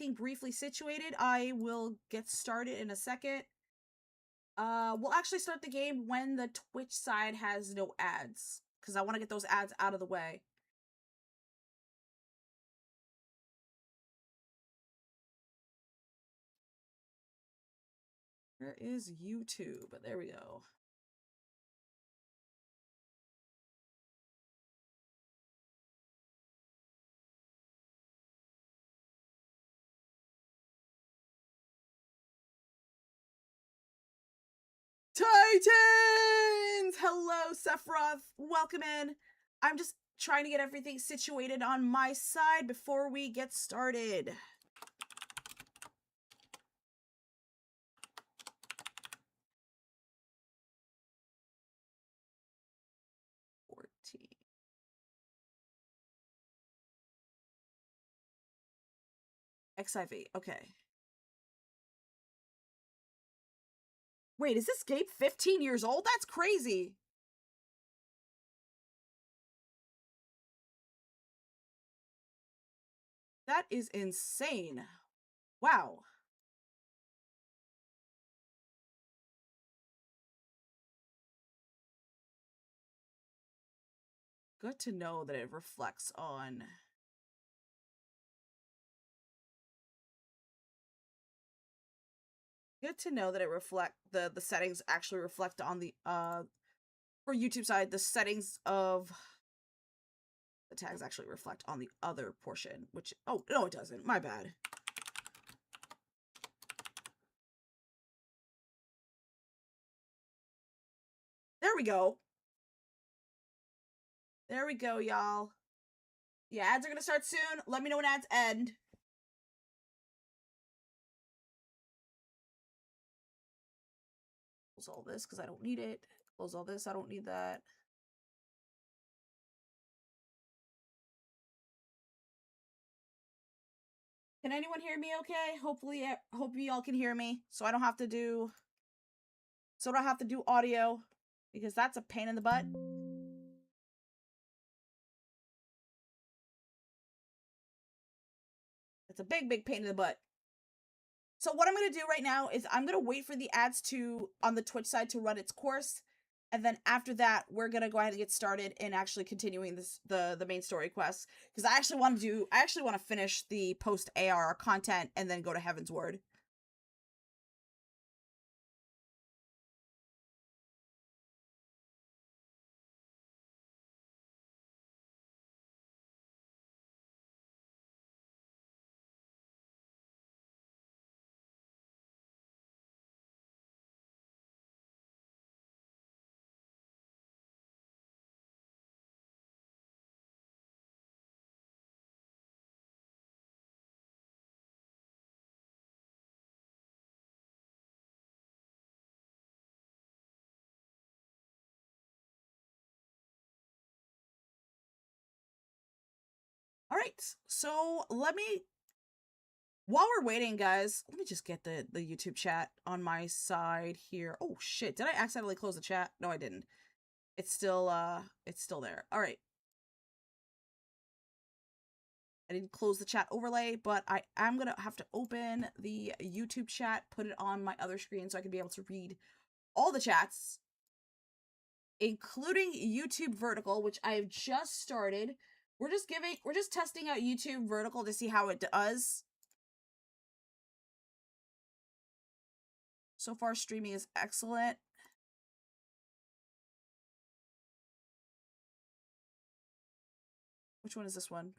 everything briefly situated, I will get started in a second. We'll actually start the game when the Twitch side has no ads, because I want to get those ads out of the way. Where is YouTube? There we go. Titans! Hello, Sephiroth. Welcome in. I'm just trying to get everything situated on my side before we get started. XIV, okay. Wait, is this game 15 years old? That's crazy. That is insane. Wow. Good to know that it reflects on... Good to know that it the settings actually reflect on the for YouTube side, the settings of the tags actually reflect on the other portion, which oh no it doesn't. My bad. There we go. There we go, y'all. Yeah, ads are gonna start soon. Let me know when ads end. Close all this because I don't need it. Close all this, I don't need that. Can anyone hear me okay? Hopefully, hope y'all can hear me. So I don't have to do audio because that's a pain in the butt. It's a big, big pain in the butt. So what I'm going to do right now is I'm going to wait for the ads on the Twitch side to run its course. And then after that, we're going to go ahead and get started in actually continuing the main story quest. Because I actually want to finish the post AR content and then go to Heavensward. All right, so while we're waiting, guys, let me just get the YouTube chat on my side here. Oh shit, did I accidentally close the chat? No, I didn't. It's still there. All right. I didn't close the chat overlay, but I am going to have to open the YouTube chat, put it on my other screen so I can be able to read all the chats, including YouTube Vertical, which I have just started. We're just testing out YouTube Vertical to see how it does. So far, streaming is excellent. Which one is this one?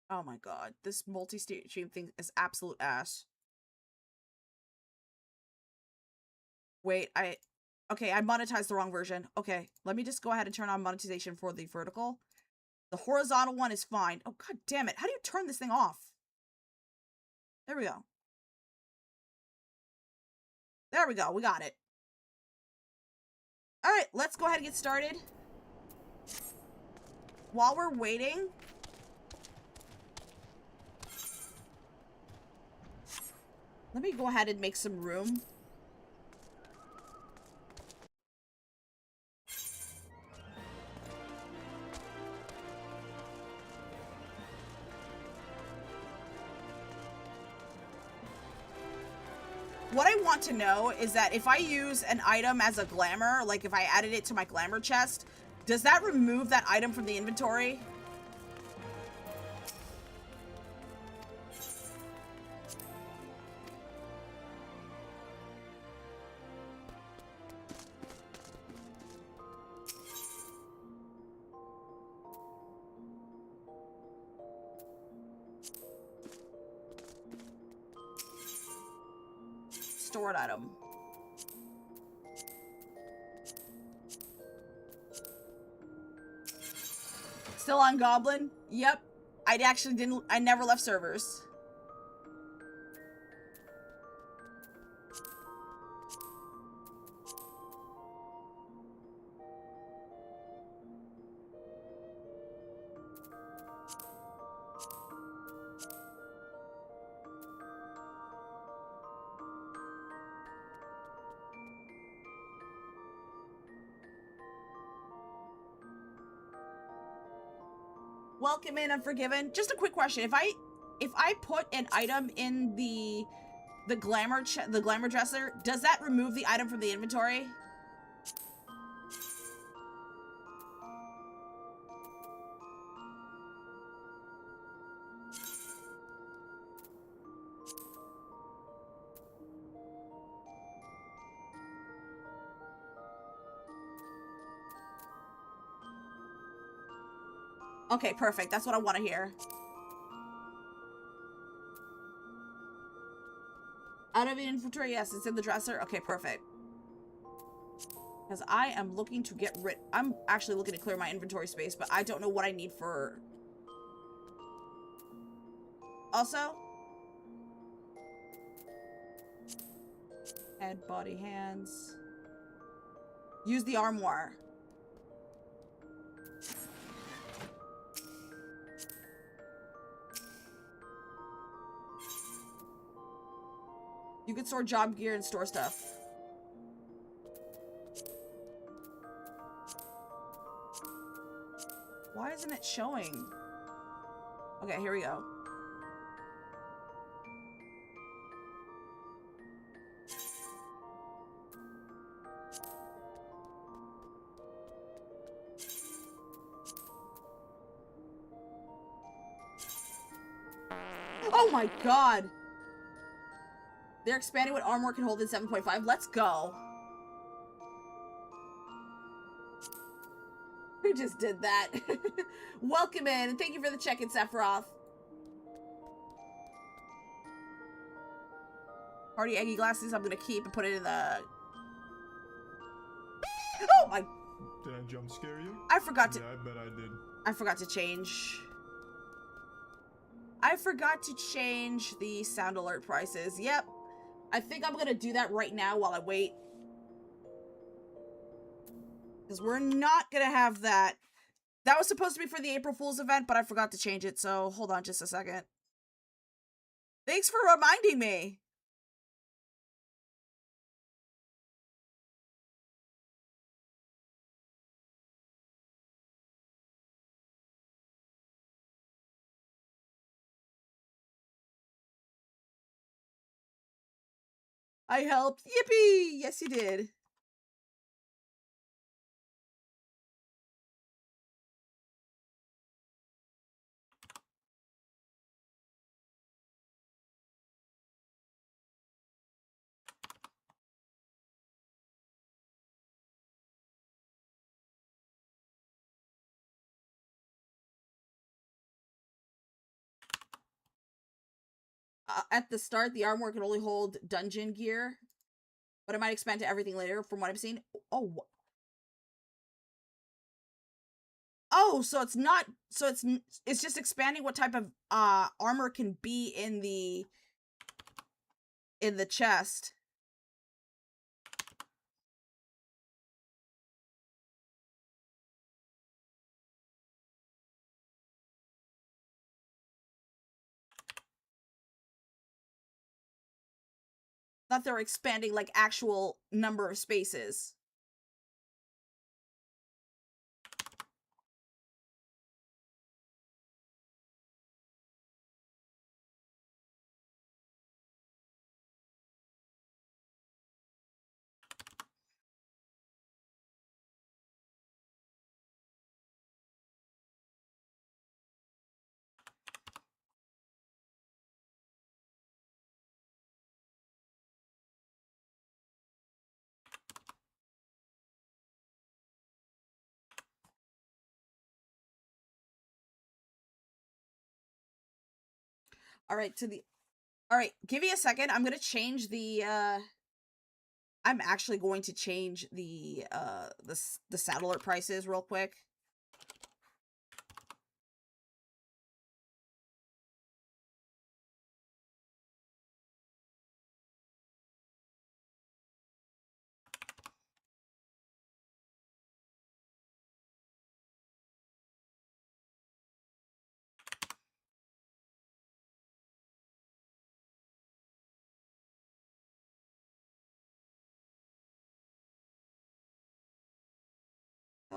Oh my god, this multi-stream thing is absolute ass. Wait, okay, I monetized the wrong version. Okay, let me just go ahead and turn on monetization for the vertical. The horizontal one is fine. Oh, god damn it. How do you turn this thing off? There we go. There we go. We got it. All right, let's go ahead and get started. While we're waiting... Let me go ahead and make some room. What I want to know is that if I use an item as a glamour, like if I added it to my glamour chest, does that remove that item from the inventory? Stored item. Still on Goblin? Yep. I never left servers. Welcome in, Unforgiven. Just a quick question: if I put an item in the glamour dresser, does that remove the item from the inventory? Okay, perfect. That's what I want to hear. Out of the inventory, yes, it's in the dresser. Okay, perfect. Because I am looking to get rid... I'm actually looking to clear my inventory space, but I don't know what I need for... Also... Head, body, hands... Use the armoire. You can store job gear and store stuff. Why isn't it showing? Okay, here we go. Oh my god! They're expanding what armor can hold in 7.5. Let's go. Who just did that? Welcome in, and thank you for the check-in, Sephiroth. Party Eggy glasses I'm gonna keep and put it in the... Oh my... Did I jump scare you? I forgot to... Yeah, I bet I did. I forgot to change... I forgot to change the sound alert prices. Yep. I think I'm gonna do that right now while I wait. Because we're not gonna have that. That was supposed to be for the April Fool's event, but I forgot to change it, so hold on just a second. Thanks for reminding me. I helped. Yippee! Yes, you did. At the start, the armor can only hold dungeon gear, but it might expand to everything later, from what I've seen. Oh. Oh, so it's not... So it's just expanding what type of armor can be in the chest. thought they were expanding, like, actual number of spaces. Alright, Alright, give me a second. I'm gonna change the, I'm actually going to change the sound alert prices real quick.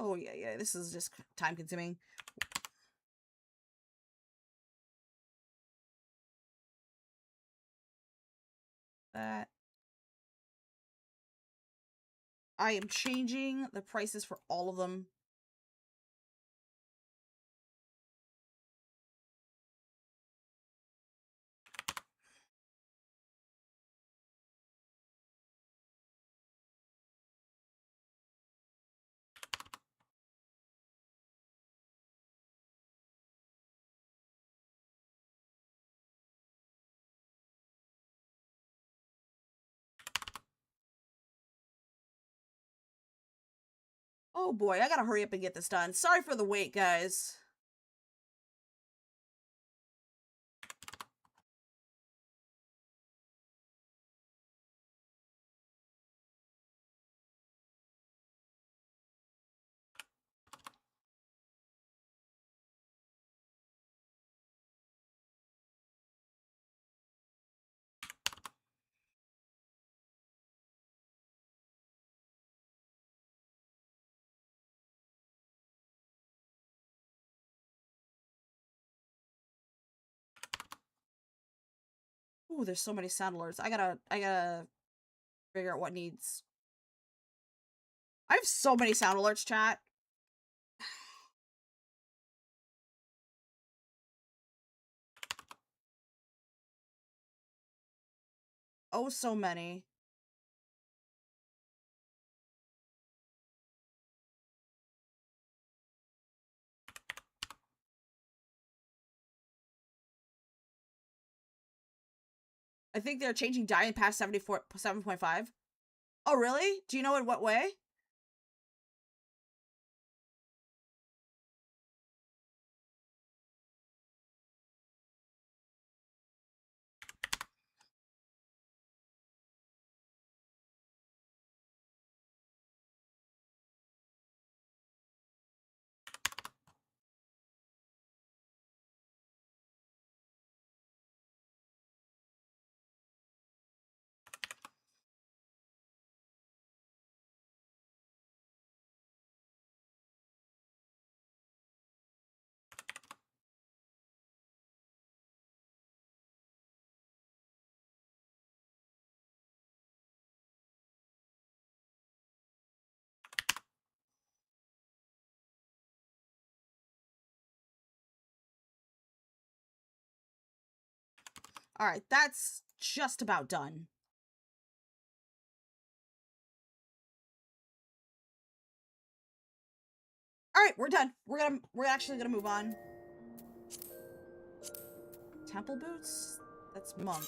Oh, yeah, this is just time-consuming. That. I am changing the prices for all of them. Oh boy, I gotta hurry up and get this done. Sorry for the wait, guys. Ooh, there's so many sound alerts. I gotta figure out what needs. I have so many sound alerts, chat. Oh, so many. I think they're changing dying past 7.5. Oh, really? Do you know in what way? All right, that's just about done. All right, we're done. We're actually gonna move on. Temple boots? That's monk.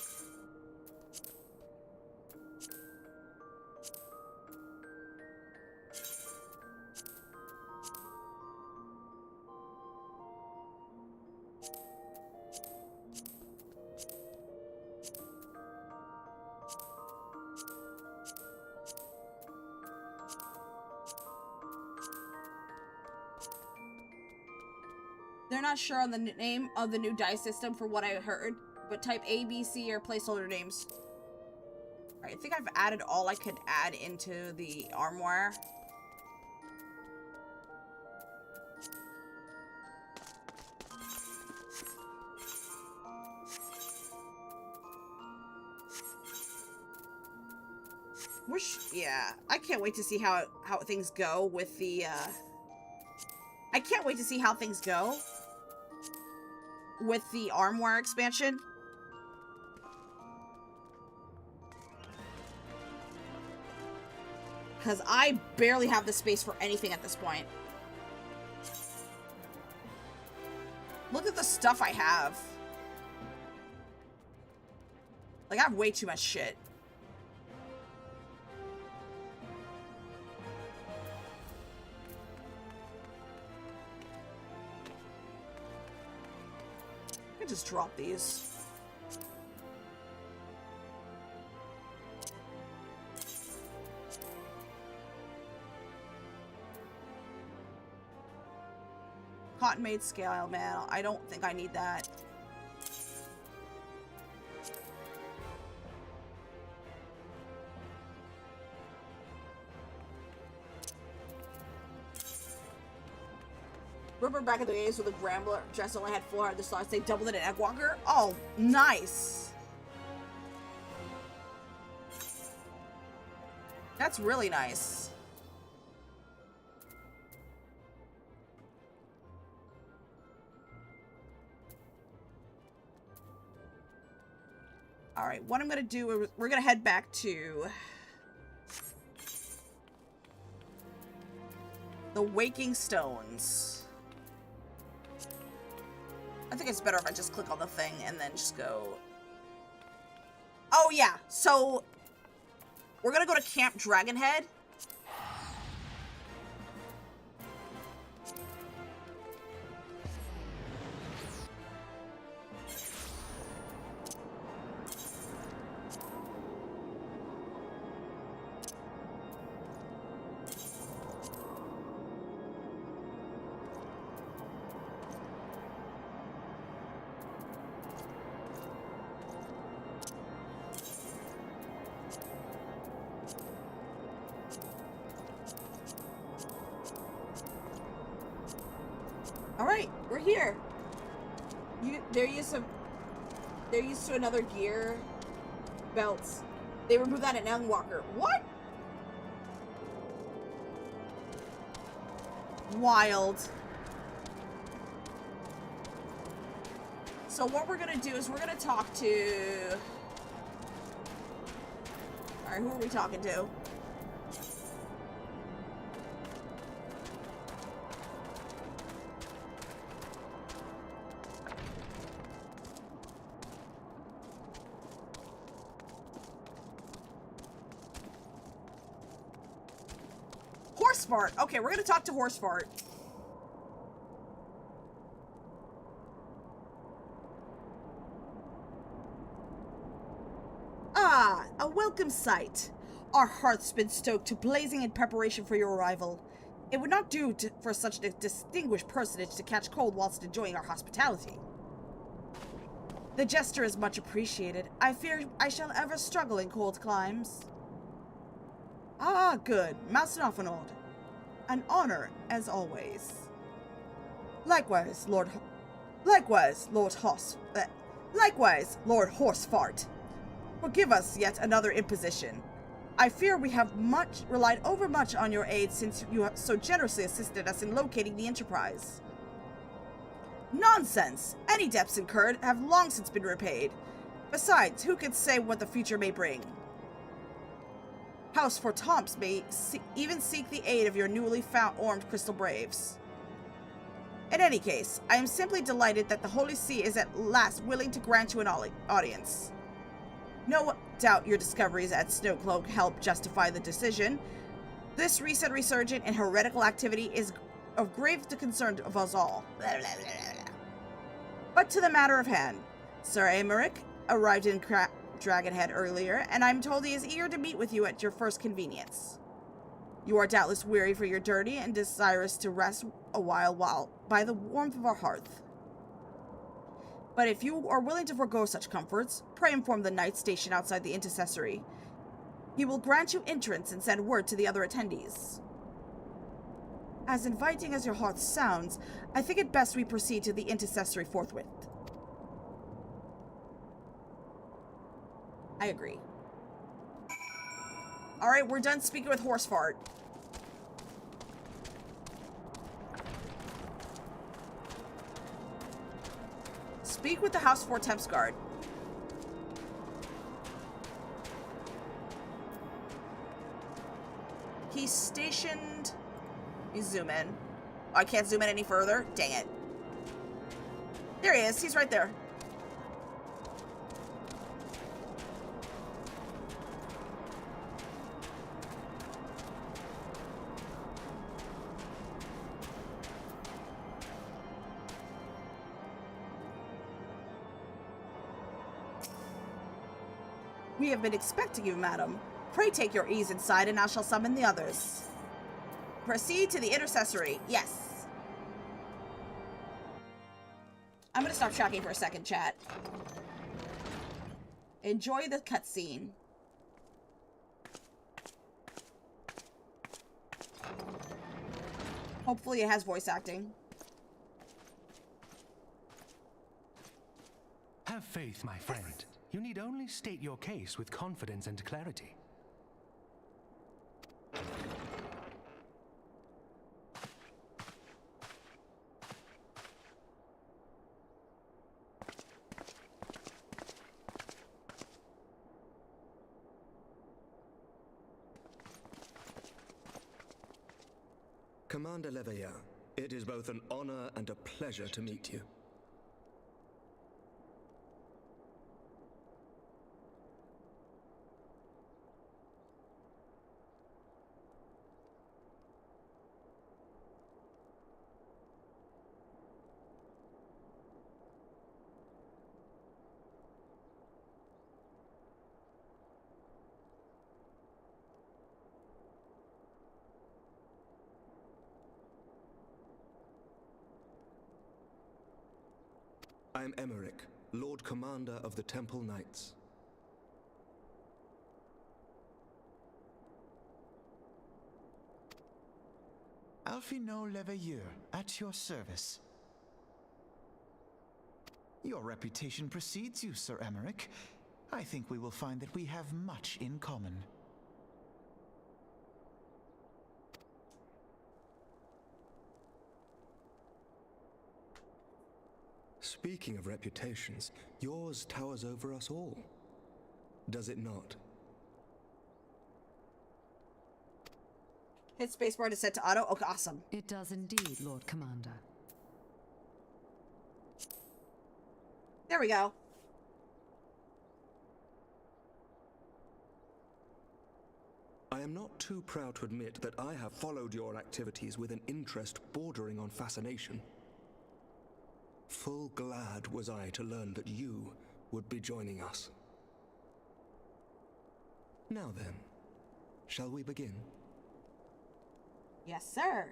They're not sure on the name of the new dice system for what I heard, but type A, B, C, or placeholder names. Alright, I think I've added all I could add into the armoire. Yeah, I can't wait to see how things go with the, I can't wait to see how things go with the armoire expansion. Because I barely have the space for anything at this point. Look at the stuff I have. Like, I have way too much shit. I can just drop these. Cotton made scale mail. I don't think I need that. Remember back in the days when the Grambler dress only had 400 slots, they doubled it in Eggwalker? Oh, nice. That's really nice. Alright, what I'm going to do is we're going to head back to the Waking Stones. I think it's better if I just click on the thing and then just go. Oh, yeah. So, we're going to go to Camp Dragonhead. Alright, we're here. They're used to another gear belts. They removed that in Elmwalker. What? Wild. So what we're gonna do is we're gonna talk to... Alright, who are we talking to? Horsefart. Okay, we're gonna talk to Horsefart. Ah, a welcome sight. Our hearth's been stoked to blazing in preparation for your arrival. It would not do for such a distinguished personage to catch cold whilst enjoying our hospitality. The gesture is much appreciated. I fear I shall ever struggle in cold climes. Ah, good. Mouse Nofenord. An honor, as always. Likewise, Lord Horsefart. Forgive us yet another imposition. I fear we have relied overmuch on your aid since you have so generously assisted us in locating the Enterprise. Nonsense! Any debts incurred have long since been repaid. Besides, who can say what the future may bring? House Fortomps may even seek the aid of your newly formed Crystal Braves. In any case, I am simply delighted that the Holy See is at last willing to grant you an audience. No doubt your discoveries at Snowcloak help justify the decision. This recent resurgence in heretical activity is of grave concern of us all. But to the matter of hand, Sir Amaric arrived in Dragonhead earlier, and I'm told he is eager to meet with you at your first convenience. You are doubtless weary for your journey and desirous to rest a while by the warmth of our hearth. But if you are willing to forego such comforts, pray inform the knights stationed outside the intercessory. He will grant you entrance and send word to the other attendees. As inviting as your hearth sounds, I think it best we proceed to the intercessory forthwith. I agree. Alright, we're done speaking with Horsefart. Speak with the House 4 Temps Guard. He's stationed... Let me zoom in. Oh, I can't zoom in any further? Dang it. There he is. He's right there. We have been expecting you, madam. Pray take your ease inside, and I shall summon the others. Proceed to the intercessory. Yes. I'm gonna stop tracking for a second, chat. Enjoy the cutscene. Hopefully it has voice acting. Have faith, my friend. You need only state your case with confidence and clarity. Commander Leveilleur, it is both an honor and a pleasure to meet you. I am Emmerich, Lord Commander of the Temple Knights. Alphino Leveilleur, at your service. Your reputation precedes you, Sir Emmerich. I think we will find that we have much in common. Speaking of reputations, yours towers over us all. Does it not? Hit spacebar to set to auto. Okay, awesome. It does indeed, Lord Commander. There we go. I am not too proud to admit that I have followed your activities with an interest bordering on fascination. Full glad was I to learn that you would be joining us. Now then, shall we begin? Yes, sir.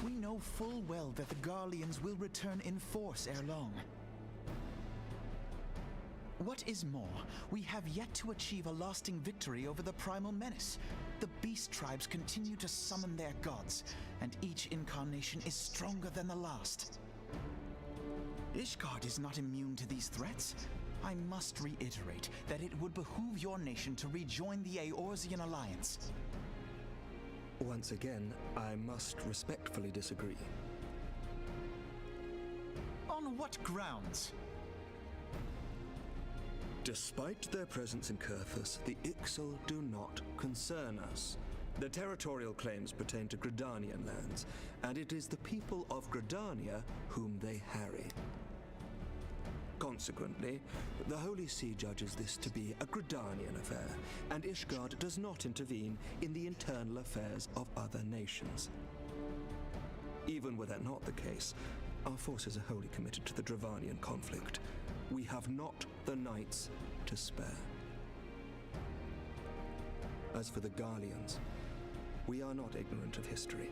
We know full well that the Garleans will return in force ere long. What is more, we have yet to achieve a lasting victory over the primal menace. The beast tribes continue to summon their gods, and each incarnation is stronger than the last. Ishgard is not immune to these threats. I must reiterate that it would behoove your nation to rejoin the Eorzean Alliance. Once again, I must respectfully disagree. On what grounds? Despite their presence in Kurthus, the Ixal do not concern us. The territorial claims pertain to Gridanian lands, and it is the people of Gridania whom they harry. Consequently, the Holy See judges this to be a Gridanian affair, and Ishgard does not intervene in the internal affairs of other nations. Even were that not the case, our forces are wholly committed to the Dravanian conflict. We have not the knights to spare. As for the Garleans, we are not ignorant of history.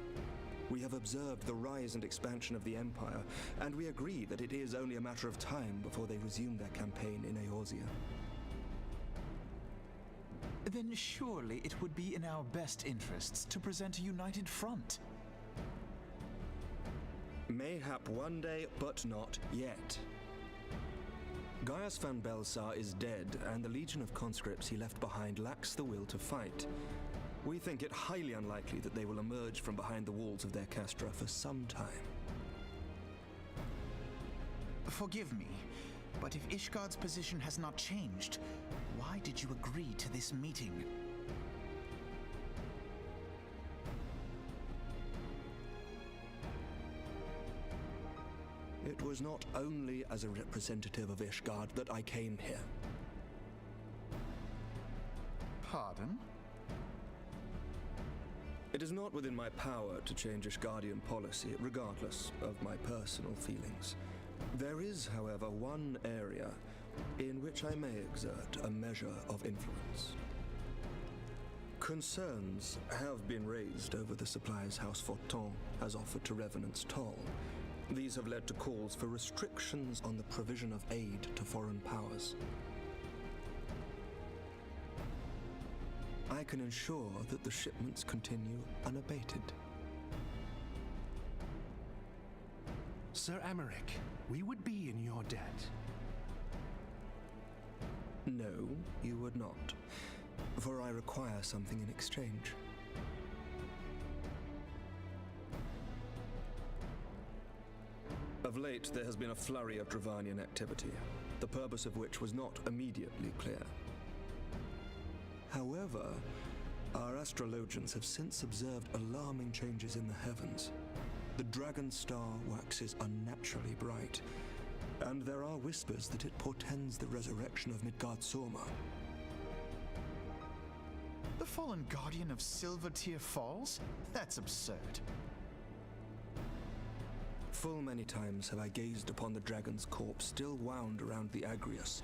We have observed the rise and expansion of the Empire, and we agree that it is only a matter of time before they resume their campaign in Eorzea. Then surely it would be in our best interests to present a united front. Mayhap one day, but not yet. Gaius van Belsar is dead, and the legion of conscripts he left behind lacks the will to fight. We think it highly unlikely that they will emerge from behind the walls of their castra for some time. Forgive me, but if Ishgard's position has not changed, why did you agree to this meeting? It was not only as a representative of Ishgard that I came here. Pardon? It is not within my power to change Ishgardian policy, regardless of my personal feelings. There is, however, one area in which I may exert a measure of influence. Concerns have been raised over the supplies House Forton has offered to Revenant's Toll. These have led to calls for restrictions on the provision of aid to foreign powers. I can ensure that the shipments continue unabated. Sir Emmerich, we would be in your debt. No, you would not, for I require something in exchange. Of late, there has been a flurry of Dravanian activity, the purpose of which was not immediately clear. However, our astrologians have since observed alarming changes in the heavens. The dragon star waxes unnaturally bright, and there are whispers that it portends the resurrection of Midgard-Sorma. The fallen guardian of Silvertear Falls? That's absurd. Full many times have I gazed upon the dragon's corpse still wound around the Agrius,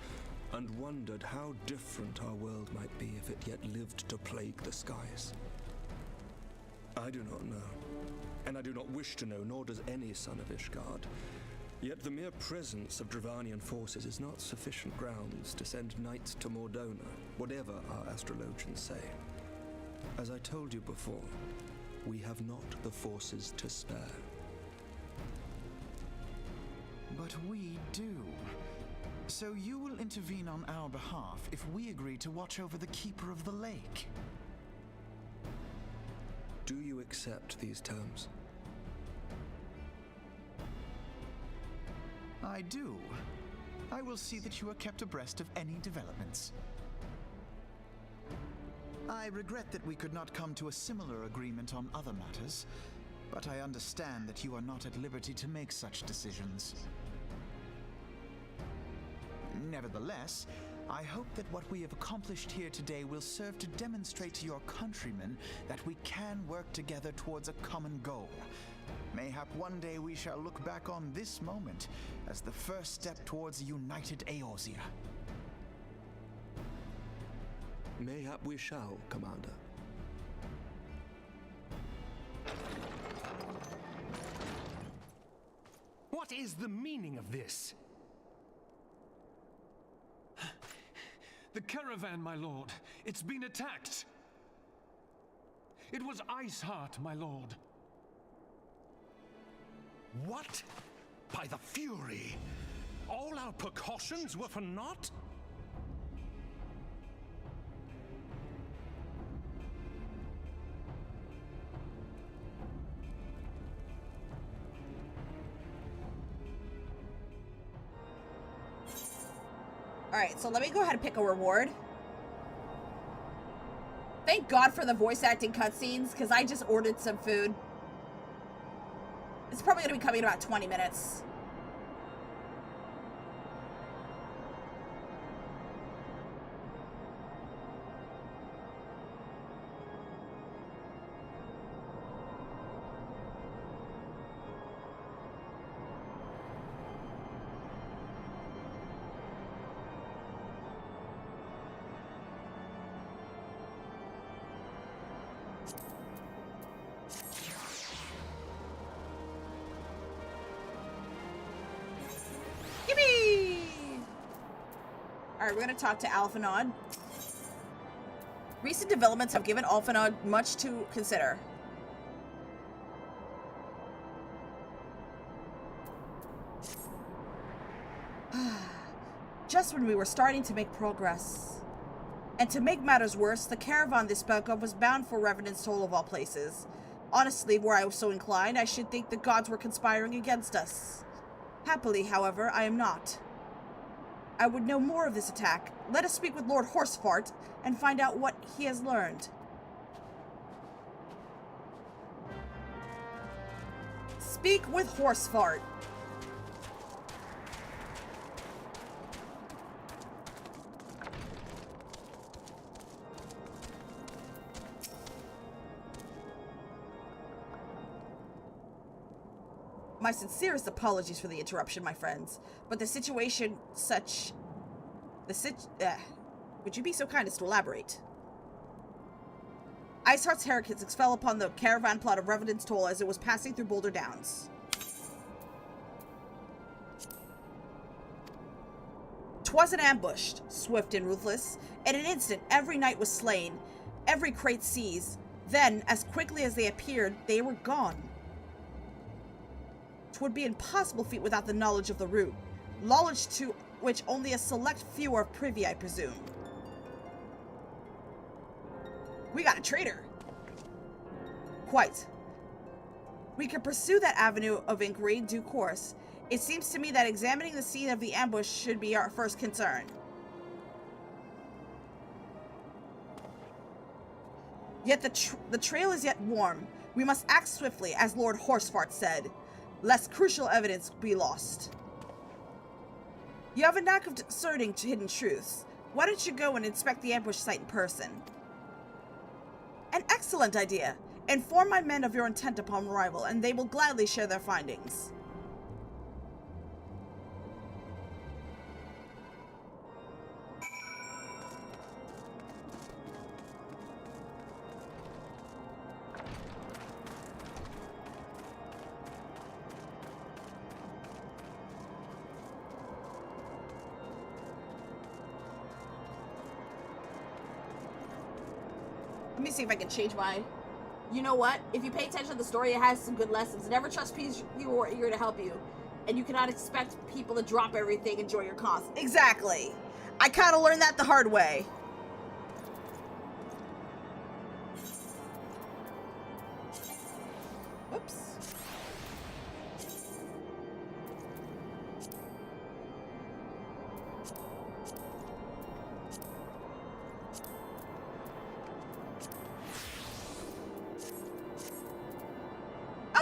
and wondered how different our world might be if it yet lived to plague the skies. I do not know, and I do not wish to know, nor does any son of Ishgard. Yet the mere presence of Dravanian forces is not sufficient grounds to send knights to Mordona, whatever our astrologians say. As I told you before, we have not the forces to spare. But we do. So you will intervene on our behalf if we agree to watch over the Keeper of the Lake. Do you accept these terms? I do. I will see that you are kept abreast of any developments. I regret that we could not come to a similar agreement on other matters, but I understand that you are not at liberty to make such decisions. Nevertheless, I hope that what we have accomplished here today will serve to demonstrate to your countrymen that we can work together towards a common goal. Mayhap one day we shall look back on this moment as the first step towards a united Eorzea. Mayhap we shall, Commander. What is the meaning of this? The caravan, my lord. It's been attacked. It was Iceheart, my lord. What? By the Fury? All our precautions were for naught? Alright, so let me go ahead and pick a reward. Thank God for the voice acting cutscenes, because I just ordered some food. It's probably going to be coming in about 20 minutes. Alright, we're gonna talk to Alphanod. Recent developments have given Alphanod much to consider. Just when we were starting to make progress. And to make matters worse, the caravan they spoke of was bound for Revenant's Toll of all places. Honestly, were I so inclined, I should think the gods were conspiring against us. Happily, however, I am not. I would know more of this attack. Let us speak with Lord Horsefart and find out what he has learned. Speak with Horsefart. My sincerest apologies for the interruption, my friends, but the situation would you be so kind as to elaborate? Iceheart's heretics fell upon the caravan plot of Revenant's Toll as it was passing through Boulder Downs. 'Twas an ambush, swift and ruthless. In an instant, every knight was slain, every crate seized. Then, as quickly as they appeared, they were gone. 'Twould be an impossible feat without the knowledge of the route, knowledge to which only a select few are privy, I presume. We got a traitor. Quite. We can pursue that avenue of inquiry in due course. It seems to me that examining the scene of the ambush should be our first concern. Yet the trail is yet warm. We must act swiftly, as Lord Horsefart said, lest crucial evidence be lost. You have a knack of discerning hidden truths. Why don't you go and inspect the ambush site in person? An excellent idea. Inform my men of your intent upon arrival, and they will gladly share their findings. Let me see if I can change my... You know what? If you pay attention to the story, it has some good lessons. Never trust people who are eager to help you. And you cannot expect people to drop everything and join your cause. Exactly. I kind of learned that the hard way. Oops.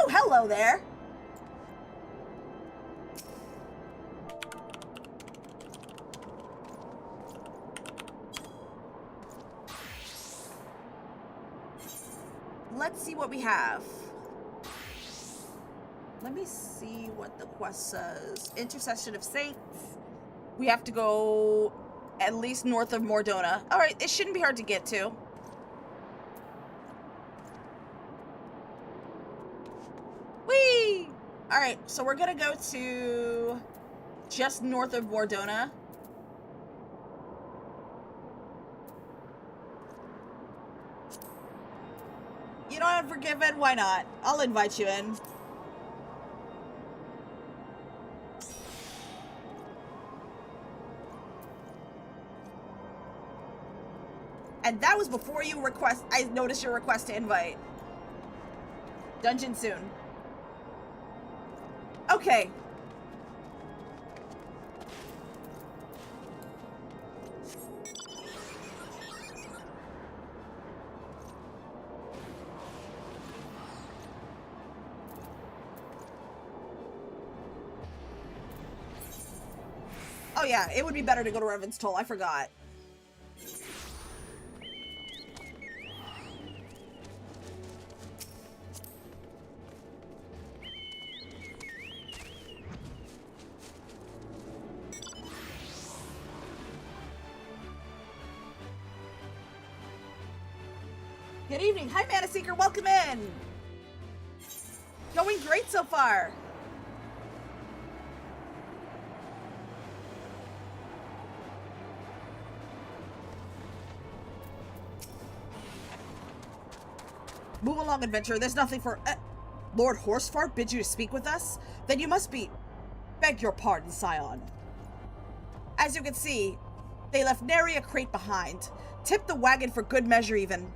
Oh, hello there. Let's see what we have. Let me see what the quest says. Intercession of Saints. We have to go at least north of Mordona. Alright, it shouldn't be hard to get to. Whee! Alright, so we're gonna go to just north of Mordona. You know, Unforgiven? Why not? I'll invite you in. And that was before you request. I noticed your request to invite. Dungeon soon. Okay. Oh yeah, it would be better to go to Revenant's Toll. I forgot. Good evening. Hi, Mana Seeker. Welcome in. Going great so far. Move along, adventurer. There's nothing for... Lord Horsefart bids you to speak with us? Then you must be... Beg your pardon, Scion. As you can see, they left nary a crate behind. Tipped the wagon for good measure, even.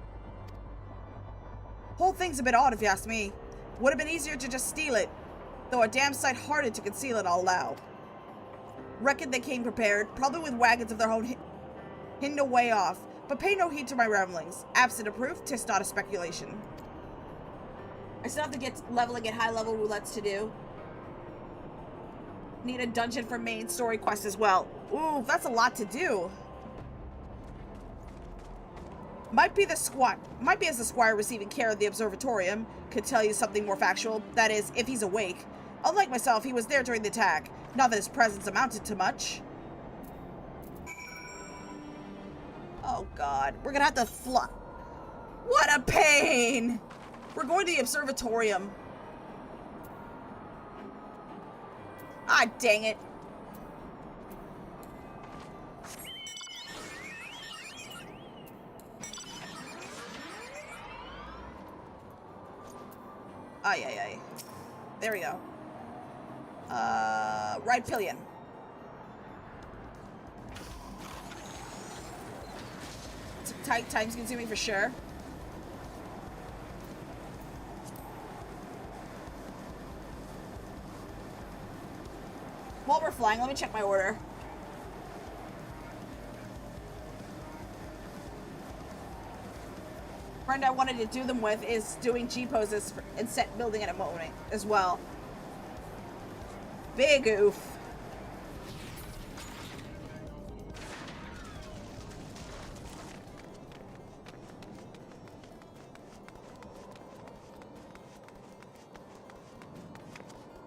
Whole thing's a bit odd, if you ask me. Would have been easier to just steal it, though a damn sight harder to conceal it, I'll allow. Reckon they came prepared, probably with wagons of their own hidden away off, but pay no heed to my ramblings. Absent of proof, 'tis not a speculation. I still have to get leveling at high level roulettes to do. Need a dungeon for main story quest as well. Ooh, that's a lot to do. Might be as the squire receiving care of the observatorium could tell you something more factual. That is, if he's awake. Unlike myself, he was there during the attack. Not that his presence amounted to much. Oh god, we're gonna have to fly. What a pain! We're going to the observatorium. Ah, dang it. Ay, ay, ay. There we go. Right pillion. It's tight, time's consuming for sure. While we're flying, let me check my order. Friend I wanted to do them with is doing G poses and set building at a moment as well. Big oof.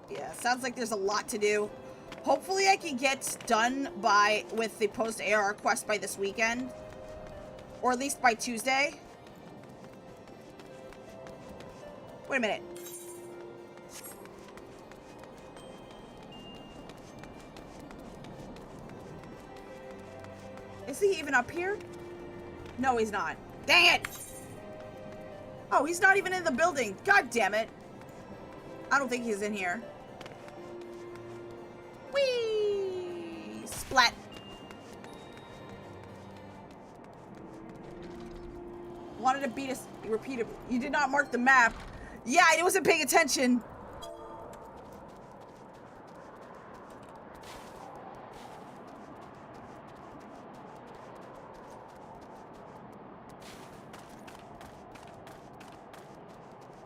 Yeah, sounds like there's a lot to do. Hopefully I can get done with the post ARR quest by this weekend. Or at least by Tuesday. Wait a minute. Is he even up here? No, he's not. Dang it! Oh, he's not even in the building. God damn it. I don't think he's in here. Whee! Splat. Wanted to beat us repeatedly. You did not mark the map. Yeah, I wasn't paying attention.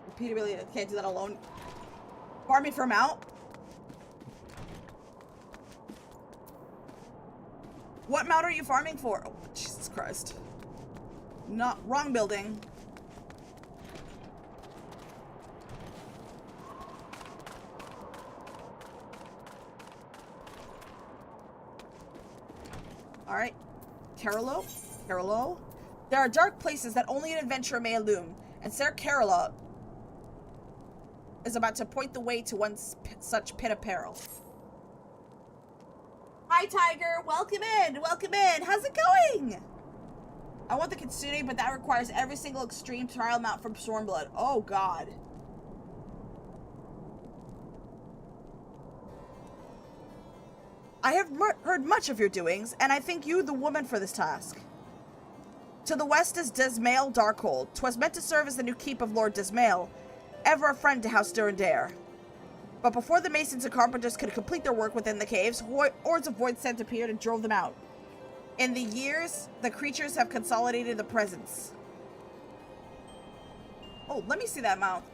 Repeatedly, I can't do that alone. Farming for mount. What mount are you farming for? Oh, Jesus Christ. Not wrong building. Alright. Carolo? Carolo? There are dark places that only an adventurer may illume, and Sir Carola is about to point the way to one such pit of peril. Hi, Tiger! Welcome in! Welcome in! How's it going? I want the Kitsune, but that requires every single extreme trial mount from Stormblood. Oh, God. I have heard much of your doings, and I think you the woman for this task. To the west is Desmail Darkhold. 'Twas meant to serve as the new keep of Lord Desmail, ever a friend to House Durandare. But before the masons and carpenters could complete their work within the caves, hordes of void scent appeared and drove them out. In the years, the creatures have consolidated the presence. Oh, let me see that mount.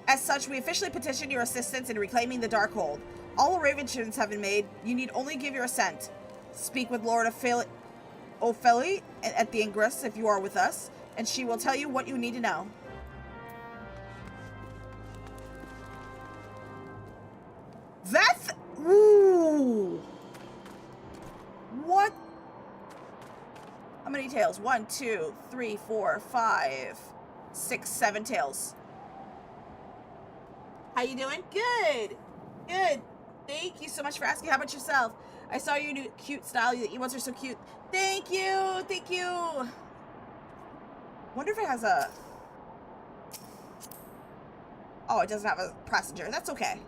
As such, we officially petition your assistance in reclaiming the Darkhold. All arrangements have been made. You need only give your assent. Speak with Lord Ophelia at the Ingress if you are with us, and she will tell you what you need to know. That's... Ooh! What? How many tails? 1, 2, 3, 4, 5, 6, 7 tails. How you doing? Good. Good. Thank you so much for asking. How about yourself? I saw your new cute style. The emotes are so cute. Thank you. Thank you. Wonder if it has a... Oh, it doesn't have a passenger. That's okay.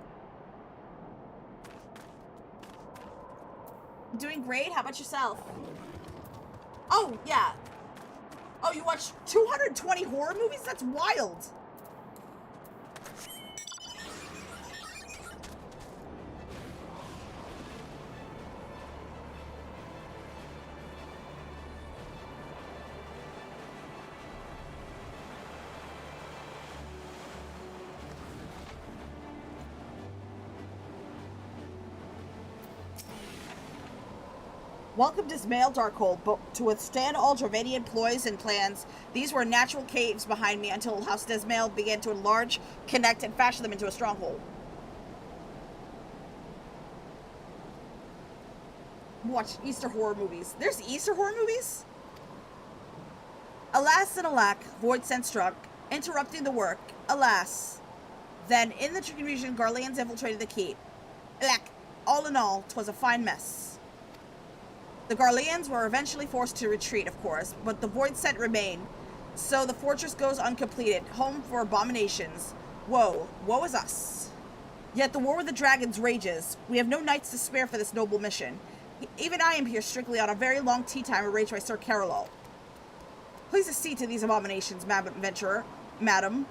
Doing great. How about yourself? Oh, yeah. Oh, you watched 220 horror movies? That's wild. Welcome Dismail Darkhold, but to withstand all Dravanian ploys and plans, these were natural caves behind me until House Dismail began to enlarge, connect, and fashion them into a stronghold. Watch Easter horror movies. There's Easter horror movies? Alas and alack, void sent struck, interrupting the work. Alas. Then, in the confusion, Garleans infiltrated the keep. Alack. All in all, 'twas a fine mess. The Garleans were eventually forced to retreat, of course, but the void scent remained. So the fortress goes uncompleted, home for abominations. Woe, woe is us. Yet the war with the dragons rages. We have no nights to spare for this noble mission. Even I am here strictly on a very long tea time arranged by Sir Carolo. Please accede to these abominations, adventurer, madam.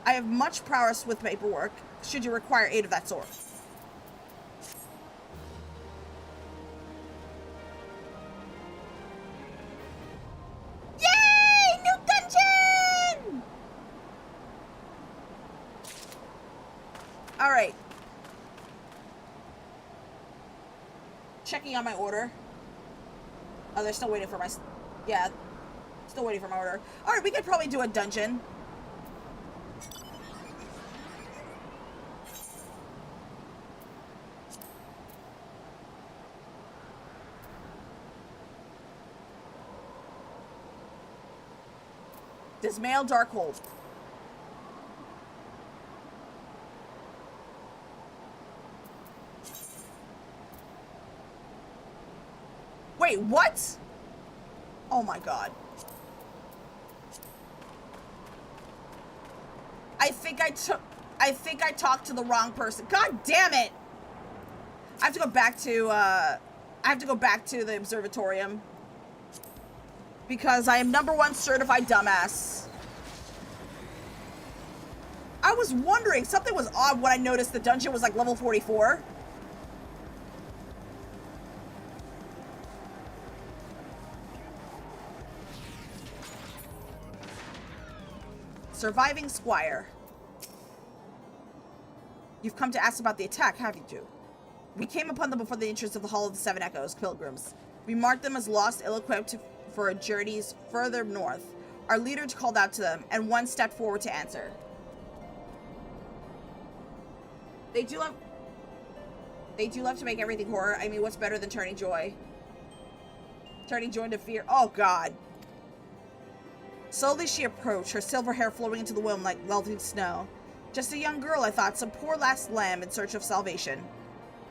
I have much prowess with paperwork, should you require aid of that sort. Yay! New dungeon! Alright. Checking on my order. Oh, they're still waiting for my... Yeah. Still waiting for my order. Alright, we could probably do a dungeon. Dismail Darkhold. Wait, what? Oh my god. I think I talked to the wrong person. God damn it! I have to go back to, the observatorium. Because I am #1 certified dumbass. I was wondering, something was odd when I noticed the dungeon was like level 44. Surviving Squire. You've come to ask about the attack, have you two? We came upon them before the entrance of the Hall of the Seven Echoes, pilgrims. We marked them as lost, ill-equipped for journeys further north. Our leader called out to them, and one stepped forward to answer. They do love to make everything horror. I mean, what's better than turning joy? Turning joy into fear. Oh, God. Slowly she approached, her silver hair flowing into the wind like melting snow. Just a young girl, I thought, some poor last lamb in search of salvation.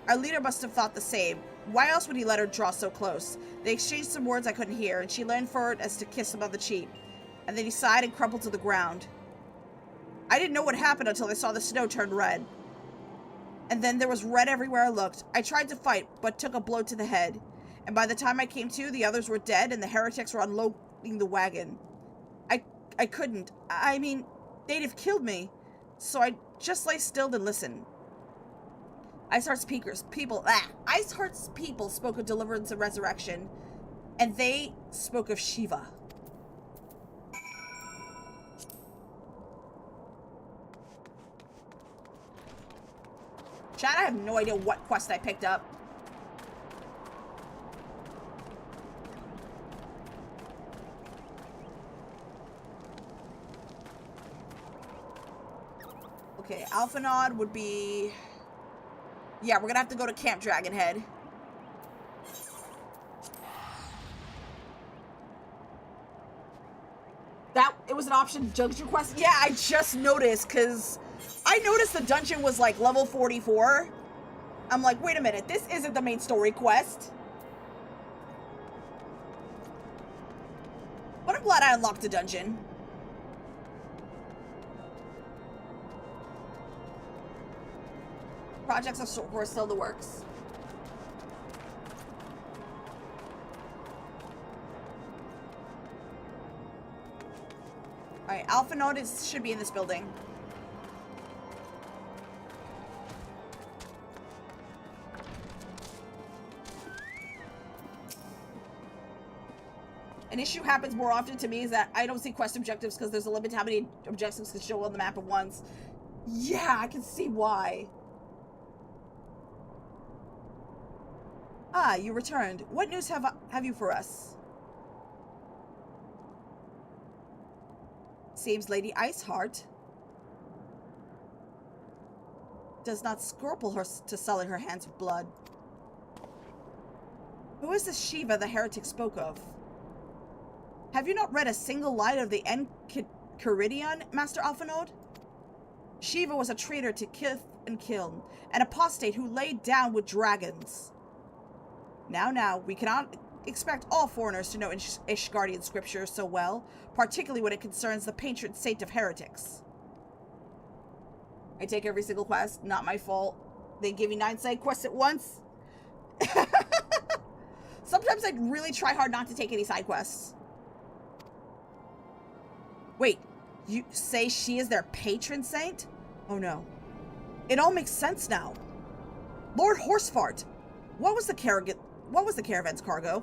Our leader must have thought the same. Why else would he let her draw so close? They exchanged some words I couldn't hear, and she leaned forward as to kiss him on the cheek. And then he sighed and crumpled to the ground. I didn't know what happened until I saw the snow turn red. And then there was red everywhere I looked. I tried to fight, but took a blow to the head. And by the time I came to, the others were dead, and the heretics were unloading the wagon. I couldn't. I mean, they'd have killed me. So I just lay still and listened. Iceheart's people spoke of deliverance and resurrection, and they spoke of Shiva. Chad, I have no idea what quest I picked up. Okay, Alphanod would be... Yeah, we're gonna have to go to Camp Dragonhead. It was an option dungeon quest? Yeah, I just noticed, because I noticed the dungeon was like level 44. I'm like, wait a minute, this isn't the main story quest. But I'm glad I unlocked the dungeon. Projects are still in the works. Alright, Alpha Node should be in this building. An issue happens more often to me is that I don't see quest objectives because there's a limit to how many objectives can show on the map at once. Yeah, I can see why. Ah, you returned. What news have you for us? Seems Lady Iceheart does not scruple to sully her hands with blood. Who is this Shiva the heretic spoke of? Have you not read a single line of the Enchiridion, Master Alphanode? Shiva was a traitor to Kith and Kiln, an apostate who laid down with dragons. Now, we cannot expect all foreigners to know Ishgardian scripture so well, particularly when it concerns the patron saint of heretics. I take every single quest, not my fault. They give you 9 side quests at once. Sometimes I'd really try hard not to take any side quests. Wait, you say she is their patron saint? Oh no. It all makes sense now. Lord Horsefart, what was the caravan's cargo?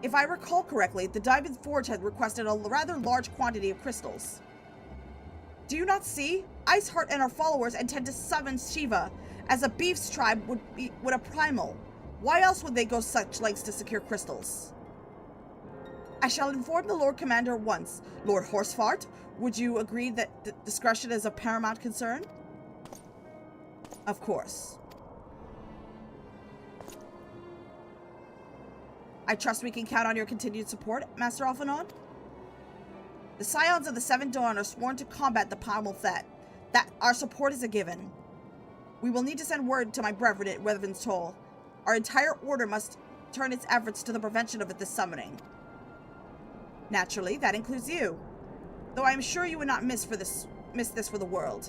If I recall correctly, the Diamond Forge had requested a rather large quantity of crystals. Do you not see? Iceheart and her followers intend to summon Shiva, as a beef's tribe would a primal. Why else would they go such lengths to secure crystals? I shall inform the Lord Commander at once. Lord Horsefart, would you agree that discretion is of paramount concern? Of course. I trust we can count on your continued support, Master Alphanod. The Scions of the Seven Dawn are sworn to combat the Primal Thet. That our support is a given. We will need to send word to my brethren at Revan's Toll. Our entire order must turn its efforts to the prevention of this summoning. Naturally, that includes you. Though I am sure you would not miss this for the world.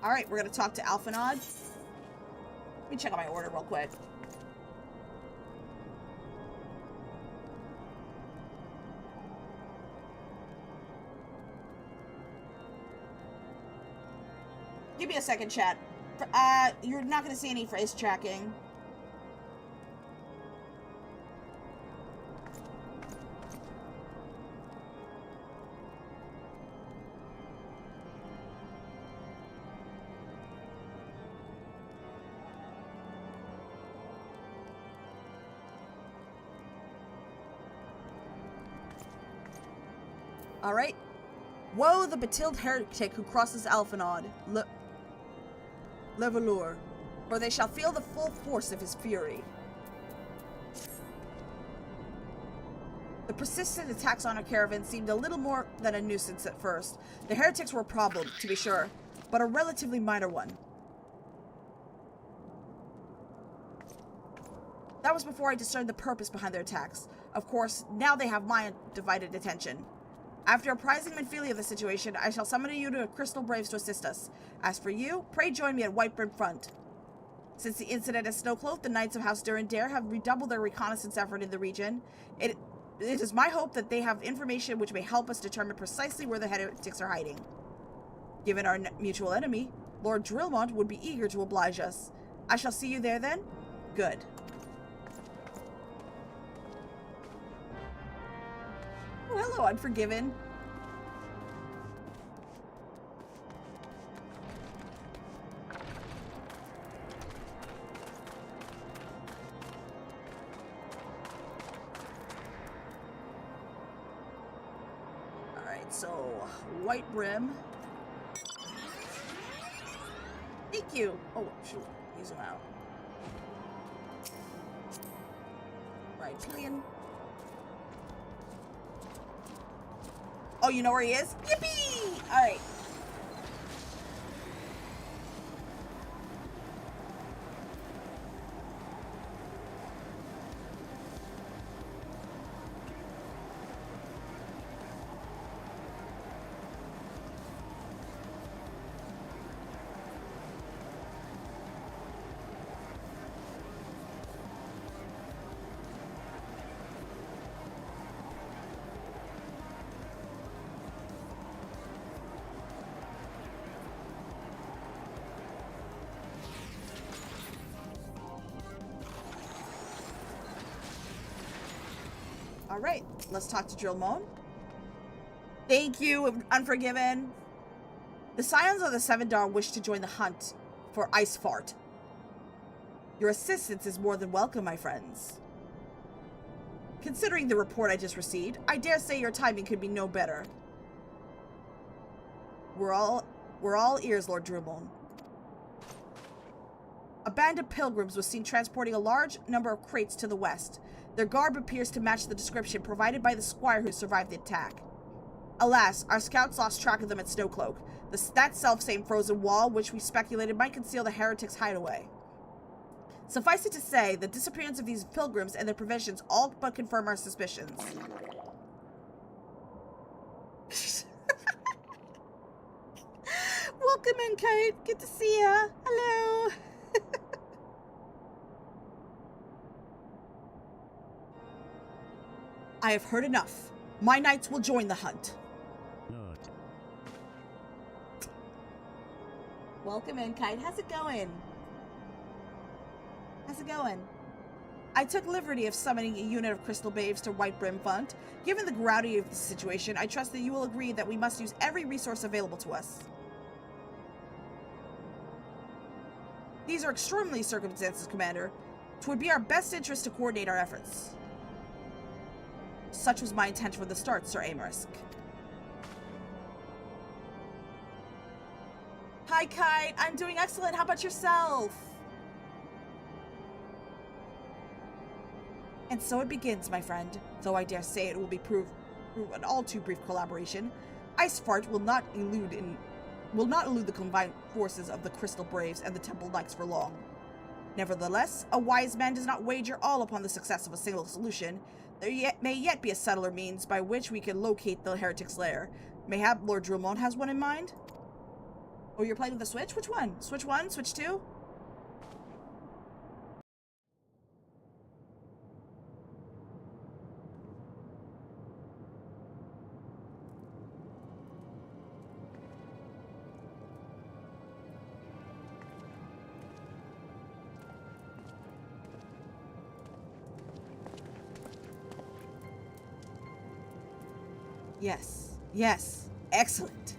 Alright, we're gonna talk to Alphanod. Let me check out my order real quick. Give me a second, chat. You're not gonna see any phrase tracking. Alright. Woe the betilled heretic who crosses Alphanod, Levalur, for they shall feel the full force of his fury. The persistent attacks on our caravan seemed a little more than a nuisance at first. The heretics were a problem, to be sure, but a relatively minor one. That was before I discerned the purpose behind their attacks. Of course, now they have my undivided attention. After apprising Menphelia of the situation, I shall summon you to Crystal Braves to assist us. As for you, pray join me at Whitebrim Front. Since the incident at Snowcloak, the Knights of House Durandare have redoubled their reconnaissance effort in the region. It is my hope that they have information which may help us determine precisely where the heretics are hiding. Given our mutual enemy, Lord Drillmont would be eager to oblige us. I shall see you there then? Good. Oh, hello, Unforgiven. Alright, so White Brim. Thank you. Oh, shoot. Use him out. Right, Pillion. Oh, you know where he is? Yippee! Alright. Alright, let's talk to Drillmoan. Thank you, Unforgiven. The Scions of the Seven Dar wish to join the hunt for Icefart. Your assistance is more than welcome, my friends. Considering the report I just received, I dare say your timing could be no better. We're all ears, Lord Drillmoan. A band of pilgrims was seen transporting a large number of crates to the west. Their garb appears to match the description provided by the squire who survived the attack. Alas, our scouts lost track of them at Snowcloak, that self-same frozen wall which we speculated might conceal the heretics' hideaway. Suffice it to say, the disappearance of these pilgrims and their provisions all but confirm our suspicions. Welcome in, Kate. Good to see ya. Hello. I have heard enough. My knights will join the hunt. Lord. Welcome in, Kite. How's it going? How's it going? I took liberty of summoning a unit of crystal babes to Whitebrim Fund. Given the gravity of the situation, I trust that you will agree that we must use every resource available to us. These are extraordinary circumstances, Commander. It would be our best interest to coordinate our efforts. Such was my intent from the start, Sir Amarisk. Hi, Kite. I'm doing excellent. How about yourself? And so it begins, my friend. Though I dare say it will be through an all too brief collaboration. Icefart will not elude the combined forces of the Crystal Braves and the Temple Knights for long. Nevertheless, a wise man does not wager all upon the success of a single solution. There may yet be a subtler means by which we can locate the heretic's lair. Mayhap Lord Drillmoan has one in mind? Oh, you're playing with the Switch? Which one? Switch 1? Switch 2? Yes. Yes. Excellent.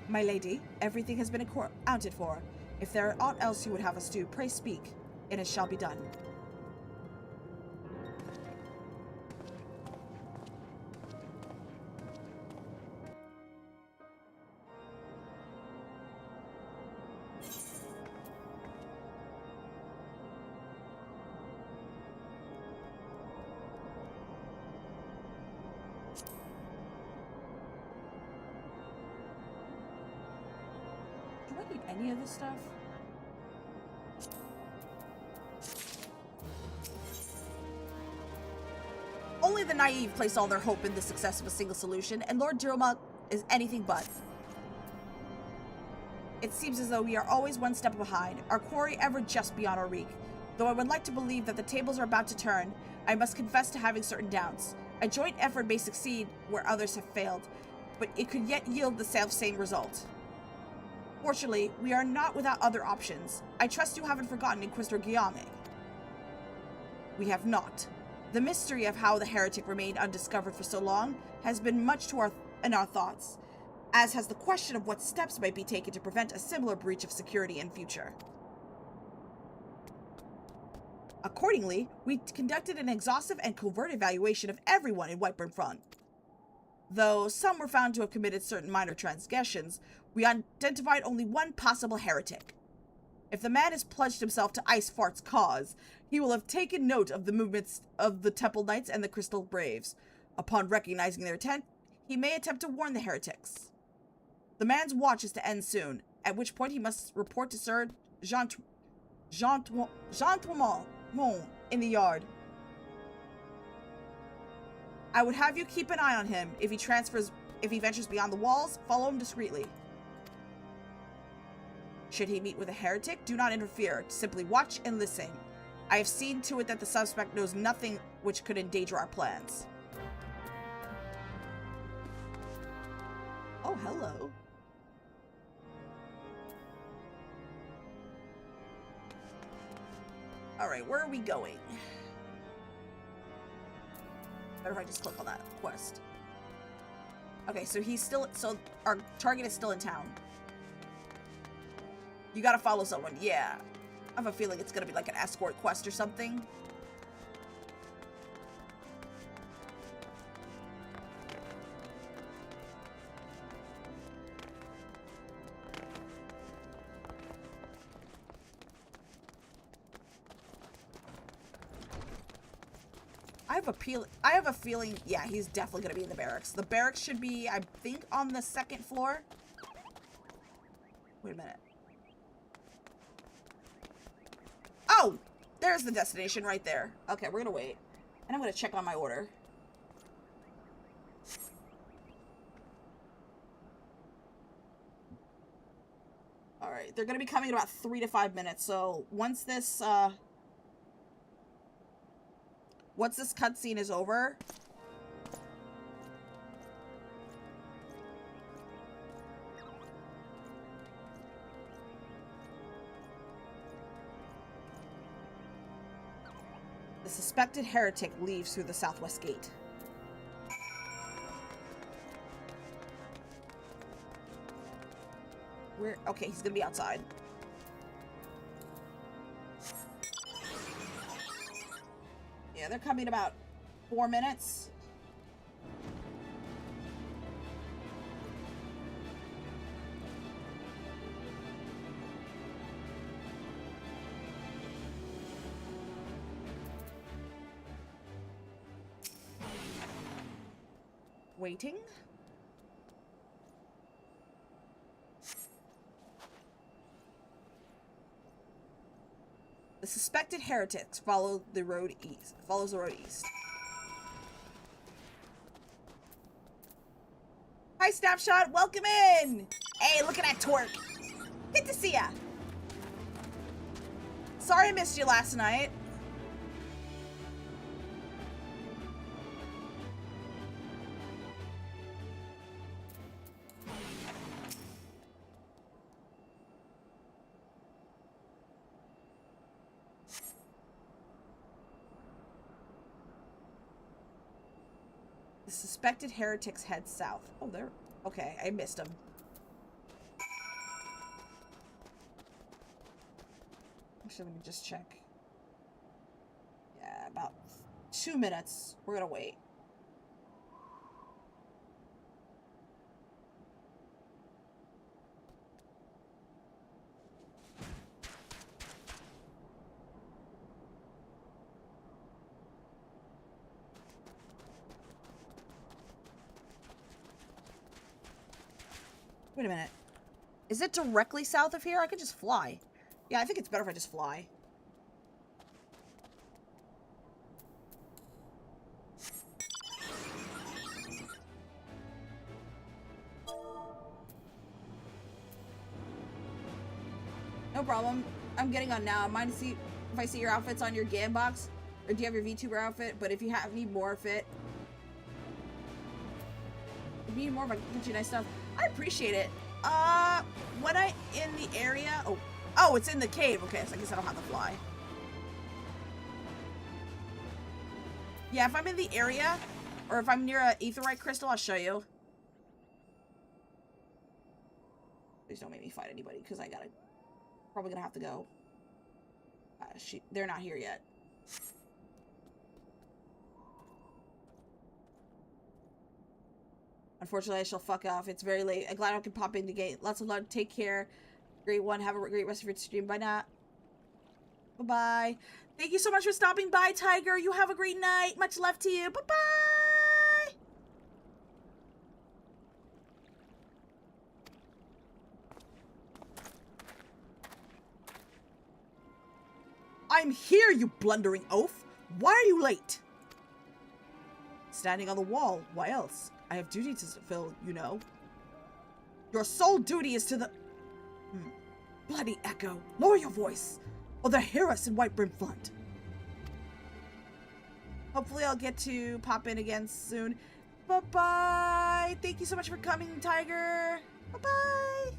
My lady, everything has been accounted for. If there are aught else you would have us do, pray speak, and it shall be done. Do I need any of this stuff? Only the naive place all their hope in the success of a single solution, and Lord Drillmoan is anything but. It seems as though we are always one step behind, our quarry ever just beyond our reach. Though I would like to believe that the tables are about to turn, I must confess to having certain doubts. A joint effort may succeed where others have failed, but it could yet yield the self-same result. Fortunately, we are not without other options. I trust you haven't forgotten Inquisitor Guillaume. We have not. The mystery of how the heretic remained undiscovered for so long has been much in our thoughts, as has the question of what steps might be taken to prevent a similar breach of security in future. Accordingly, we conducted an exhaustive and covert evaluation of everyone in Whitebrim Front. Though some were found to have committed certain minor transgressions, we identified only one possible heretic. If the man has pledged himself to Icefart's cause, he will have taken note of the movements of the Temple Knights and the Crystal Braves. Upon recognizing their intent, he may attempt to warn the heretics. The man's watch is to end soon, at which point he must report to Sir Jean Tourmont in the yard. I would have you keep an eye on him. If he ventures beyond the walls, follow him discreetly. Should he meet with a heretic, do not interfere. Simply watch and listen. I have seen to it that the suspect knows nothing which could endanger our plans. Oh, hello. Alright, where are we going? Better if I just click on that quest. Okay, so so our target is still in town. You gotta follow someone, yeah. I have a feeling it's gonna be like an escort quest or something. I have a feeling, yeah, he's definitely gonna be in the barracks. The barracks should be, I think, on the 2nd floor. Wait a minute. Oh! There's the destination right there. Okay, we're gonna wait. And I'm gonna check on my order. Alright, they're gonna be coming in about 3 to 5 minutes, so once this cutscene is over, the suspected heretic leaves through the southwest gate. Okay, he's gonna be outside. Yeah, they're coming in about 4 minutes. Waiting. The suspected heretics follows the road east. Hi, Snapshot. Welcome in. Hey, look at that twerk. Good to see ya. Sorry I missed you last night. The suspected heretics head south. Oh, they're... Okay, I missed them. Actually, let me just check. Yeah, about 2 minutes. We're gonna wait. Wait a minute. Is it directly south of here? I could just fly. Yeah, I think it's better if I just fly. No problem. I'm getting on now. Mind to see if I see your outfits on your game box, or do you have your VTuber outfit? But if you have need more of it, if you need more of it, I can get you nice stuff. I appreciate it. When I in the area, oh, it's in the cave. Okay, so I guess I don't have to fly. Yeah, if I'm in the area, or if I'm near a aetheryte crystal, I'll show you. Please don't make me fight anybody, because probably gonna have to go. They're not here yet. Unfortunately, I shall fuck off. It's very late. I'm glad I can pop in the gate. Lots of love. Take care. Great one. Have a great rest of your stream. Bye now. Bye-bye. Thank you so much for stopping by, Tiger. You have a great night. Much love to you. Bye-bye. I'm here, you blundering oaf. Why are you late? Standing on the wall. Why else? I have duty to fulfill, you know. Your sole duty is to the... Bloody echo. Lower your voice, or they'll hear us in White Brim Front. Hopefully I'll get to pop in again soon. Bye-bye. Thank you so much for coming, Tiger. Bye-bye.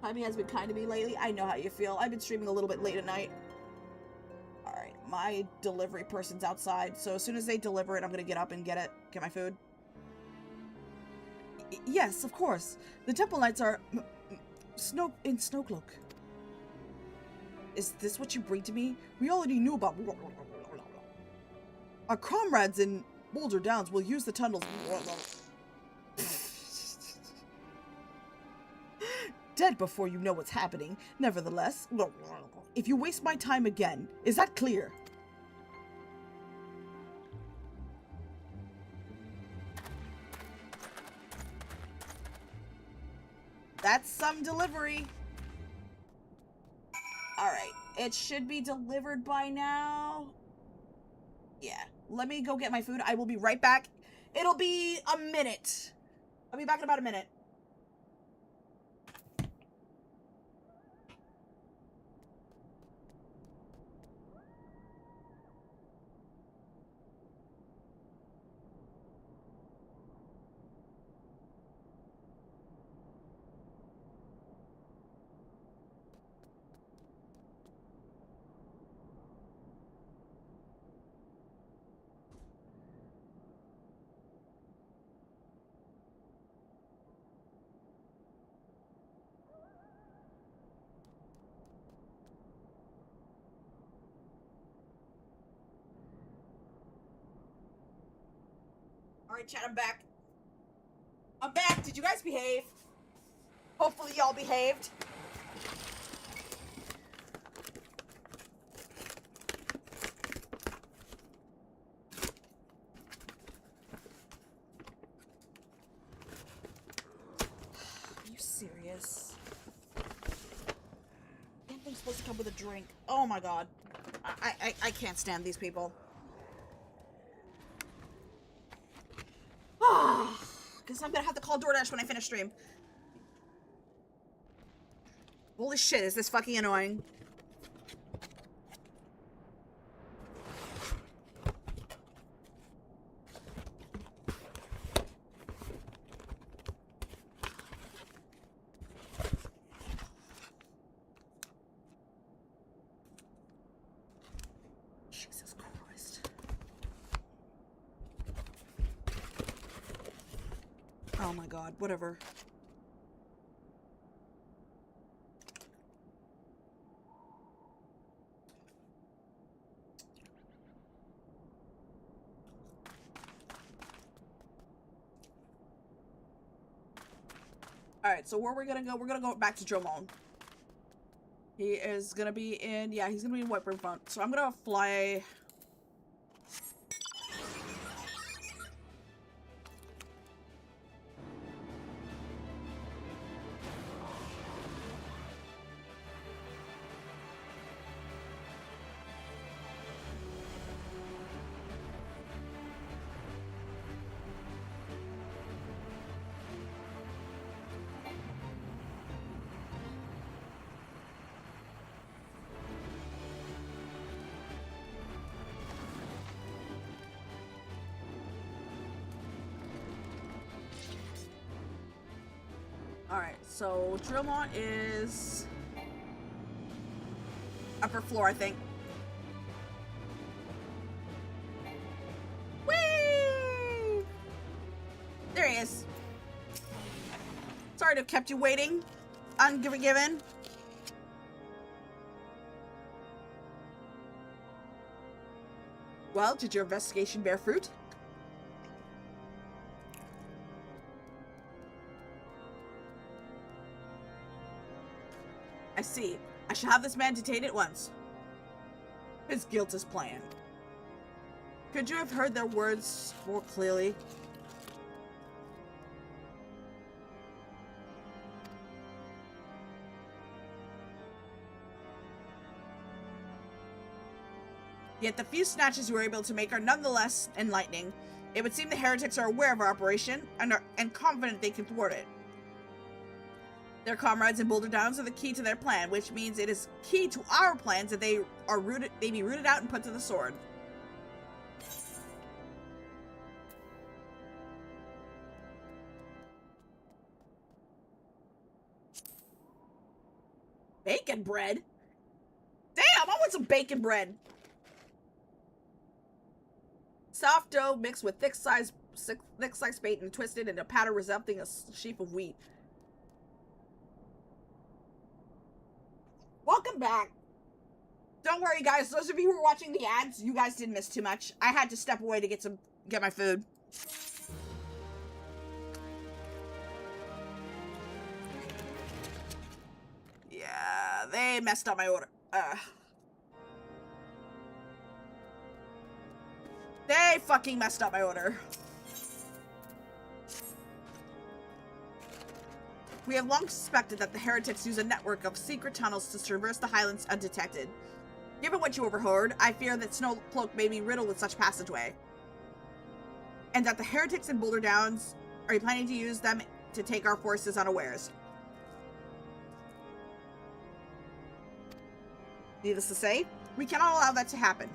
Timing has been kind to me lately. I know how you feel. I've been streaming a little bit late at night. Alright, my delivery person's outside, so as soon as they deliver it, I'm gonna get up and get my food. Yes, of course. The Temple Knights are in Snowcloak. Is this what you bring to me? We already knew about... Our comrades in Boulder Downs will use the tunnels... Dead before you know what's happening. Nevertheless, if you waste my time again, is that clear? That's some delivery. Alright, it should be delivered by now. Yeah, let me go get my food. I will be right back. It'll be a minute. I'll be back in about a minute. Alright, chat, I'm back. I'm back. Did you guys behave? Hopefully y'all behaved. Are you serious? Anything's supposed to come with a drink. Oh my god. I can't stand these people. Guess I'm gonna have to call DoorDash when I finish stream. Holy shit, is this fucking annoying. Jesus Christ. Oh my god, whatever. Alright, so where we're gonna go, we're gonna go back to Dromon. He is gonna be in, yeah, he's gonna be in White Brim Front. So I'm gonna fly... Alright, so Dromon is upper floor, I think. Whee! There he is. Sorry to have kept you waiting. Ungiven. Well, did your investigation bear fruit? I see. I shall have this man detained at once. His guilt is plain. Could you have heard their words more clearly? Yet the few snatches you were able to make are nonetheless enlightening. It would seem the heretics are aware of our operation and confident they can thwart it. Their comrades in Boulder Downs are the key to their plan, which means it is key to our plans that they be rooted out and put to the sword. Bacon bread? Damn, I want some bacon bread. Soft dough mixed with thick sliced bait and twisted into a powder resembling a sheaf of wheat. Welcome back. Don't worry, guys. Those of you who are watching the ads, you guys didn't miss too much. I had to step away to get my food. Yeah, they messed up my order. They fucking messed up my order. We have long suspected that the heretics use a network of secret tunnels to traverse the Highlands undetected. Given what you overheard, I fear that Snowcloak may be riddled with such passageway. And that the heretics in Boulder Downs are planning to use them to take our forces unawares. Needless to say, we cannot allow that to happen.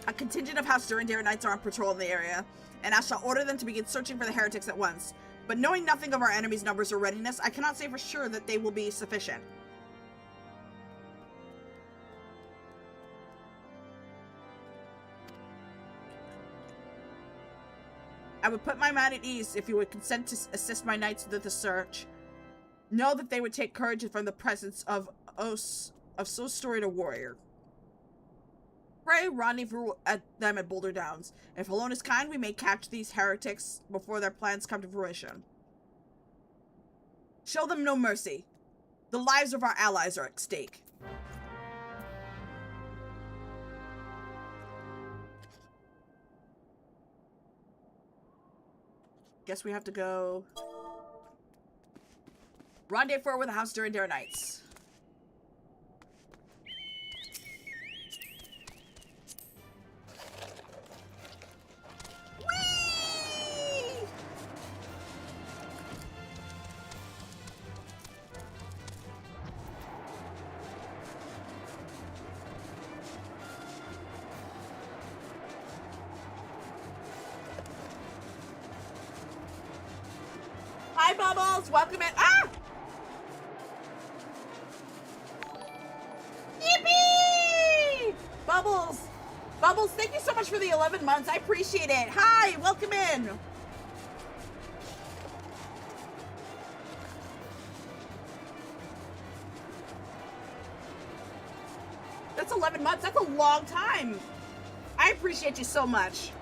A contingent of House Durandare Knights are on patrol in the area, and I shall order them to begin searching for the heretics at once. But knowing nothing of our enemy's numbers or readiness, I cannot say for sure that they will be sufficient. I would put my mind at ease if you would consent to assist my knights with the search. Know that they would take courage from the presence of so storied a warrior. Pray rendezvous at them at Boulder Downs. If Alone is kind, we may catch these heretics before their plans come to fruition. Show them no mercy. The lives of our allies are at stake. Guess we have to go... Rendezvous with the House Durandare Knights. Hi, Bubbles! Welcome in. Ah! Yippee! Bubbles! Bubbles, thank you so much for the 11 months. I appreciate it. Hi! Welcome in! That's 11 months. That's a long time. I appreciate you so much.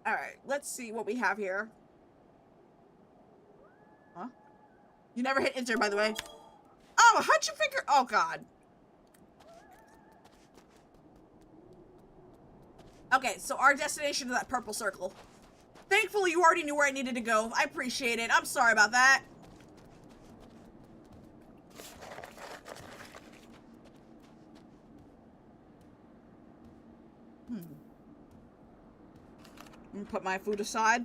Alright, let's see what we have here. Huh? You never hit enter, by the way. Oh, how'd you figure? Oh, God. Okay, so our destination is that purple circle. Thankfully, you already knew where I needed to go. I appreciate it. I'm sorry about that. Put my food aside.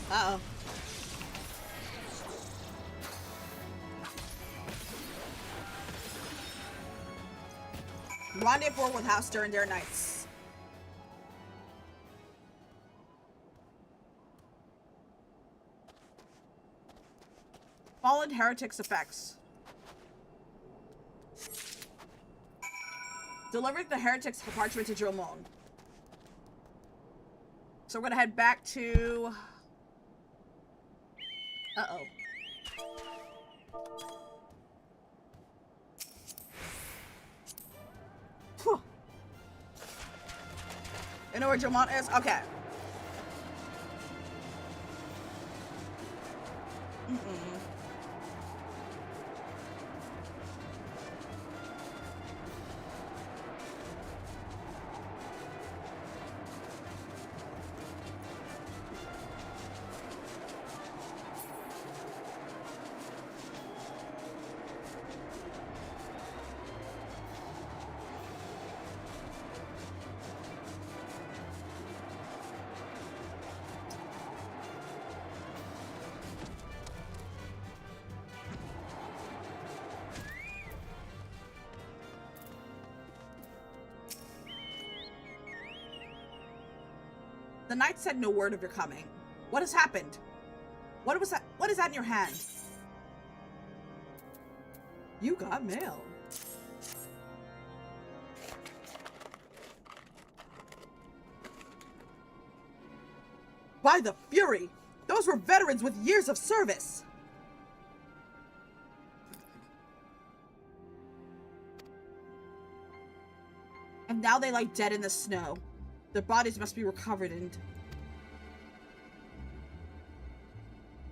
Uh-oh. Rendezvous with House during their nights. Fallen heretics effects. Delivered the heretics parchment to Dromon. So we're gonna head back to... Uh-oh. Phew. You know where Dromon is? Okay. The knight said no word of your coming. What has happened? What was that? What is that in your hand? You got mail. By the Fury! Those were veterans with years of service! And now they lie dead in the snow. Their bodies must be recovered and...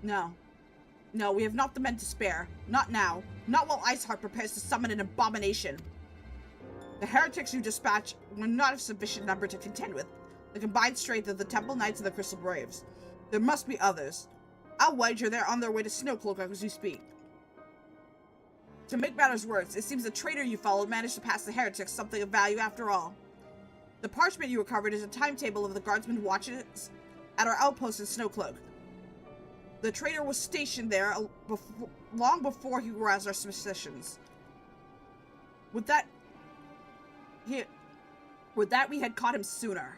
No. No, we have not the men to spare. Not now. Not while Iceheart prepares to summon an abomination. The heretics you dispatch were not of sufficient number to contend with the combined strength of the Temple Knights and the Crystal Braves. There must be others. I'll wager they're on their way to Snowcloak as you speak. To make matters worse, it seems the traitor you followed managed to pass the heretics something of value after all. The parchment you recovered is a timetable of the guardsmen watches at our outpost in Snowcloak. The traitor was stationed there long before he aroused our suspicions. With that, we had caught him sooner.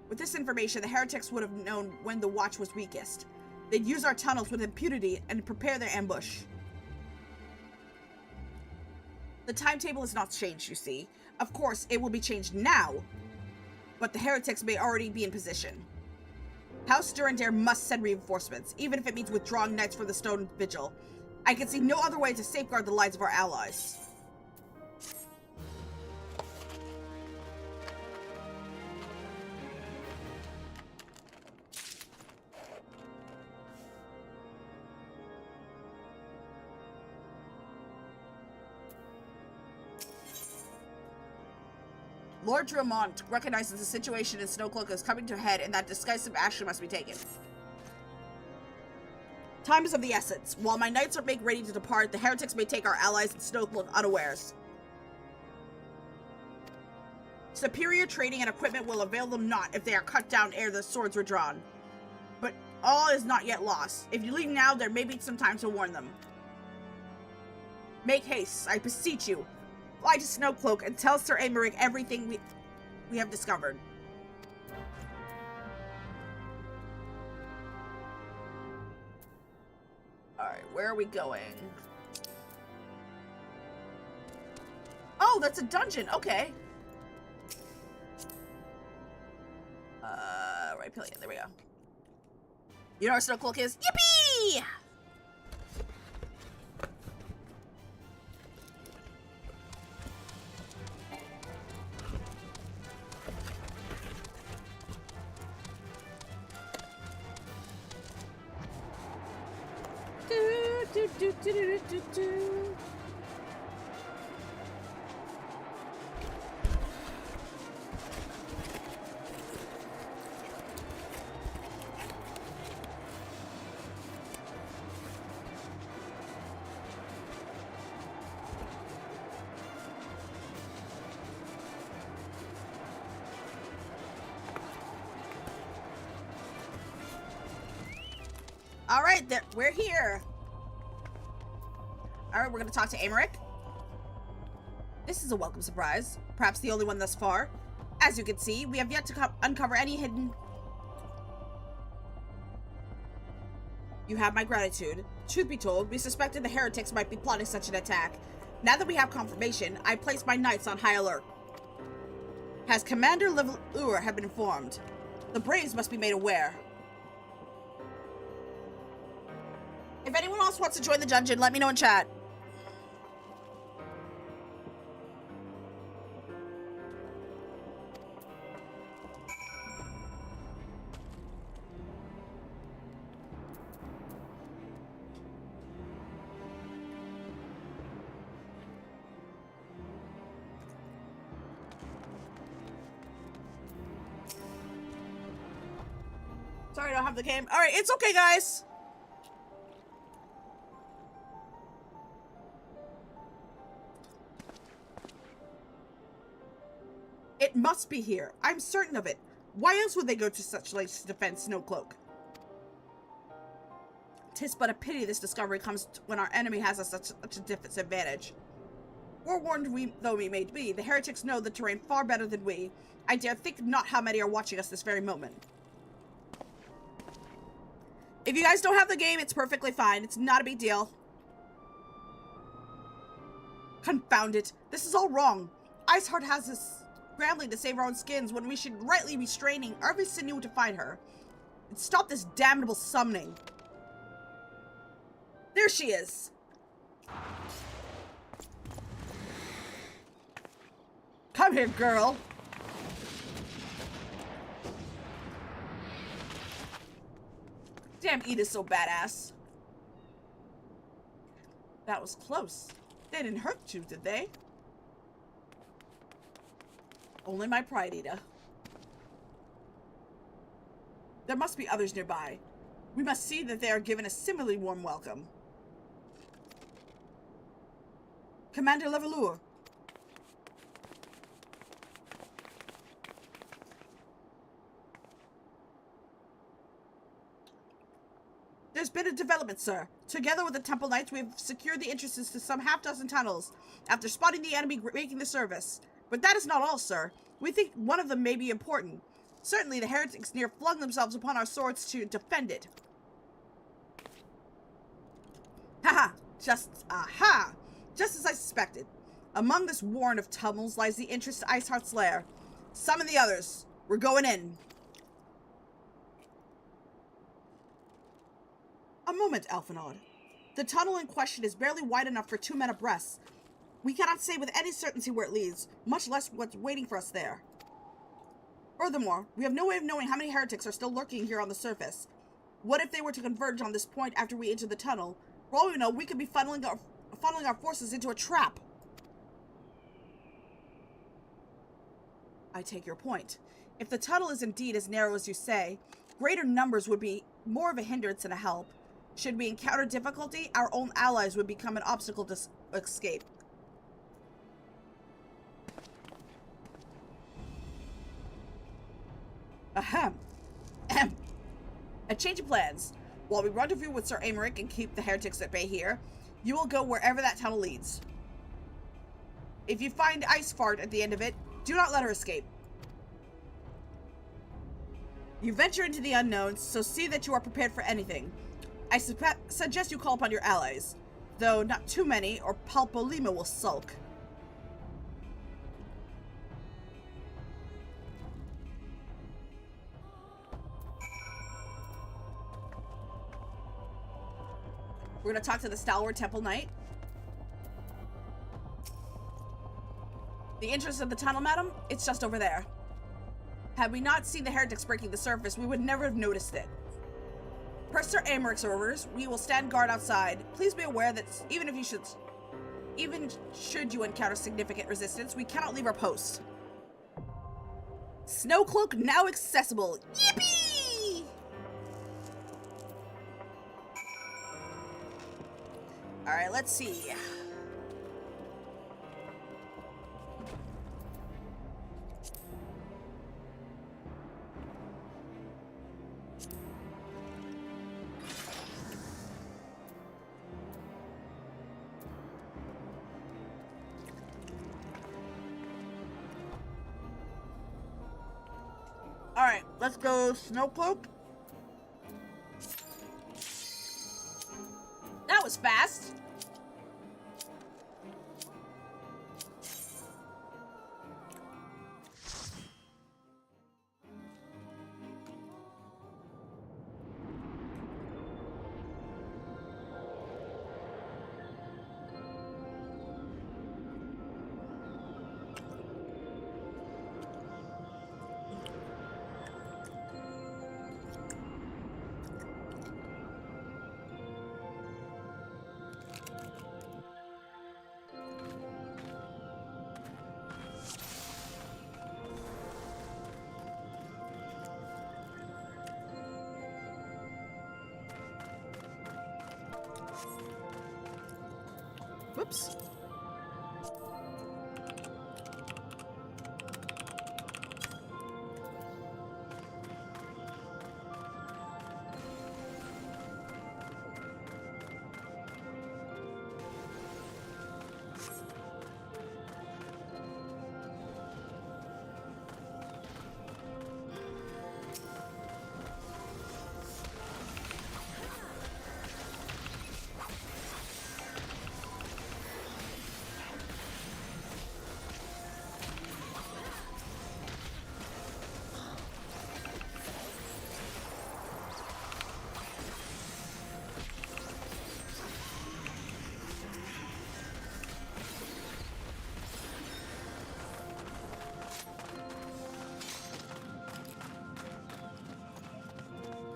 With this information, the heretics would have known when the watch was weakest. They'd use our tunnels with impunity and prepare their ambush. The timetable has not changed, you see. Of course, it will be changed now, but the heretics may already be in position. House Durandare must send reinforcements, even if it means withdrawing knights from the Stone Vigil. I can see no other way to safeguard the lives of our allies. Lord Dromont recognizes the situation in Snowcloak is coming to a head and that decisive action must be taken. Time is of the essence. While my knights are making ready to depart, the heretics may take our allies in Snowcloak unawares. Superior training and equipment will avail them not if they are cut down ere the swords were drawn. But all is not yet lost. If you leave now, there may be some time to warn them. Make haste, I beseech you. Fly to Snowcloak and tell Sir Aymeric everything we have discovered. Alright, where are we going? Oh, that's a dungeon. Okay. Right, Pillion. There we go. You know where Snowcloak is? Yippee! All right, we're here. All right, we're gonna talk to Aymeric. This is a welcome surprise. Perhaps the only one thus far. As you can see, we have yet to uncover any hidden... You have my gratitude. Truth be told, we suspected the heretics might be plotting such an attack. Now that we have confirmation, I place my knights on high alert. Has Commander Levelure have been informed? The Braves must be made aware. If anyone else wants to join the dungeon, let me know in chat. Sorry, I don't have the game. Alright, it's okay, guys. It must be here. I'm certain of it. Why else would they go to such lengths to defend Snowcloak? 'Tis but a pity this discovery comes when our enemy has such a disadvantage. Forewarned though we may be, the heretics know the terrain far better than we. I dare think not how many are watching us this very moment. If you guys don't have the game, it's perfectly fine. It's not a big deal. Confound it. This is all wrong. Iceheart has us scrambling to save our own skins when we should rightly be straining every sinew to find her. And stop this damnable summoning. There she is. Come here, girl. Damn, Edith's so badass. That was close. They didn't hurt you, did they? Only my pride, Ida. There must be others nearby. We must see that they are given a similarly warm welcome. Commander Levelure. There's been a development, sir. Together with the Temple Knights, we have secured the entrances to some half-dozen tunnels after spotting the enemy making the service. But that is not all, sir. We think one of them may be important. Certainly, the heretics near flung themselves upon our swords to defend it. Haha! Just as I suspected. Among this warren of tunnels lies the entrance to Iceheart's lair. Summon the others. We're going in. A moment, Alphinaud. The tunnel in question is barely wide enough for 2 men abreast. We cannot say with any certainty where it leads, much less what's waiting for us there. Furthermore, we have no way of knowing how many heretics are still lurking here on the surface. What if they were to converge on this point after we enter the tunnel? For all we know, we could be funneling our forces into a trap. I take your point. If the tunnel is indeed as narrow as you say, greater numbers would be more of a hindrance than a help. Should we encounter difficulty, our own allies would become an obstacle to escape. Ahem. Ahem. A change of plans. While we rendezvous with Sir Aymeric and keep the heretics at bay here, you will go wherever that tunnel leads. If you find Icefart at the end of it, do not let her escape. You venture into the unknown, so see that you are prepared for anything. I suggest you call upon your allies, though not too many, or Palpolima will sulk. We're gonna talk to the Stalwart Temple Knight. The entrance of the tunnel, madam? It's just over there. Had we not seen the heretics breaking the surface, we would never have noticed it. Per Sir Aymeric's orders, we will stand guard outside. Please be aware that even should you encounter significant resistance, we cannot leave our post. Snowcloak now accessible. Yippee! Alright, let's see. Alright, let's go Snowcloak. That was fast. Whoops.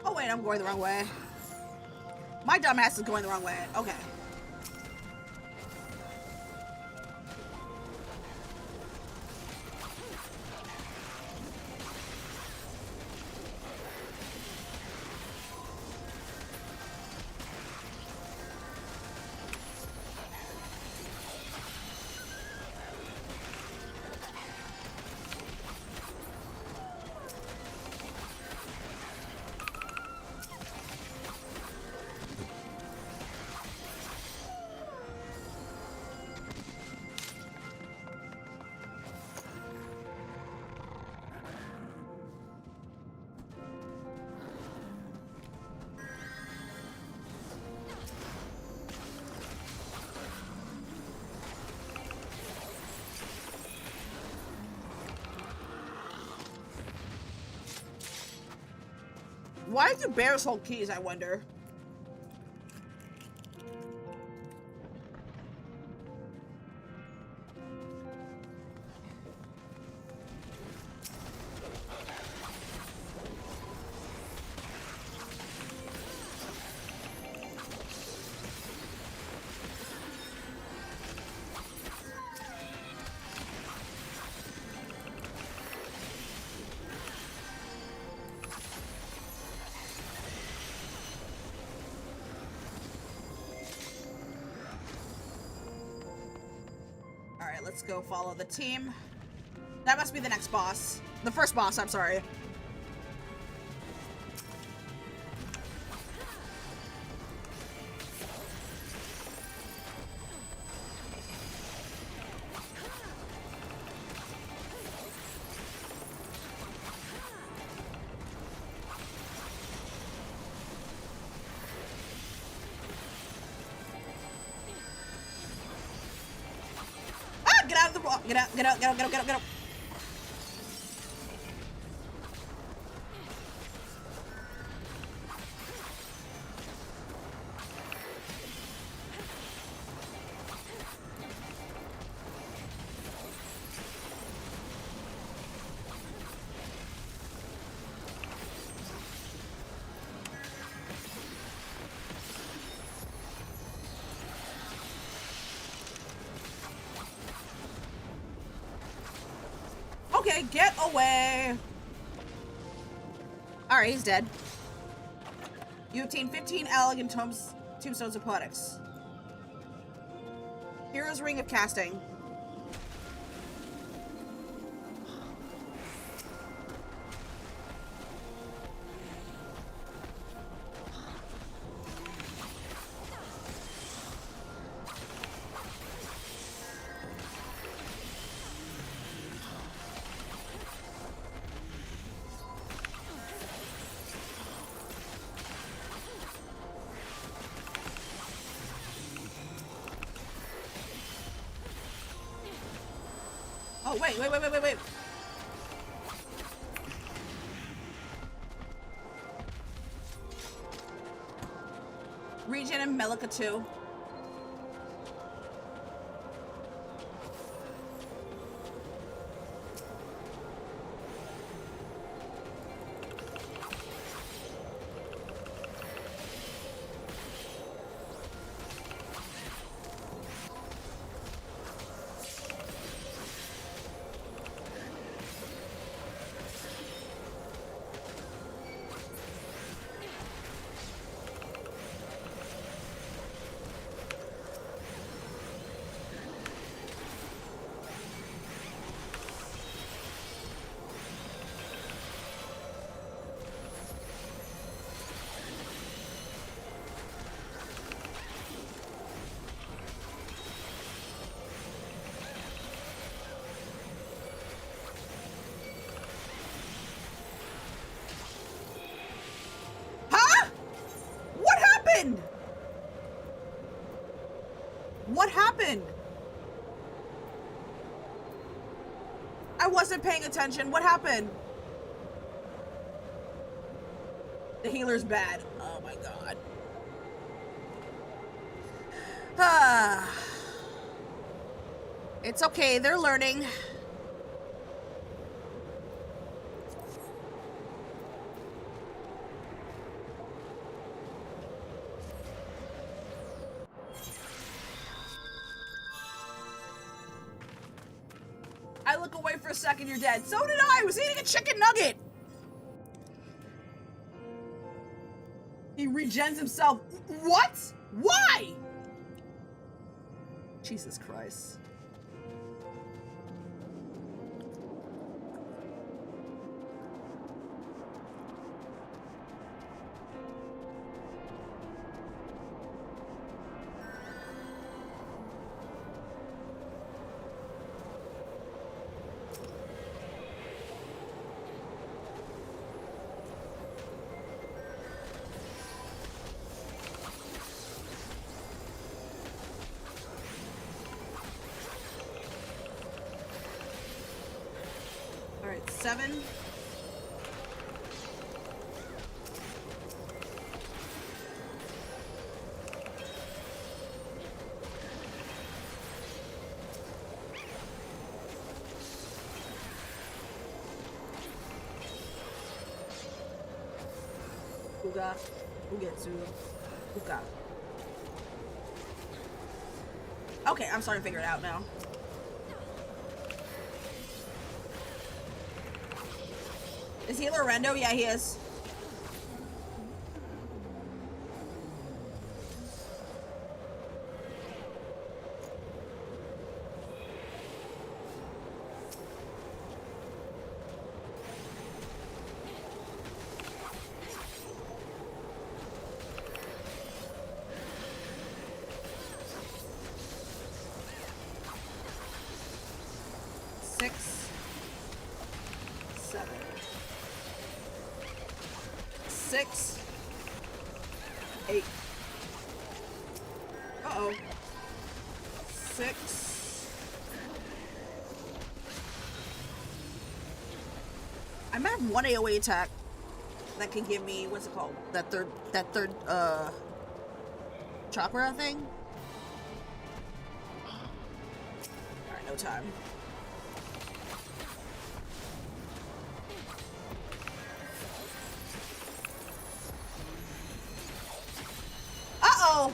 Oh wait, I'm going the wrong way. My dumbass is going the wrong way. Okay. Why do bears hold keys, I wonder? Alright, let's go follow the team. That must be the next boss. The first boss, I'm sorry. Get out of the wall. Get out, get out, get out, get out, get out, get out. Okay, get away. Alright, he's dead. You obtained 15 elegant tombstones of poetics. Hero's Ring of Casting. Oh, wait. Regen and Melika too. What happened? I wasn't paying attention. What happened? The healer's bad. Oh my god. Ah. It's okay. They're learning. I look away for a second, you're dead. So did I! I was eating a chicken nugget! He regens himself. What? Why? Jesus Christ. Alright, 7. Uga, Ugetsu, Uka. Okay, I'm starting to figure it out now. Is he Lorendo? Yeah, he is. Six, 8. Uh-oh. 6. I might have one AoE attack that can give me, what's it called? That third chakra thing. Alright, no time. Uh-oh!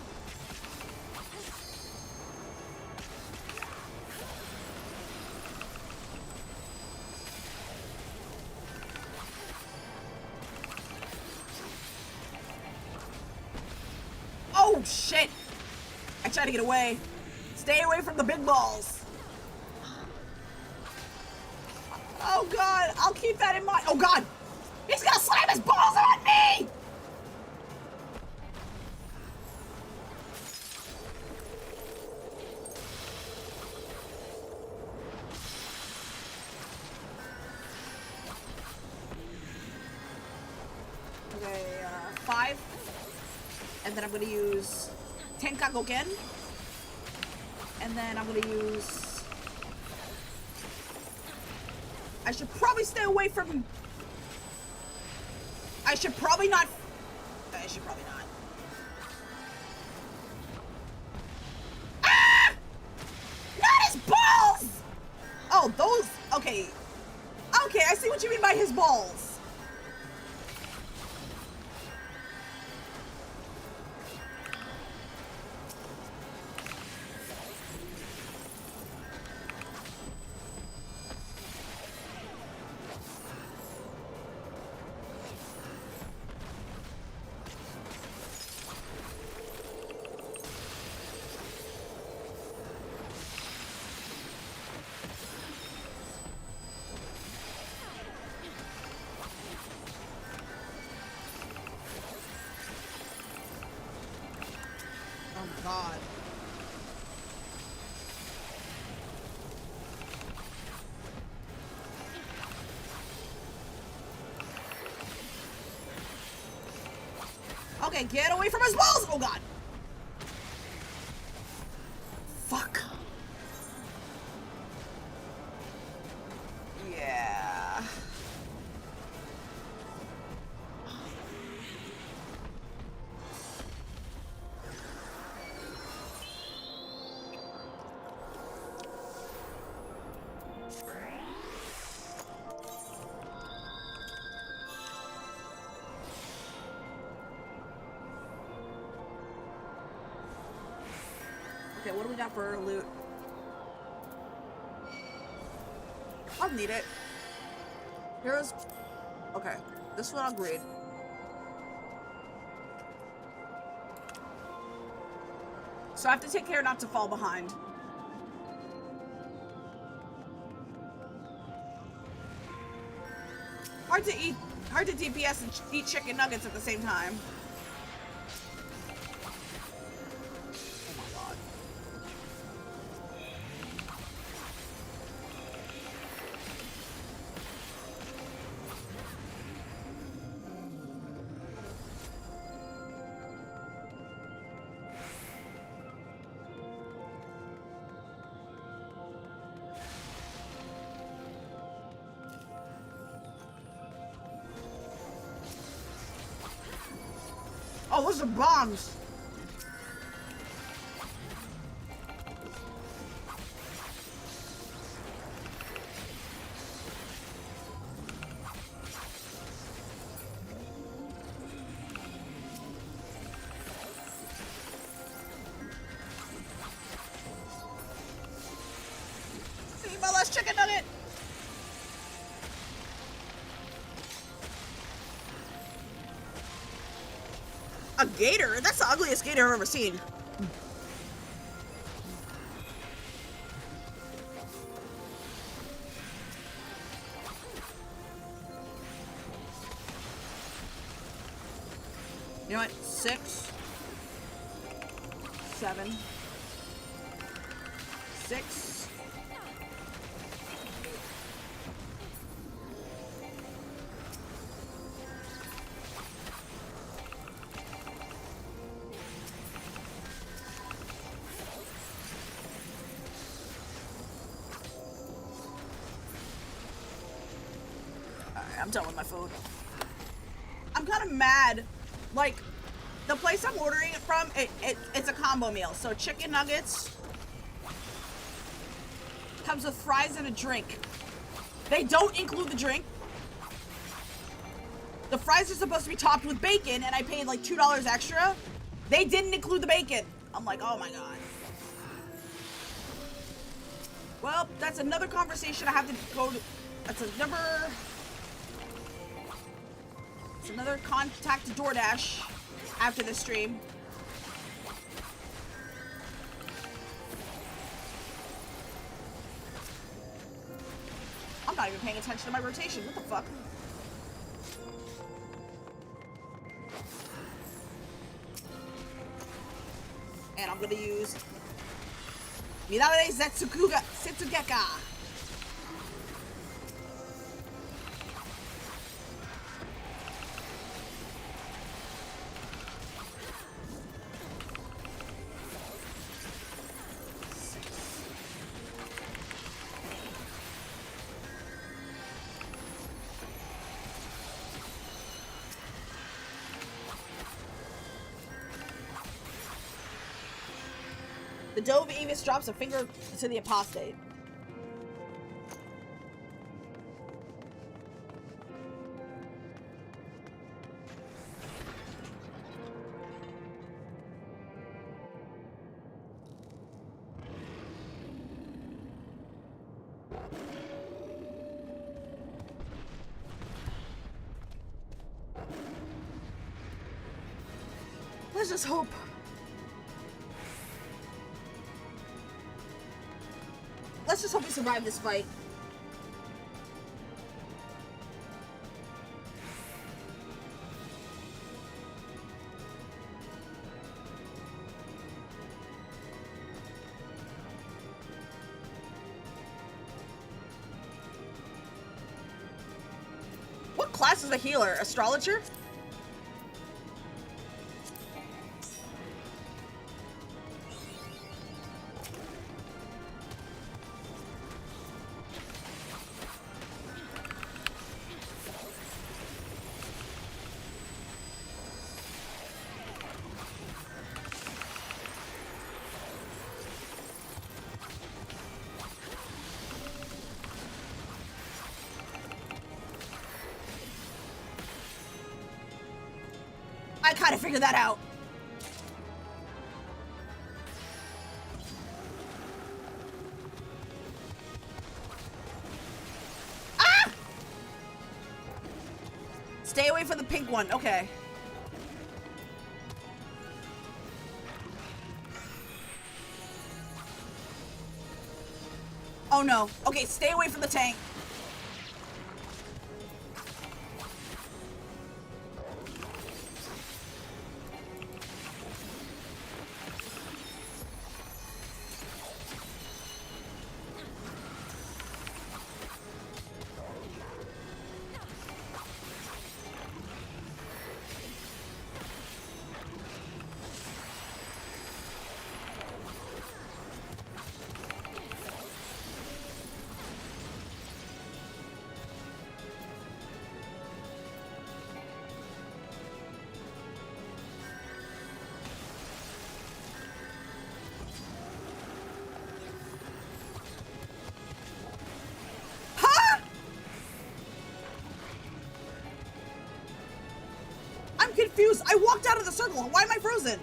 Oh, shit! I tried to get away. Stay away from the big balls. Oh, God. I'll keep that in mind. Oh, God. He's gonna slam his balls on me! Okay, 5. And then I'm gonna use Tenkagogen. And then I'm gonna use I should probably stay away from... I should probably not... I should probably not. Ah! Not his balls! Oh, those... Okay. Okay, I see what you mean by his balls. Oh God. Okay, get away from his balls! Oh God. Fuck. Yeah. Okay, what do we got for loot? I'll need it. Here's... Okay, this one I'll grade. So I have to take care not to fall behind. Hard to DPS and eat chicken nuggets at the same time. Oh my God. Oh, those are bombs. See my last chicken nugget. A gator? That's the ugliest gator I've ever seen. You know what? 6, 7, 6. I'm done with my food. I'm kind of mad. Like, the place I'm ordering it from, it's a combo meal. So chicken nuggets comes with fries and a drink. They don't include the drink. The fries are supposed to be topped with bacon, and I paid like $2 extra. They didn't include the bacon. I'm like, oh my God. Well, that's another conversation I have to go to. That's another contact to DoorDash after the stream. I'm not even paying attention to my rotation. What the fuck? And I'm gonna use Mirare Setsugeka. The Dove Avis drops a finger to the apostate. Let's just hope. Let's just hope we survive this fight. What class is a healer? Astrologer? I kind of figured that out. Ah! Stay away from the pink one. Okay. Oh no. Okay, stay away from the tank. I'm confused. I walked out of the circle. Why am I frozen?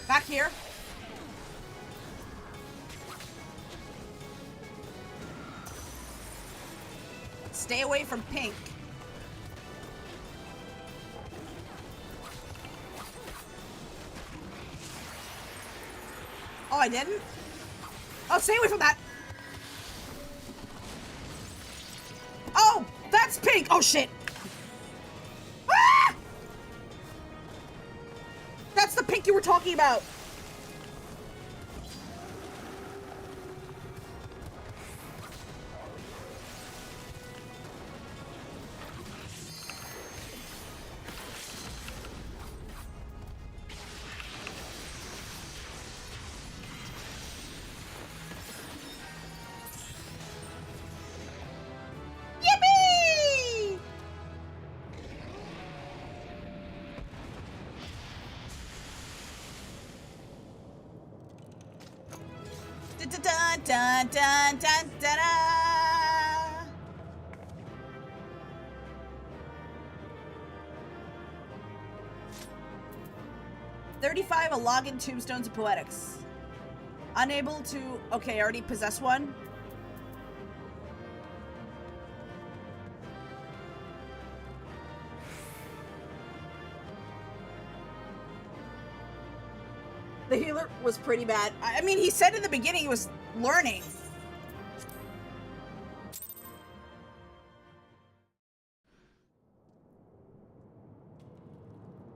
Back here. Stay away from pink. Oh, I didn't? Oh, stay away from that. Oh, that's pink. Oh, shit. Ah! That's the pink you were talking about. Yippee! Dun dun dun dun dun dun dun. 35 a login tombstones of poetics. Unable to. Okay, I already possess one. The healer was pretty bad. I mean, he said in the beginning he was learning.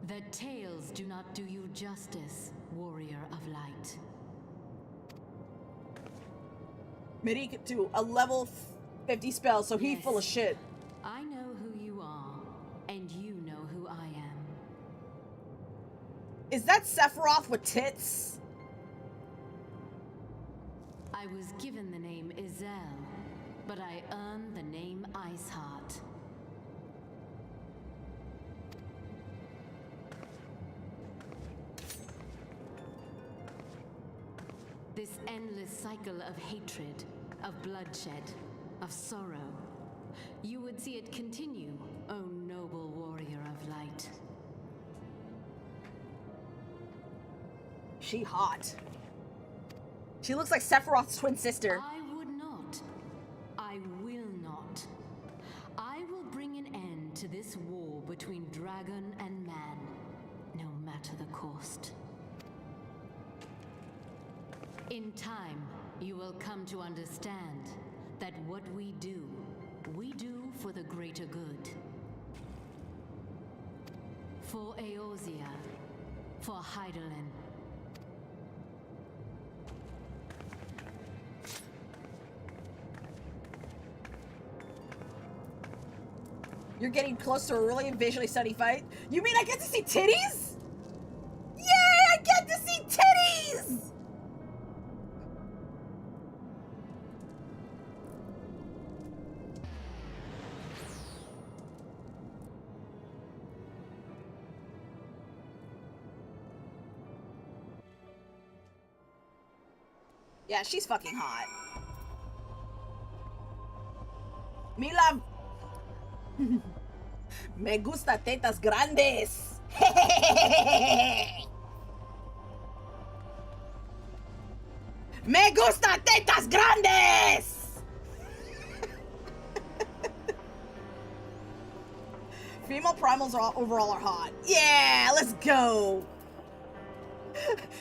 The tales do not do you justice, warrior of light. Midi could do a level 50 spell, so he's full of shit. I know who you are. Is that Sephiroth with tits? I was given the name Izel, but I earned the name Iceheart. This endless cycle of hatred, of bloodshed, of sorrow. You would see it continue, O noble warrior of light. She hot. She looks like Sephiroth's twin sister. I would not. I will not. I will bring an end to this war between dragon and man, no matter the cost. In time, you will come to understand that what we do for the greater good. For Eorzea, for Hydaelyn. You're getting close to a really visually stunning fight. You mean I get to see titties? Yay, I get to see titties! Yeah, she's fucking hot. Me love. Me gusta tetas grandes. Me gusta tetas grandes. Female primals are overall hot. Yeah, let's go.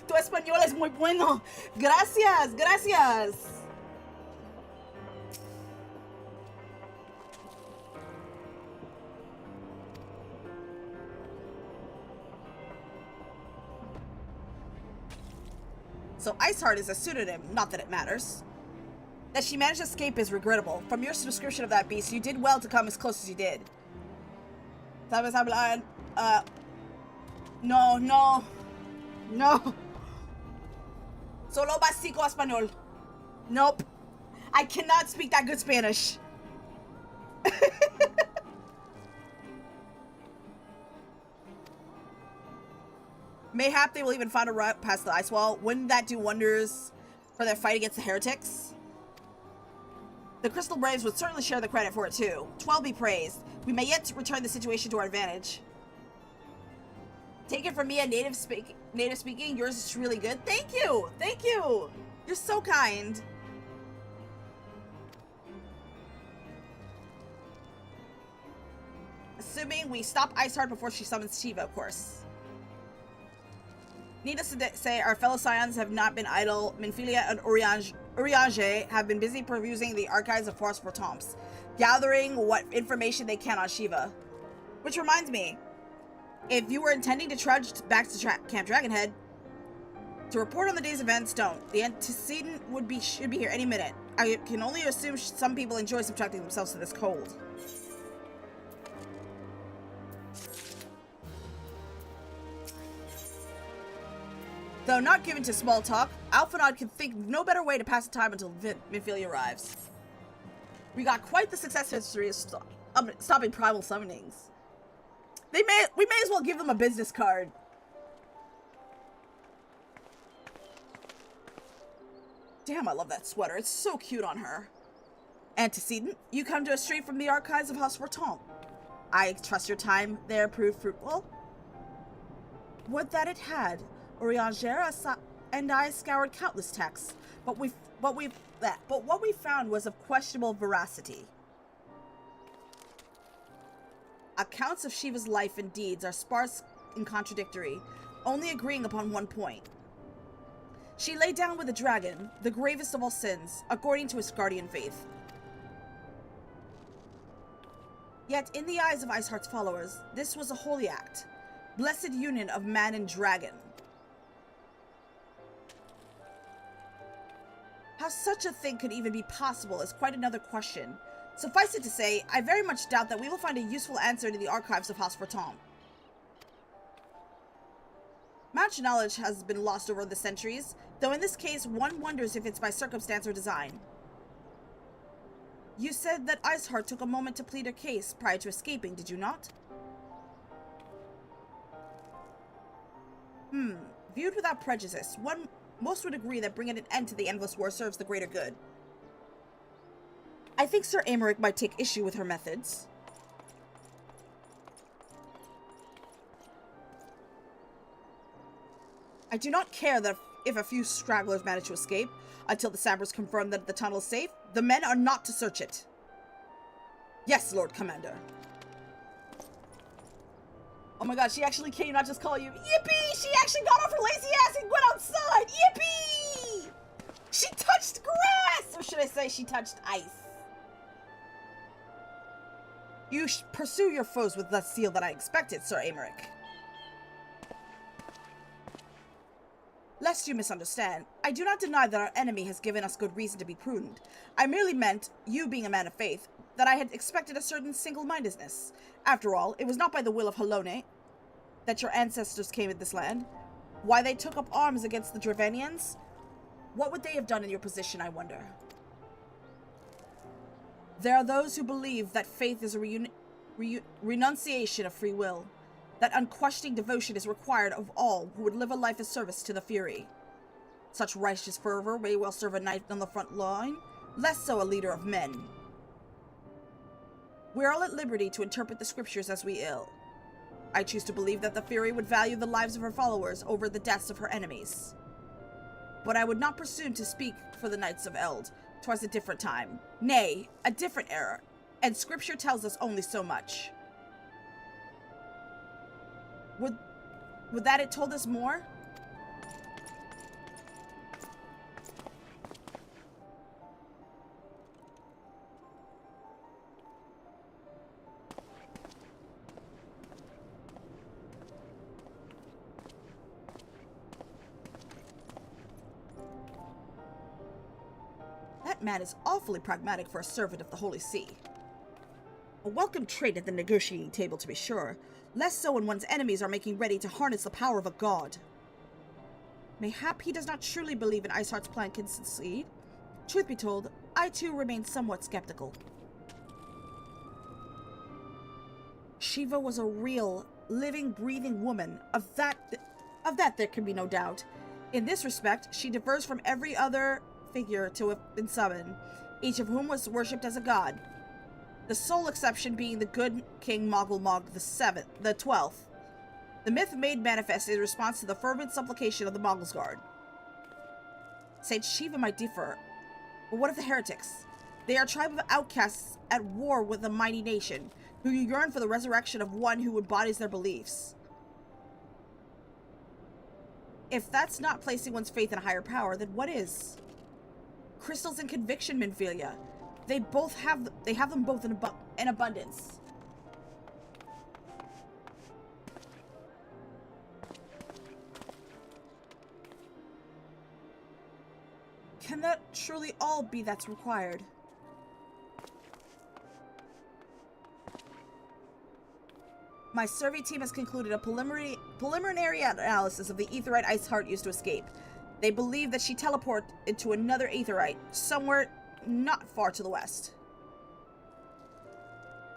Tu español es muy bueno. Gracias, gracias. So Iceheart is a pseudonym, not that it matters. That she managed to escape is regrettable. From your description of that beast, you did well to come as close as you did. ¿Sabes hablar? No. Solo básico español. Nope. I cannot speak that good Spanish. Mayhap they will even find a route past the ice wall. Wouldn't that do wonders for their fight against the heretics? The Crystal Braves would certainly share the credit for it too. 12 be praised. We may yet return the situation to our advantage. Take it from me, a native speaking. Yours is really good. Thank you. You're so kind. Assuming we stop Iceheart before she summons Shiva, of course. Needless to say, our fellow Scions have not been idle. Minfilia and Urianger have been busy perusing the archives of Force for Tomps, gathering what information they can on Shiva. Which reminds me, if you were intending to trudge back to Camp Dragonhead to report on the day's events, don't. The antecedent should be here any minute. I can only assume some people enjoy subjecting themselves to this cold. Though not given to small talk, Alphinaud can think of no better way to pass the time until Minfilia arrives. We got quite the success history of stopping primal summonings. We may as well give them a business card. Damn, I love that sweater. It's so cute on her. Antecedent, you come to us straight from the archives of House Forton. I trust your time there proved fruitful. Would that it had. Urianger and I scoured countless texts, but what we found was of questionable veracity. Accounts of Shiva's life and deeds are sparse and contradictory, only agreeing upon one point. She lay down with a dragon, the gravest of all sins, according to Asgardian faith. Yet, in the eyes of Iceheart's followers, this was a holy act, blessed union of man and dragon. How such a thing could even be possible is quite another question. Suffice it to say, I very much doubt that we will find a useful answer to the archives of House Forton. Much knowledge has been lost over the centuries, though in this case, one wonders if it's by circumstance or design. You said that Iceheart took a moment to plead her case prior to escaping, did you not? Viewed without prejudice, most would agree that bringing an end to the endless war serves the greater good. I think Sir Aymeric might take issue with her methods. I do not care that if a few stragglers manage to escape, until the sappers confirm that the tunnel is safe, the men are not to search it. Yes, Lord Commander. Oh my god, she actually came, not just call you. Yippee! She actually got off her lazy ass and went outside! Yippee! She touched grass! Or should I say she touched ice? You pursue your foes with less zeal than I expected, Sir Aymeric. Lest you misunderstand, I do not deny that our enemy has given us good reason to be prudent. I merely meant, you being a man of faith, that I had expected a certain single-mindedness. After all, it was not by the will of Halone that your ancestors came in this land. Why they took up arms against the Dravanians? What would they have done in your position, I wonder? There are those who believe that faith is a renunciation of free will, that unquestioning devotion is required of all who would live a life of service to the Fury. Such righteous fervor may well serve a knight on the front line, less so a leader of men. We are all at liberty to interpret the scriptures as we will. I choose to believe that the Fury would value the lives of her followers over the deaths of her enemies. But I would not presume to speak for the Knights of Eld. 'Twas a different time, nay, a different era, and scripture tells us only so much. Would that it told us more? That man is awfully pragmatic for a servant of the Holy See. A welcome trait at the negotiating table, to be sure. Less so when one's enemies are making ready to harness the power of a god. Mayhap he does not truly believe in Iceheart's plan can succeed. Truth be told, I too remain somewhat skeptical. Shiva was a real, living, breathing woman. Of that there can be no doubt. In this respect, she differs from every other figure to have been summoned, each of whom was worshipped as a god. The sole exception being the good King Mogulmog the 12th. The myth made manifest in response to the fervent supplication of the Mogulsguard. Saint Shiva might differ, but what of the heretics? They are a tribe of outcasts at war with a mighty nation, who yearn for the resurrection of one who embodies their beliefs. If that's not placing one's faith in a higher power, then what is? Crystals and conviction, Minfilia. They have them both in abundance. Can that truly all be that's required? My survey team has concluded a preliminary analysis of the aetheryte Iceheart used to escape. They believe that she teleported into another aetheryte, somewhere not far to the west.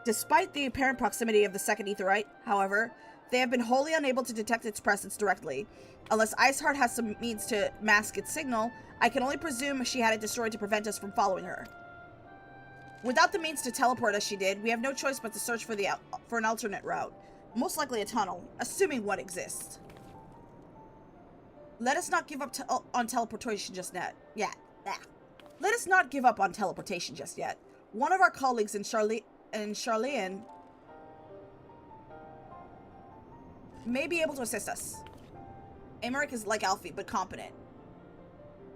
Despite the apparent proximity of the second aetheryte, however, they have been wholly unable to detect its presence directly. Unless Iceheart has some means to mask its signal, I can only presume she had it destroyed to prevent us from following her. Without the means to teleport as she did, we have no choice but to search for an alternate route. Most likely a tunnel, assuming one exists. Let us not give up on teleportation just yet. Let us not give up on teleportation just yet. One of our colleagues in Charlean may be able to assist us. Aymeric is like Alfie, but competent.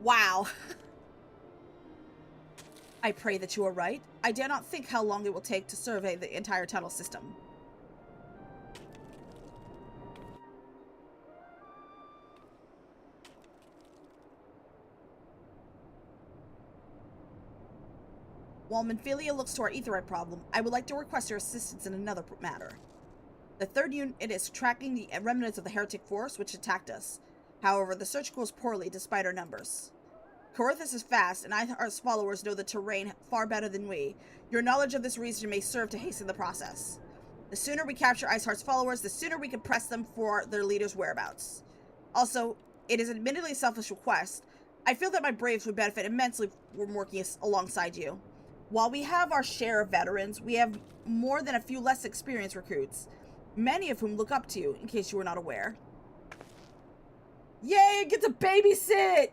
Wow. I pray that you are right. I dare not think how long it will take to survey the entire tunnel system. While Minfilia looks to our aetheryte problem, I would like to request your assistance in another matter. The third unit is tracking the remnants of the heretic force which attacked us. However, the search goes poorly despite our numbers. Corinthus is fast, and our followers know the terrain far better than we. Your knowledge of this region may serve to hasten the process. The sooner we capture Iceheart's followers, the sooner we can press them for their leader's whereabouts. Also, it is admittedly a selfish request. I feel that my braves would benefit immensely from working alongside you. While we have our share of veterans, we have more than a few less experienced recruits, many of whom look up to you, in case you were not aware. Yay, I get to babysit!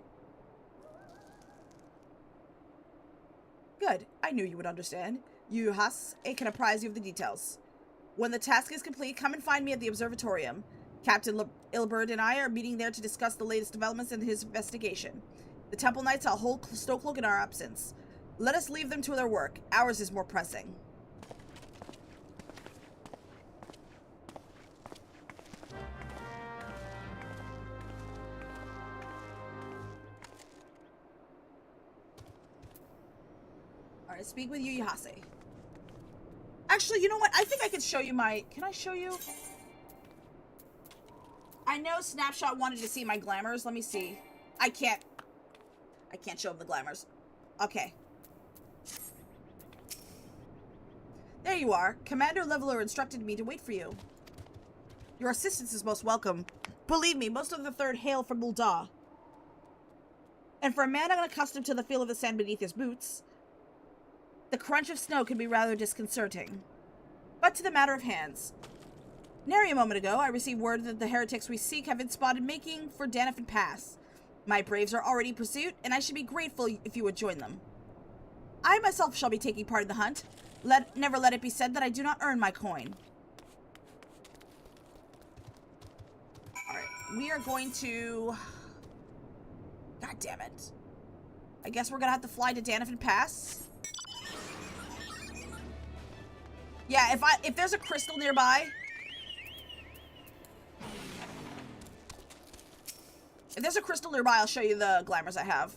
Good, I knew you would understand. Yuhas, I can apprise you of the details. When the task is complete, come and find me at the observatorium. Captain Ilberd and I are meeting there to discuss the latest developments in his investigation. The Temple Knights will hold Snowcloak in our absence. Let us leave them to their work. Ours is more pressing. Alright, speak with you, Yuhase. Actually, you know what? I think I could show you my... Can I show you? I know Snapshot wanted to see my glamours. Let me see. I can't show him the glamours. Okay. There you are. Commander Leveler instructed me to wait for you. Your assistance is most welcome. Believe me, most of the Third hail from Mulda. And for a man unaccustomed to the feel of the sand beneath his boots, the crunch of snow can be rather disconcerting. But to the matter of hands. Nary a moment ago, I received word that the heretics we seek have been spotted making for Danifin Pass. My braves are already in pursuit, and I should be grateful if you would join them. I myself shall be taking part in the hunt. Never let it be said that I do not earn my coin. Alright, we are going to... God damn it. I guess we're gonna have to fly to Danifin Pass. Yeah, if there's a crystal nearby... If there's a crystal nearby, I'll show you the glamours I have.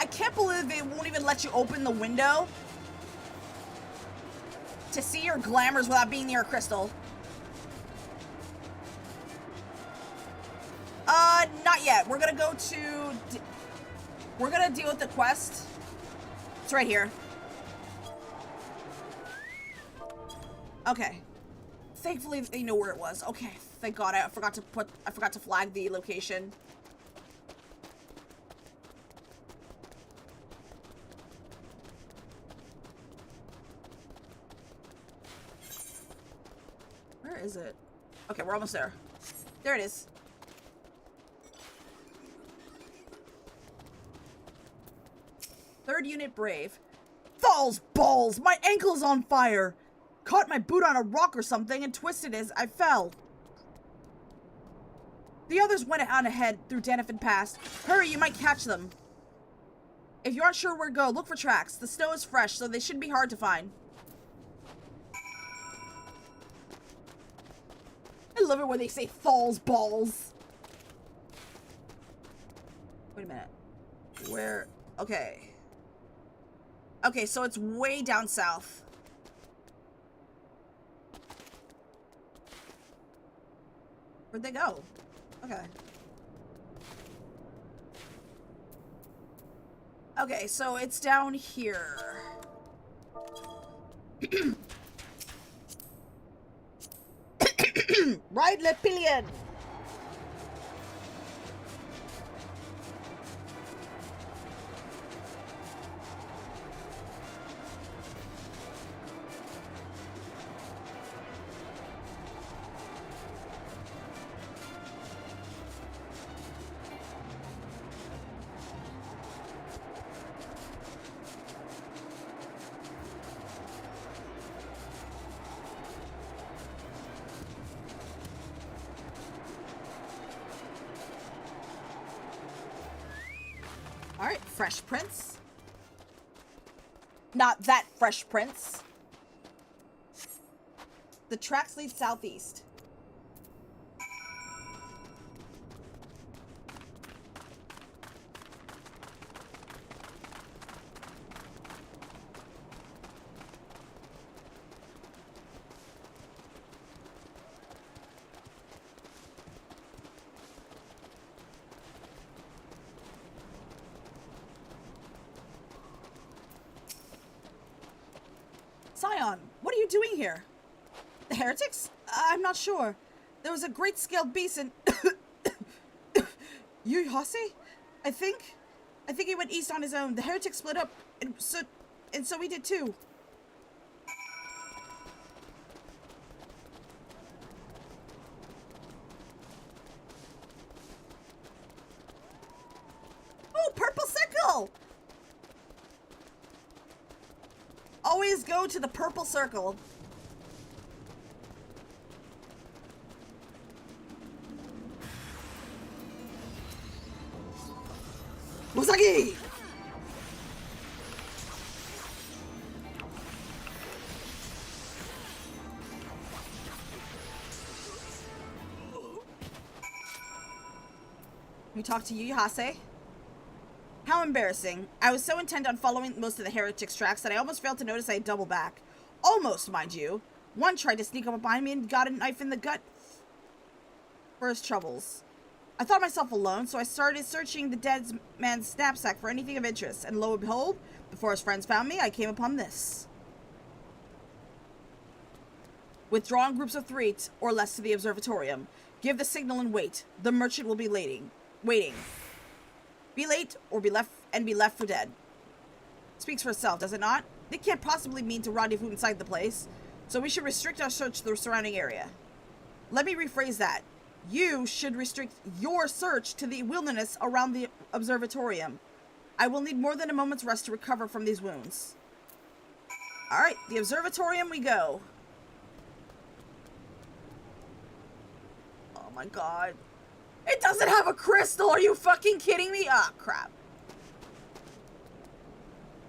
I can't believe they won't even let you open the window to see your glamours without being near a crystal. Not yet. We're gonna go to... We're gonna deal with the quest. It's right here. Okay. Thankfully, they know where it was. Okay, thank God. I forgot to flag the location. Where is it? Okay, we're almost there. There it is. Third unit brave. Falls balls! My ankle's on fire! Caught my boot on a rock or something and twisted as I fell. The others went on ahead through Danifin Pass. Hurry, you might catch them. If you aren't sure where to go, look for tracks. The snow is fresh, so they shouldn't be hard to find. I love it when they say falls balls. Wait a minute. Where? Okay. Okay, so it's way down south. Where'd they go? Okay. Okay, so it's down here. Ride le pillion! Alright, Fresh Prince. Not that Fresh Prince. The tracks lead southeast. Scion, what are you doing here? The heretics? I'm not sure. There was a great scaled beast and... Yuyase? I think he went east on his own. The heretics split up, and so we did too. Oh, purple sickle! Always go to the purple circle. Musagi! We talked to Yuyase. How embarrassing. I was so intent on following most of the heretics' tracks that I almost failed to notice I had doubled back. Almost, mind you. One tried to sneak up behind me and got a knife in the gut for his troubles. I thought myself alone, so I started searching the dead man's knapsack for anything of interest, and lo and behold, before his friends found me, I came upon this. Withdraw in groups of 3 or less to the observatorium. Give the signal and wait. The merchant will be waiting. Be late or be left for dead. Speaks for itself, does it not? They can't possibly mean to rendezvous inside the place, so we should restrict our search to the surrounding area. Let me rephrase that. You should restrict your search to the wilderness around the observatorium. I will need more than a moment's rest to recover from these wounds. Alright, the observatorium we go. Oh my god. It doesn't have a crystal! Are you fucking kidding me? Ah, crap.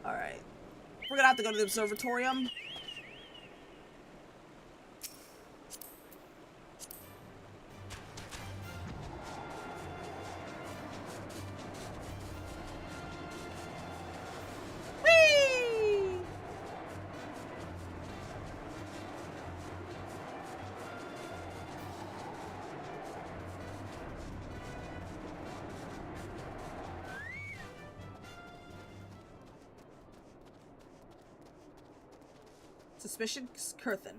Alright. We're gonna have to go to the observatorium. Suspicious Kurthan.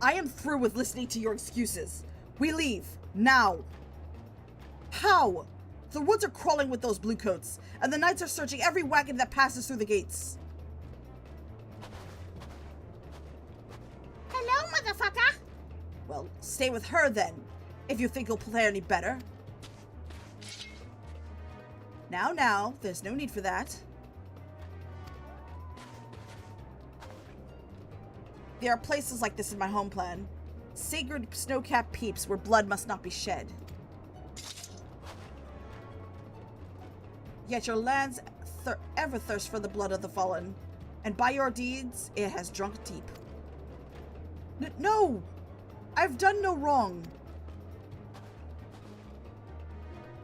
I am through with listening to your excuses. We leave. Now. How? The woods are crawling with those bluecoats, and the knights are searching every wagon that passes through the gates. Hello, motherfucker! Well, stay with her then, if you think you'll play any better. Now, there's no need for that. There are places like this in my home plan. Sacred snow-capped peeps where blood must not be shed. Yet your lands ever thirst for the blood of the fallen, and by your deeds, it has drunk deep. No! I've done no wrong.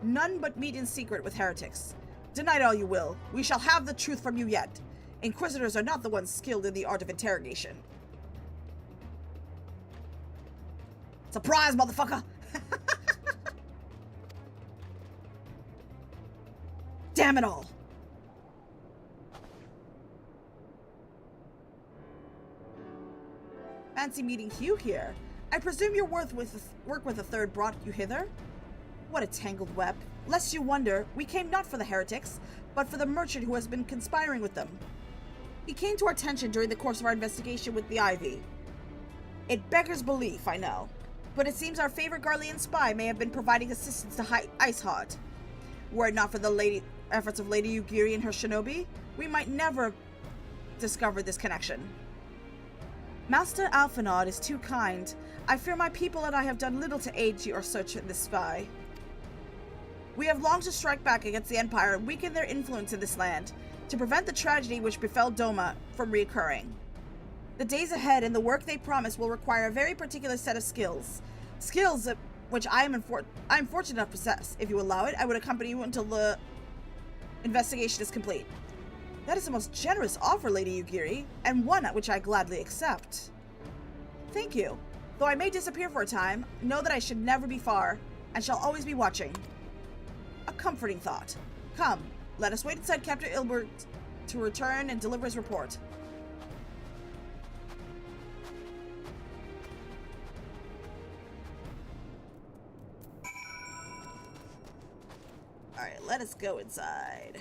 None but meet in secret with heretics. Deny it all you will. We shall have the truth from you yet. Inquisitors are not the ones skilled in the art of interrogation. Surprise, motherfucker! Damn it all! Fancy meeting Hugh here. I presume your work with a third brought you hither? What a tangled web. Lest you wonder, we came not for the heretics, but for the merchant who has been conspiring with them. He came to our attention during the course of our investigation with the Ivy. It beggars belief, I know, but it seems our favorite Garlean spy may have been providing assistance to Iceheart. Were it not for the efforts of Lady Yugiri and her shinobi, we might never discover this connection. Master Alphinaud is too kind. I fear my people and I have done little to aid your search in this spy. We have longed to strike back against the Empire and weaken their influence in this land, to prevent the tragedy which befell Doma from reoccurring. The days ahead and the work they promise will require a very particular set of skills. Skills which I am fortunate enough to possess. If you allow it, I would accompany you until the investigation is complete. That is the most generous offer, Lady Yugiri, and one at which I gladly accept. Thank you. Though I may disappear for a time, know that I should never be far, and shall always be watching. A comforting thought. Come, Let us wait inside Captain Ilbert to return and deliver his report. Alright, let us go inside.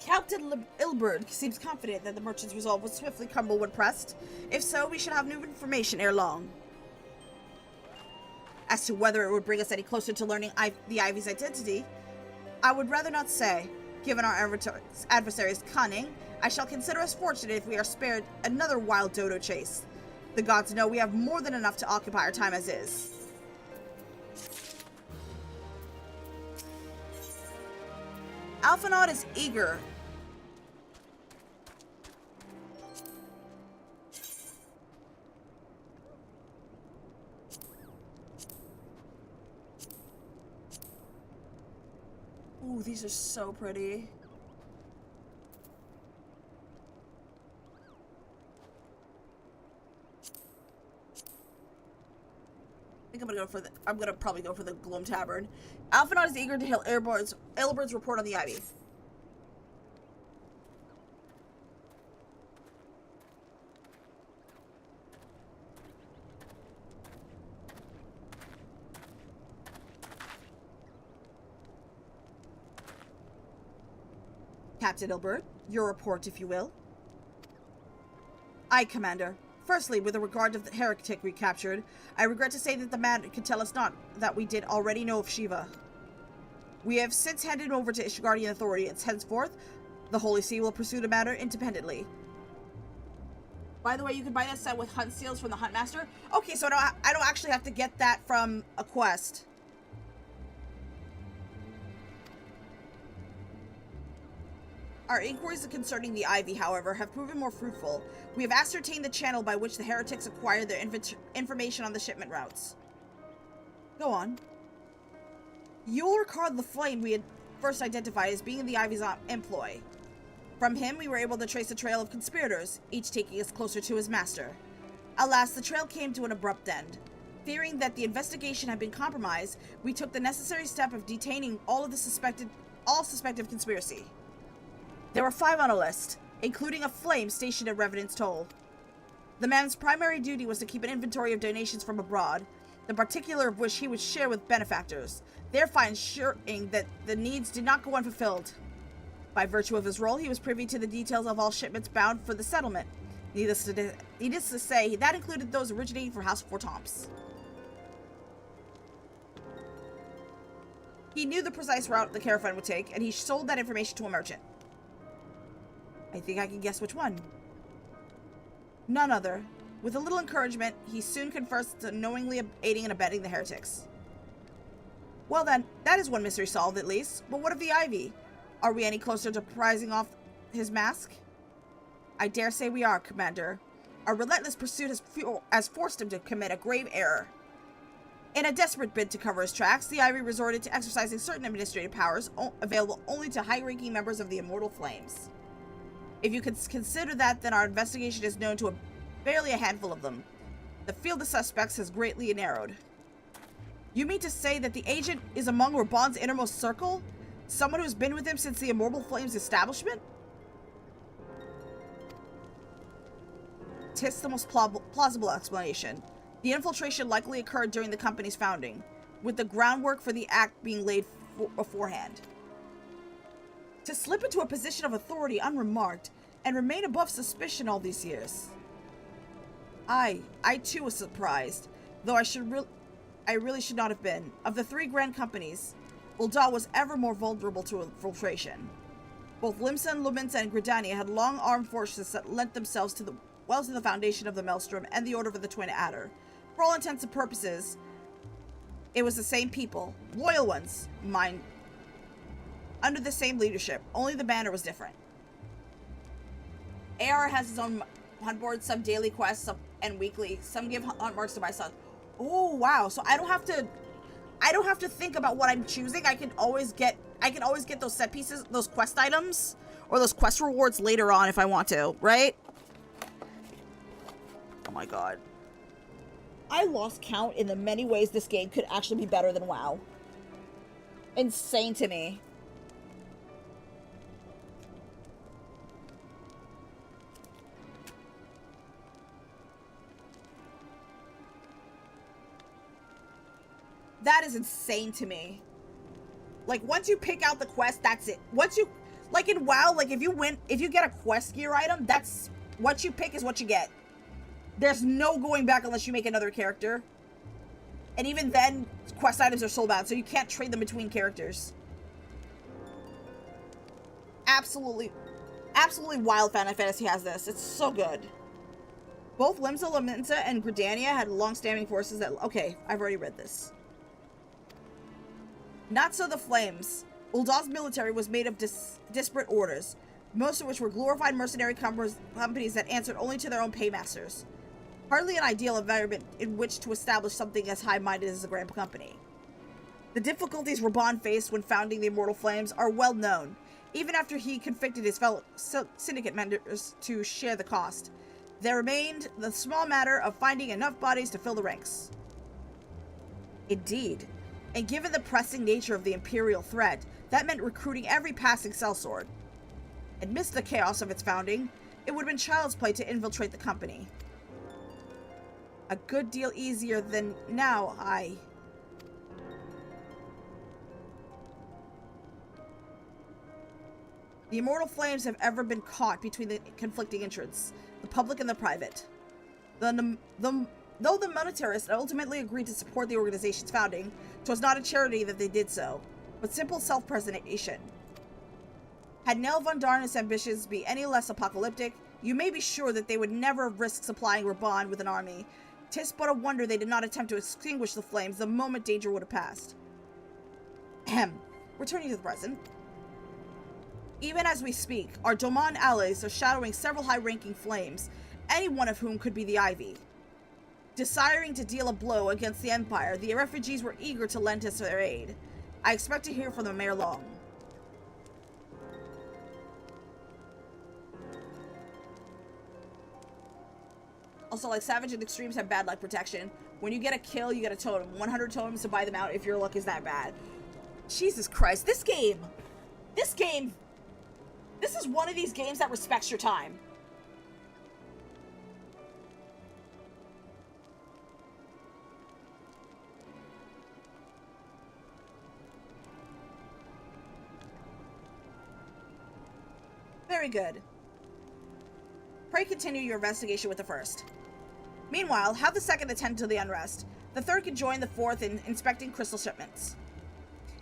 Captain Ilbert seems confident that the merchant's resolve will swiftly crumble when pressed. If so, we should have new information ere long. As to whether it would bring us any closer to learning the Ivy's identity, I would rather not say. Given our adversary's cunning, I shall consider us fortunate if we are spared another wild dodo chase. The gods know we have more than enough to occupy our time as is. Alphinaud is eager. Ooh, these are so pretty. I think I'm gonna probably go for the Gloam Tavern. Alphinaud is eager to hail Ilbert's report on the Ivy. Captain Ilbert, your report, if you will. Aye, Commander. Firstly, with regard to the heretic we captured, I regret to say that the man could tell us not that we did already know of Shiva. We have since handed over to Ishgardian authorities. Henceforth, the Holy See will pursue the matter independently. By the way, you can buy that set with hunt seals from the Huntmaster. Okay, so I don't actually have to get that from a quest. Our inquiries concerning the Ivy, however, have proven more fruitful. We have ascertained the channel by which the heretics acquired their information on the shipment routes. Go on. You'll recall the flame we had first identified as being in the Ivy's employ. From him, we were able to trace a trail of conspirators, each taking us closer to his master. Alas, the trail came to an abrupt end. Fearing that the investigation had been compromised, we took the necessary step of detaining all suspected of conspiracy. There were 5 on a list, including a flame stationed at Revenant's Toll. The man's primary duty was to keep an inventory of donations from abroad, the particular of which he would share with benefactors, thereby ensuring that the needs did not go unfulfilled. By virtue of his role, he was privy to the details of all shipments bound for the settlement. Needless to say, that included those originating from House Fortomps. He knew the precise route the caravan would take, and he sold that information to a merchant. I think I can guess which one. None other. With a little encouragement, he soon confessed to knowingly aiding and abetting the heretics. Well then, that is one mystery solved at least. But what of the Ivy? Are we any closer to prizing off his mask? I dare say we are, Commander. Our relentless pursuit has forced him to commit a grave error. In a desperate bid to cover his tracks, the Ivy resorted to exercising certain administrative powers available only to high-ranking members of the Immortal Flames. If you could consider that, then our investigation is known to barely a handful of them. The field of suspects has greatly narrowed. You mean to say that the agent is among Raban's innermost circle? Someone who's been with him since the Immortal Flames establishment? 'Tis the most plausible explanation. The infiltration likely occurred during the company's founding, with the groundwork for the act being laid beforehand. To slip into a position of authority unremarked and remain above suspicion all these years. I too was surprised, though I really should not have been. Of the 3 grand companies, Ul'dah was ever more vulnerable to infiltration. Both Limsa, Luminsa, and Gridania had long armed forces that lent themselves to the foundation of the Maelstrom and the Order of the Twin Adder. For all intents and purposes, it was the same people, loyal ones, under the same leadership, only the banner was different. AR has his own hunt board, some daily quests, some and weekly. Some give hunt marks to my son. Oh wow! So I don't have to think about what I'm choosing. I can always get those set pieces, those quest items, or those quest rewards later on if I want to, right? Oh my god. I lost count in the many ways this game could actually be better than WoW. Insane to me. That is insane to me. Like, once you pick out the quest, that's it. Once you, like in WoW, like if you get a quest gear item, that's, what you pick is what you get. There's no going back unless you make another character. And even then, quest items are soulbound, so you can't trade them between characters. Absolutely wild Final Fantasy has this. It's so good. Both Limsa, Laminsa, and Gridania had long-standing forces that... Okay, I've already read this. Not so the Flames. Ul'dah's military was made of disparate orders, most of which were glorified mercenary companies that answered only to their own paymasters. Hardly an ideal environment in which to establish something as high-minded as the Grand Company. The difficulties Reborn faced when founding the Immortal Flames are well known, even after he conflicted his fellow syndicate members to share the cost. There remained the small matter of finding enough bodies to fill the ranks. Indeed. And given the pressing nature of the Imperial threat, that meant recruiting every passing sellsword. Amidst the chaos of its founding, it would have been child's play to infiltrate the company. A good deal easier than now, The Immortal Flames have ever been caught between the conflicting interests, the public and the private. Though the monetarists ultimately agreed to support the organization's founding, it was not a charity that they did so, but simple self-preservation. Had Nell von Darnus' ambitions be any less apocalyptic, you may be sure that they would never risk supplying Reborn with an army. 'Tis but a wonder they did not attempt to extinguish the flames the moment danger would have passed. Ahem. Returning to the present. Even as we speak, our Doman allies are shadowing several high-ranking flames, any one of whom could be the Ivy. Desiring to deal a blow against the Empire, the refugees were eager to lend us their aid. I expect to hear from them ere long. Also, like, Savage and Extremes have bad luck protection. When you get a kill, you get a totem. 100 totems to buy them out if your luck is that bad. Jesus Christ, this is one of these games that respects your time. Very good. Pray continue your investigation with the first. Meanwhile, have the second attend to the unrest. The third can join the fourth in inspecting crystal shipments.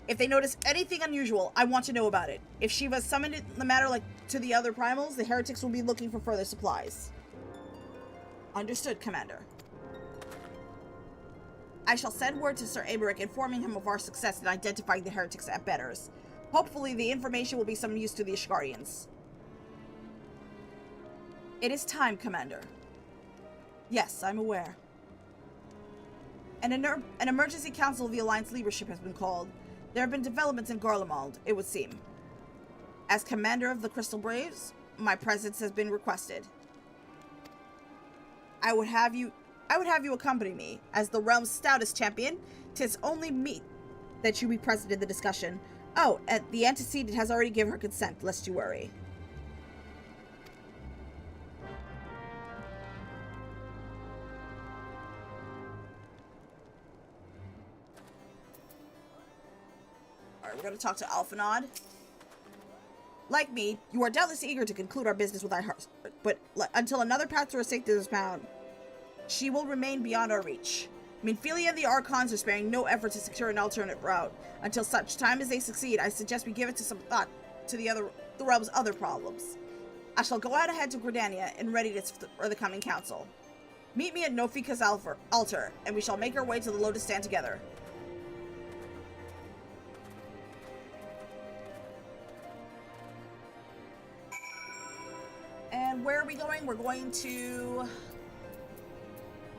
If they notice anything unusual, I want to know about it. If Shiva's summoned the matter like to the other primals, the heretics will be looking for further supplies. Understood, Commander. I shall send word to Sir Aberic informing him of our success in identifying the heretics at Betters. Hopefully the information will be some use to the Ishgarians. It is time, Commander. Yes, I'm aware. An emergency council of the Alliance leadership has been called. There have been developments in Garlemald, it would seem. As commander of the Crystal Braves, my presence has been requested. I would have you accompany me. As the realm's stoutest champion, 'tis only meet that you be present in the discussion. Oh, and the antecedent has already given her consent, lest you worry. Alright, we're going to talk to Alphanod. Like me, you are doubtless eager to conclude our business with Iheart, but until another path to her safety is found, she will remain beyond our reach. Minfilia and the Archons are sparing no effort to secure an alternate route. Until such time as they succeed, I suggest we give it to some thought to the realm's other problems. I shall go out ahead to Gridania in readiness for the coming council. Meet me at Nofika's altar, and we shall make our way to the Lotus Stand together. And where are we going? We're going to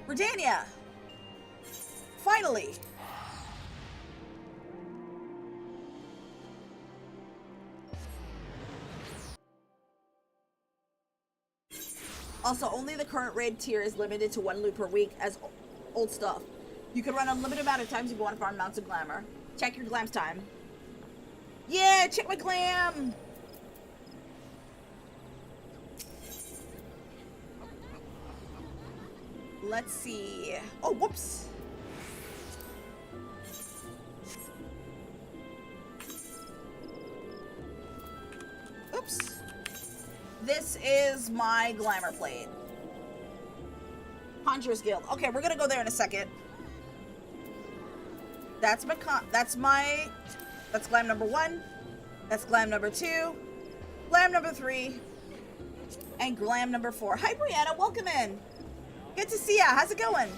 Redania. Finally. Also, only the current raid tier is limited to 1 loot per week as old stuff. You can run unlimited amount of times if you want to farm mounts of glamour. Check your glam's time. Yeah, check my glam! Let's see. Oh, whoops. Oops. This is my glamour plate. Conjurer's Guild. Okay, we're gonna go there in a second. That's glam number 1. That's glam number 2. Glam number 3. And glam number 4. Hi, Brianna. Welcome in. Good to see ya. How's it going?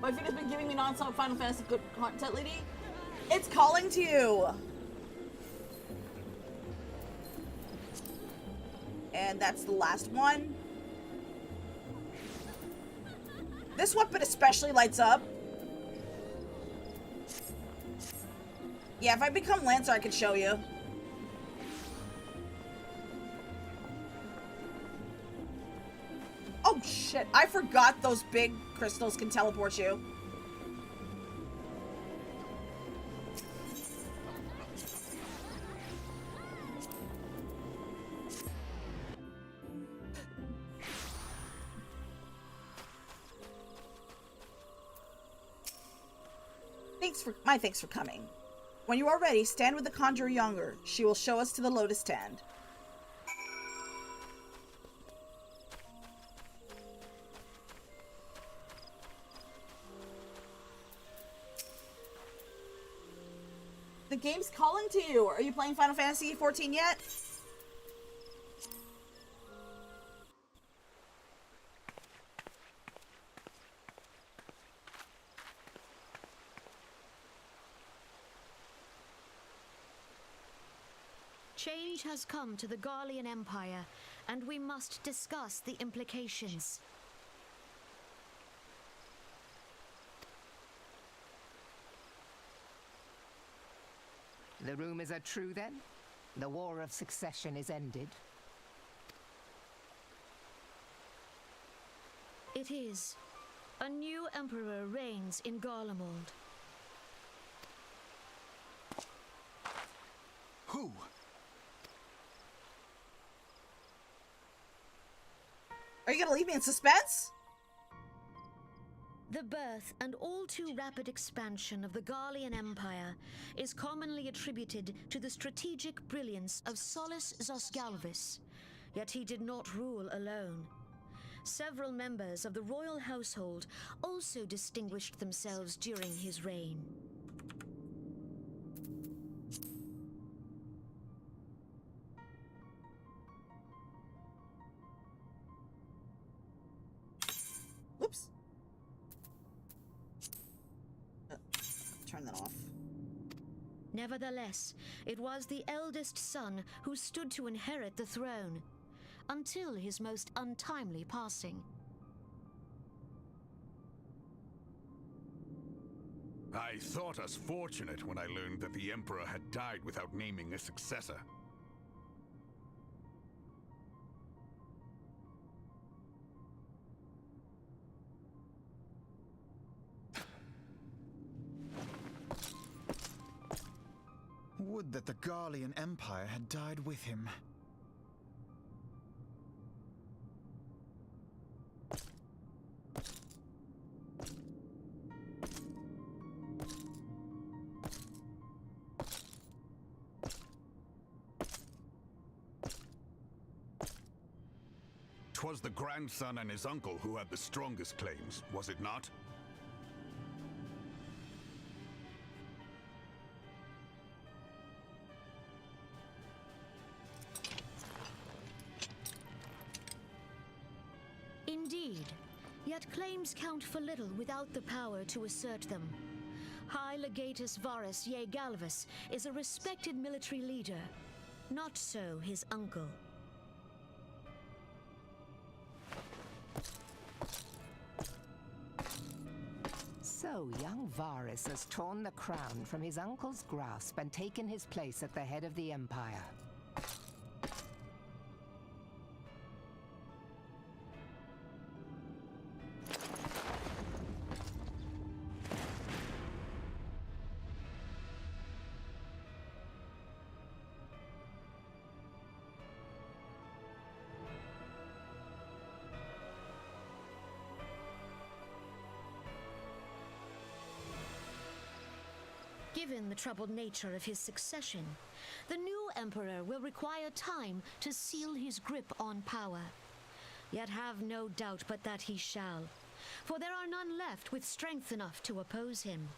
My finger's been giving me non-stop Final Fantasy good content, lady. It's calling to you. And that's the last one. This weapon especially lights up. Yeah, if I become Lancer, I can show you. Oh shit, I forgot those big crystals can teleport you. Thanks for coming. When you are ready, stand with the Conjurer Younger. She will show us to the Lotus Stand. The game's calling to you. Are you playing Final Fantasy XIV yet? Change has come to the Garlean Empire, and we must discuss the implications. The rumors are true, then? The War of Succession is ended? It is. A new emperor reigns in Garlemald. Who? Are you gonna leave me in suspense? The birth and all too rapid expansion of the Garlean Empire is commonly attributed to the strategic brilliance of Solus Zosgalvis, yet he did not rule alone. Several members of the royal household also distinguished themselves during his reign. Whoops. Turn that off. Nevertheless, it was the eldest son who stood to inherit the throne, until his most untimely passing. I thought us fortunate when I learned that the Emperor had died without naming a successor. Would that the Garlean Empire had died with him. Twas the grandson and his uncle who had the strongest claims, was it not? indeed. Yet claims count for little without the power to assert them. High Legatus Varus Galvus is a respected military leader. Not so his uncle. So young Varus has torn the crown from his uncle's grasp and taken his place at the head of the Empire. Given the troubled nature of his succession, the new emperor will require time to seal his grip on power. Yet have no doubt but that he shall, for there are none left with strength enough to oppose him.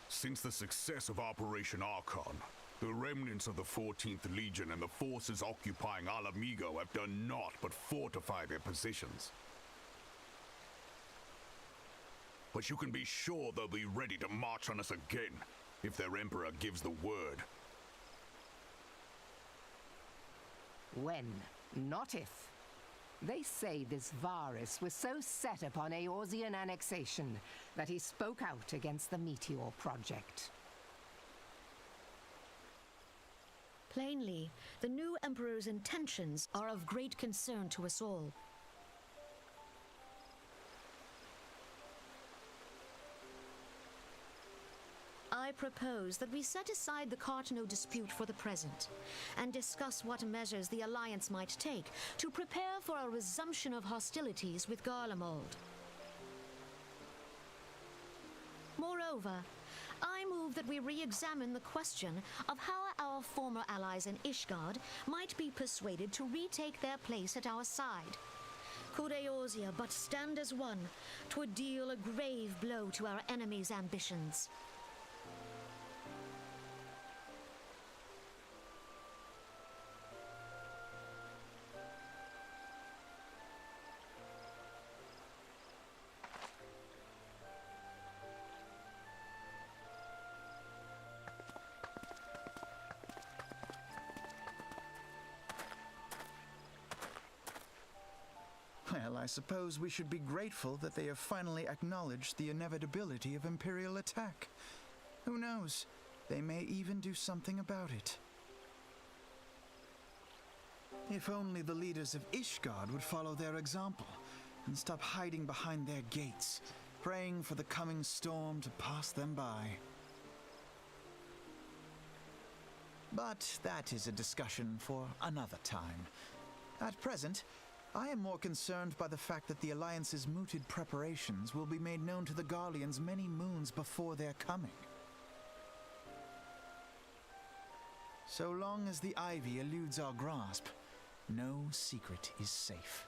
Since the success of Operation Archon, the remnants of the 14th Legion and the forces occupying Alamigo have done naught but fortify their positions. But you can be sure they'll be ready to march on us again, if their Emperor gives the word. When, not if. They say this Varus was so set upon Eorzean annexation that he spoke out against the Meteor Project. Plainly, the new emperor's intentions are of great concern to us all. I propose that we set aside the Cartano dispute for the present, and discuss what measures the Alliance might take to prepare for a resumption of hostilities with Garlemald. Moreover, I move that we re-examine the question of how our former allies in Ishgard might be persuaded to retake their place at our side. Could Eorzea but stand as one, 'twould deal a grave blow to our enemies' ambitions. Well, I suppose we should be grateful that they have finally acknowledged the inevitability of Imperial attack. Who knows? They may even do something about it. If only the leaders of Ishgard would follow their example and stop hiding behind their gates, praying for the coming storm to pass them by. But that is a discussion for another time. At present, I am more concerned by the fact that the Alliance's mooted preparations will be made known to the Garleans many moons before their coming. So long as the Ivy eludes our grasp, no secret is safe.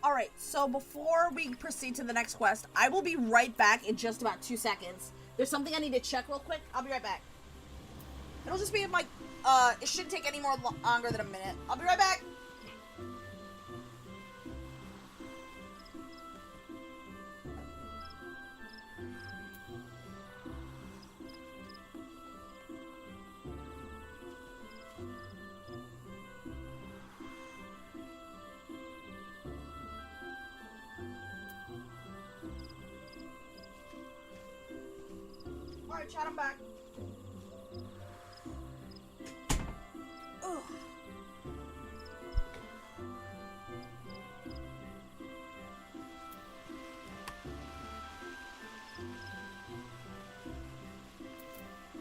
Alright, so before we proceed to the next quest, I will be right back in just about 2 seconds. There's something I need to check real quick. I'll be right back. It'll just be like, it shouldn't take any more longer than a minute. I'll be right back. Alright, chat, I'm back. Ugh.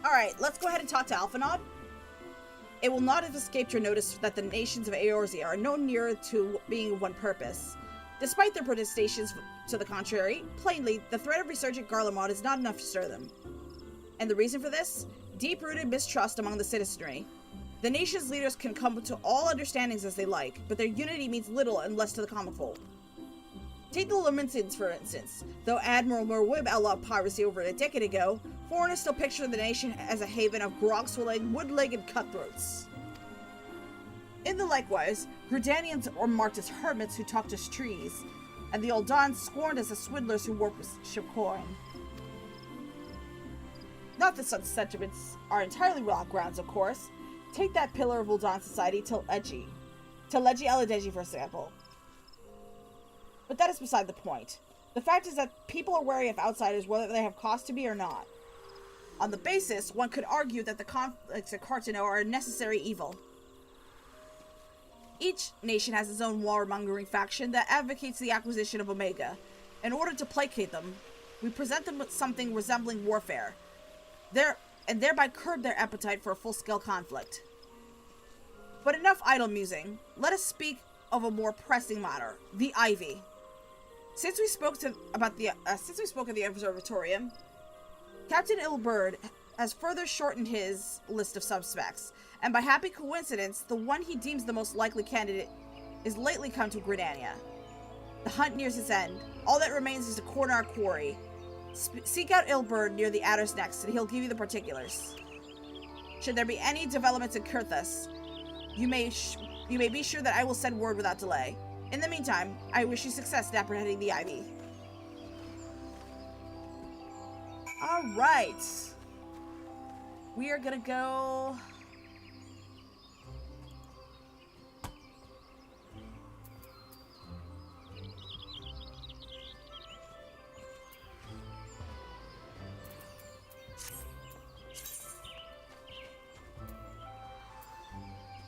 Alright, let's go ahead and talk to Alphanod. It will not have escaped your notice that the nations of Eorzea are no nearer to being of one purpose. Despite their protestations to the contrary, plainly, the threat of resurgent Garlemald is not enough to stir them. And the reason for this? Deep-rooted mistrust among the citizenry. The nation's leaders can come to all understandings as they like, but their unity means little unless to the common folk. Take the Lamentins, for instance. Though Admiral Merwib outlawed piracy over a decade ago, foreigners still picture the nation as a haven of grog-swilling, wood-legged cutthroats. In the likewise, Gridanians are marked as hermits who talked as trees, and the Uldans scorned as the swindlers who worship coin. Not that such sentiments are entirely without grounds, of course. Take that pillar of Uldan society, Teleji Eladeji, for example. But that is beside the point. The fact is that people are wary of outsiders whether they have cause to be or not. On the basis, one could argue that the conflicts at Cartano are a necessary evil. Each nation has its own warmongering faction that advocates the acquisition of Omega. In order to placate them, we present them with something resembling warfare, and thereby curb their appetite for a full-scale conflict. But enough idle musing. Let us speak of a more pressing matter: the Ivy. Since we spoke of the observatorium, Captain Ilbird has further shortened his list of suspects, and by happy coincidence, the one he deems the most likely candidate is lately come to Gridania. The hunt nears its end. All that remains is to corner our quarry. Seek out Ilbird near the Adder's Next, and he'll give you the particulars. Should there be any developments in Kurthus, you may be sure that I will send word without delay. In the meantime, I wish you success in apprehending the Ivy. Alright. We are gonna go...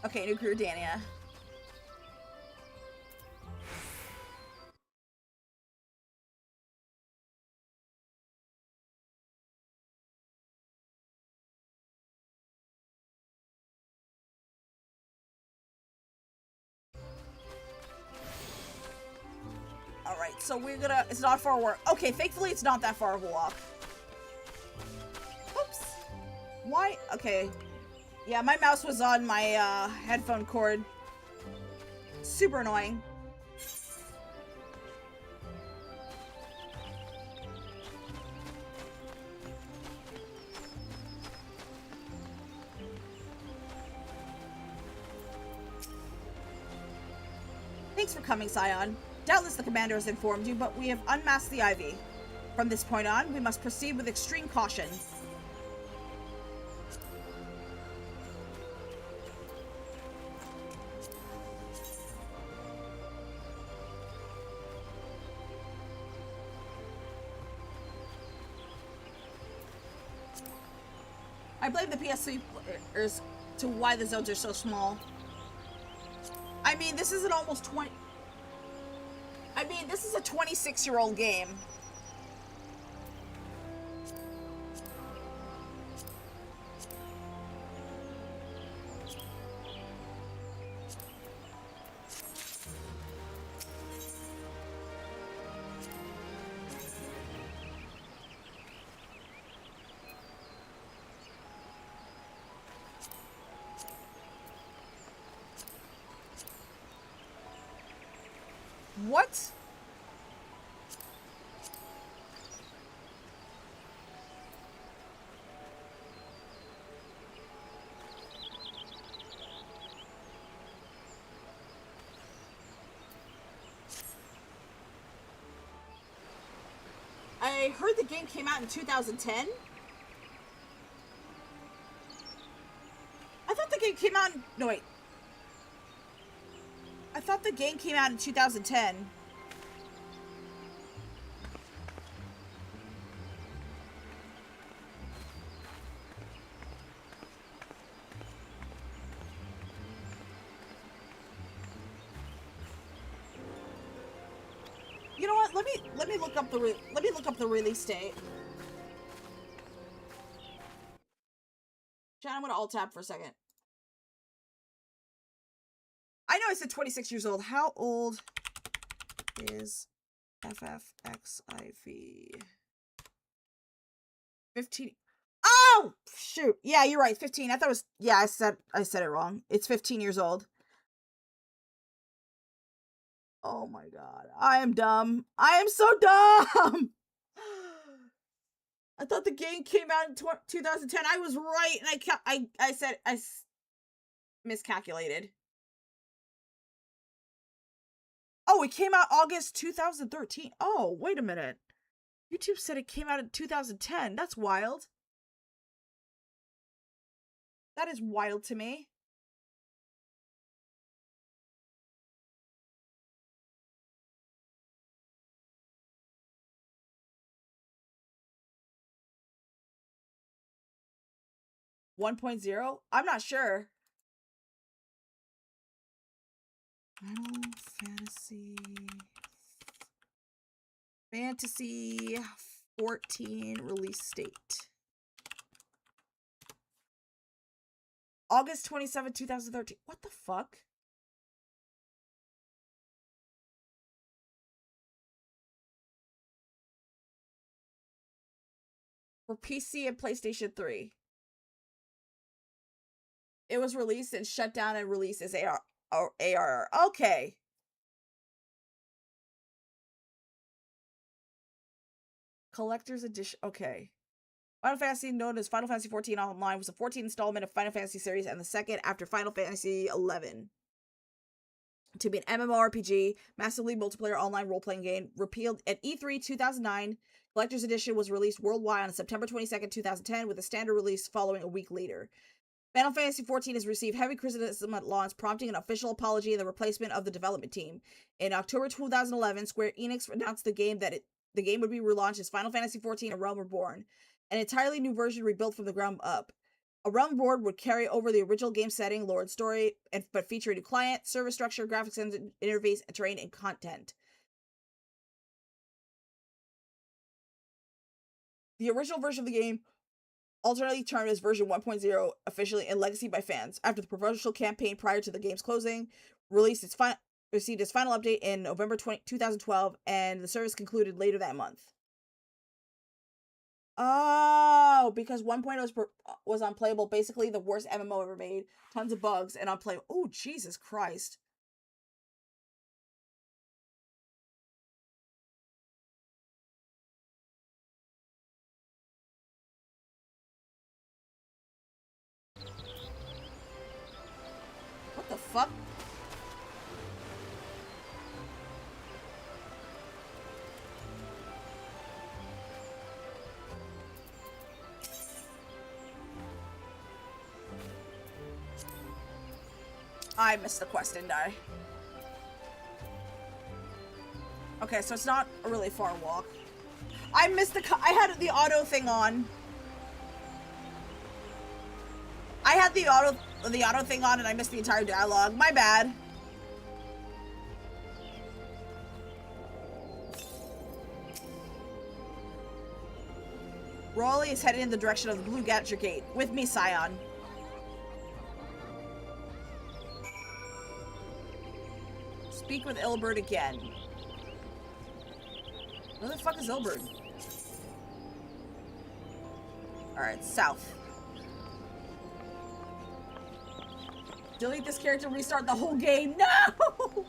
Okay, New Gridania. Alright, so we're gonna... It's not far work. Okay, thankfully it's not that far of a walk. Oops. Why? Okay. Yeah, my mouse was on my headphone cord. Super annoying. Thanks for coming, Scion. Doubtless the commander has informed you, but we have unmasked the Ivy. From this point on, we must proceed with extreme caution. I blame the PS3 players to why the zones are so small. I mean, this is an almost 20... I mean, this is a 26-year-old game. What? I heard the game came out in 2010. I thought the game came out in... No, wait. I thought the game came out in 2010. You know what? Let me look up the release date. Chat, I'm gonna alt tab for a second. I know I said 26 years old. How old is FFXIV. 15. Oh, shoot. Yeah, you're right. 15. I thought it was, yeah, I said it wrong. It's 15 years old. Oh my god. I am dumb. I am so dumb. I thought the game came out in 2010. I was right, and I said I miscalculated. Oh, it came out August 2013. Oh, wait a minute. YouTube said it came out in 2010. That's wild. That is wild to me. One 1.0? I'm not sure. Final Fantasy 14 release date. August 27, 2013. What the fuck? For PC and PlayStation 3. It was released and shut down and released as ARR. Okay. Collector's Edition. Okay. Final Fantasy, known as Final Fantasy 14 Online, was the 14th installment of Final Fantasy series and the second after Final Fantasy 11. To be an MMORPG, massively multiplayer online role-playing game, repealed at E3 2009, Collector's Edition was released worldwide on September 22nd, 2010, with a standard release following a week later. Final Fantasy XIV has received heavy criticism at launch, prompting an official apology and the replacement of the development team. In October 2011, Square Enix announced the game would be relaunched as Final Fantasy XIV: A Realm Reborn, an entirely new version rebuilt from the ground up. A Realm Reborn would carry over the original game setting, lore, and story, but feature a new client, service structure, graphics, interface, terrain, and content. The original version of the game, alternately termed as version 1.0, officially in legacy by fans, after the promotional campaign prior to the game's closing, received its final update in November 2012, and the service concluded later that month. Oh, because 1.0 was unplayable, basically the worst MMO ever made, tons of bugs, and unplayable. Oh, Jesus Christ. What the fuck? I missed the quest, didn't I? Okay, so it's not a really far walk. I missed I had the auto thing on. I had the auto thing on and I missed the entire dialogue. My bad. Raleigh is headed in the direction of the Blue Gadget Gate. With me, Scion. Speak with Ilbert again. Where the fuck is Ilbert? Alright, south. Delete this character, restart the whole game. No!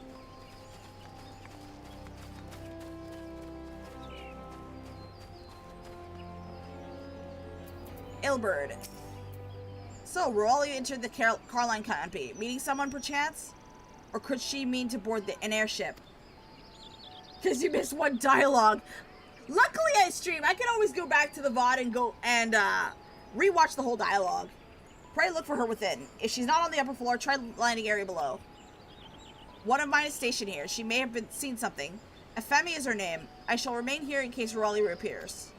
Ilbert. So, Raleigh entered the Carline Canopy. Meeting someone, perchance? Or could she mean to board an airship? Because you missed one dialogue. Luckily, I stream. I can always go back to the VOD and go and rewatch the whole dialogue. Pray look for her within. If she's not on the upper floor, try the landing area below. One of mine is stationed here. She may have seen something. Efemi is her name. I shall remain here in case Raleigh reappears.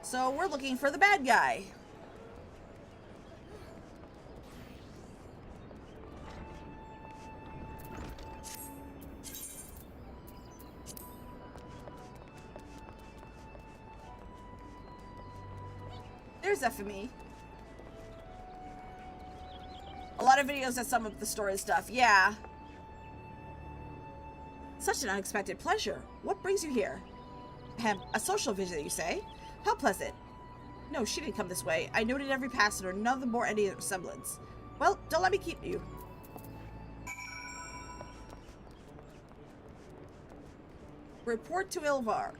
So we're looking for the bad guy. There's FME. A lot of videos that sum up the story stuff. Yeah. Such an unexpected pleasure. What brings you here? A social visit, you say? How pleasant. No, she didn't come this way. I noted every passenger, none of them bore any resemblance. Well, don't let me keep you. Report to Ilvar.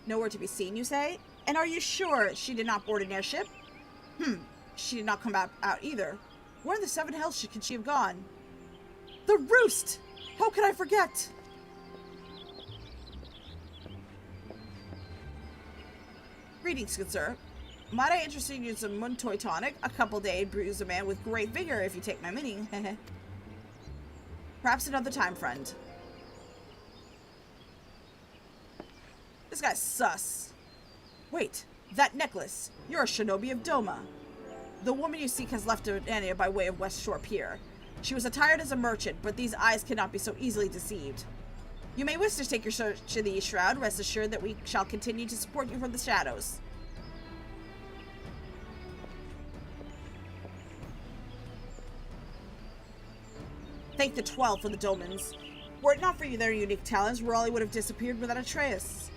Nowhere to be seen, you say? And are you sure she did not board an airship? She did not come out either. Where in the seven hells could she have gone? The roost! How could I forget? Greetings, good sir. Might I interest you in some Muntoy tonic? A couple day brews a man with great vigor, if you take my meaning. Perhaps another time, friend. This guy's sus. Wait, that necklace. You're a shinobi of Doma. The woman you seek has left Anya by way of West Shore Pier. She was attired as a merchant, but these eyes cannot be so easily deceived. You may wish to take your search to the Shroud. Rest assured that we shall continue to support you from the shadows. Thank the 12 for the Domans. Were it not for their unique talents, Raleigh would have disappeared without a trace.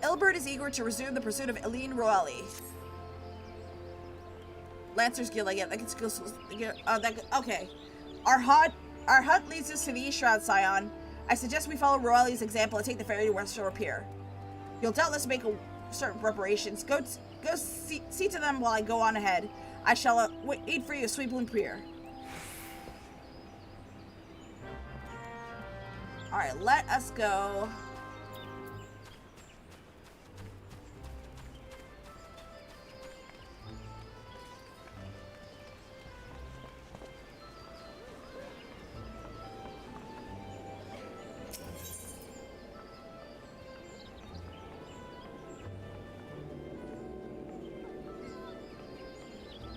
Ilbert is eager to resume the pursuit of Eileen Roelli. Lancer's Guild, I get. That gets okay. Our hunt leads us to the East Shroud, Scion. I suggest we follow Roelli's example and take the ferry to West Shore Pier. You'll doubtless make certain preparations. Go see to them while I go on ahead. I shall wait for you at Sweet Bloom Pier. Alright, let us go.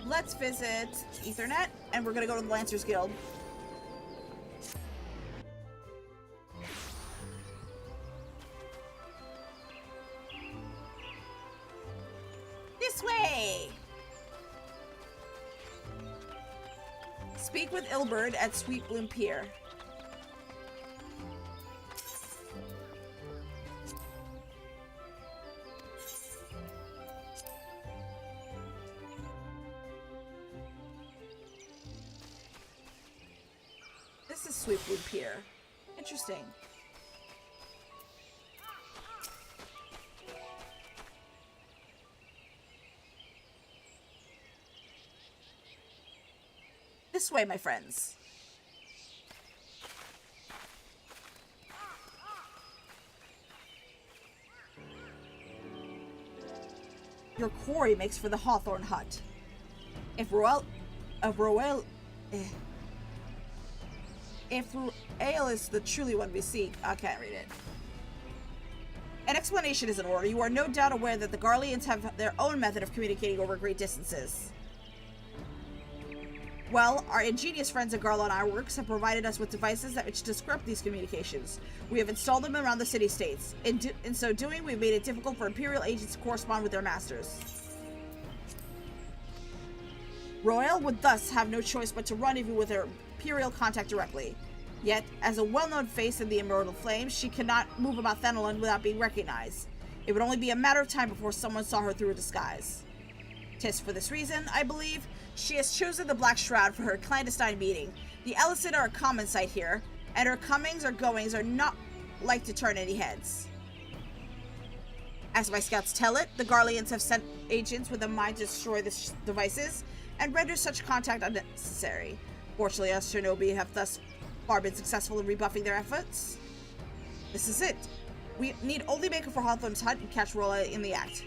Let's visit Ethernet, and we're gonna go to the Lancers Guild. This way! Speak with Ilbert at Sweet Bloom Pier. This is Sweet Bloom Pier. Interesting. This way, my friends. Your quarry makes for the Hawthorne Hut. If Roel is the truly one we seek, I can't read it. An explanation is in order. You are no doubt aware that the Garleans have their own method of communicating over great distances. Well, our ingenious friends at Garland Ironworks have provided us with devices which disrupt these communications. We have installed them around the city-states. In so doing, we've made it difficult for Imperial agents to correspond with their masters. Royal would thus have no choice but to rendezvous with her Imperial contact directly. Yet, as a well-known face in the Immortal Flames, she cannot move about Thenelon without being recognized. It would only be a matter of time before someone saw her through a disguise. 'Tis for this reason, I believe, she has chosen the Black Shroud for her clandestine meeting. The Ellison are a common sight here, and her comings or goings are not like to turn any heads. As my scouts tell it, the Garleans have sent agents with a mind to destroy the devices and render such contact unnecessary. Fortunately, us Shinobi have thus far been successful in rebuffing their efforts. This is it. We need only make it for Hawthorne's Hut and catch Rolla in the act.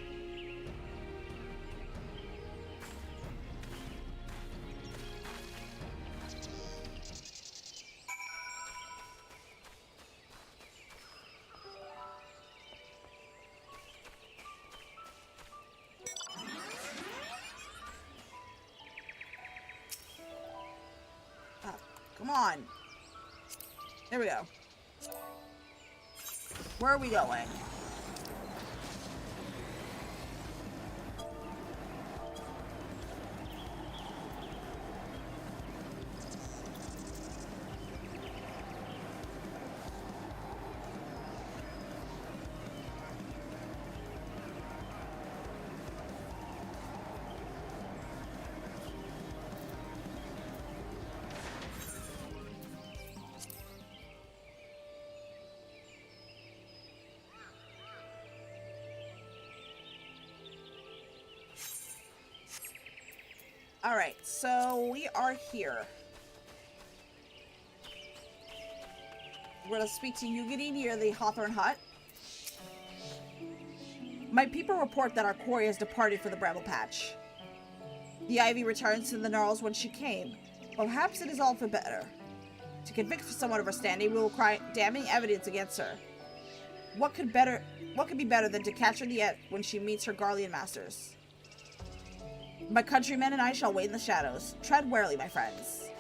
Come on. There we go. Where are we going? Alright, so we are here. We're gonna speak to Yugiri near the Hawthorne Hut. My people report that our quarry has departed for the Bramble Patch. The Ivy returns to the Gnarls when she came, but perhaps it is all for better. To convict someone of her standing, we will cry damning evidence against her. What could be better than to catch her yet when she meets her Garlean masters? My countrymen and I shall wait in the shadows. Tread warily, my friends.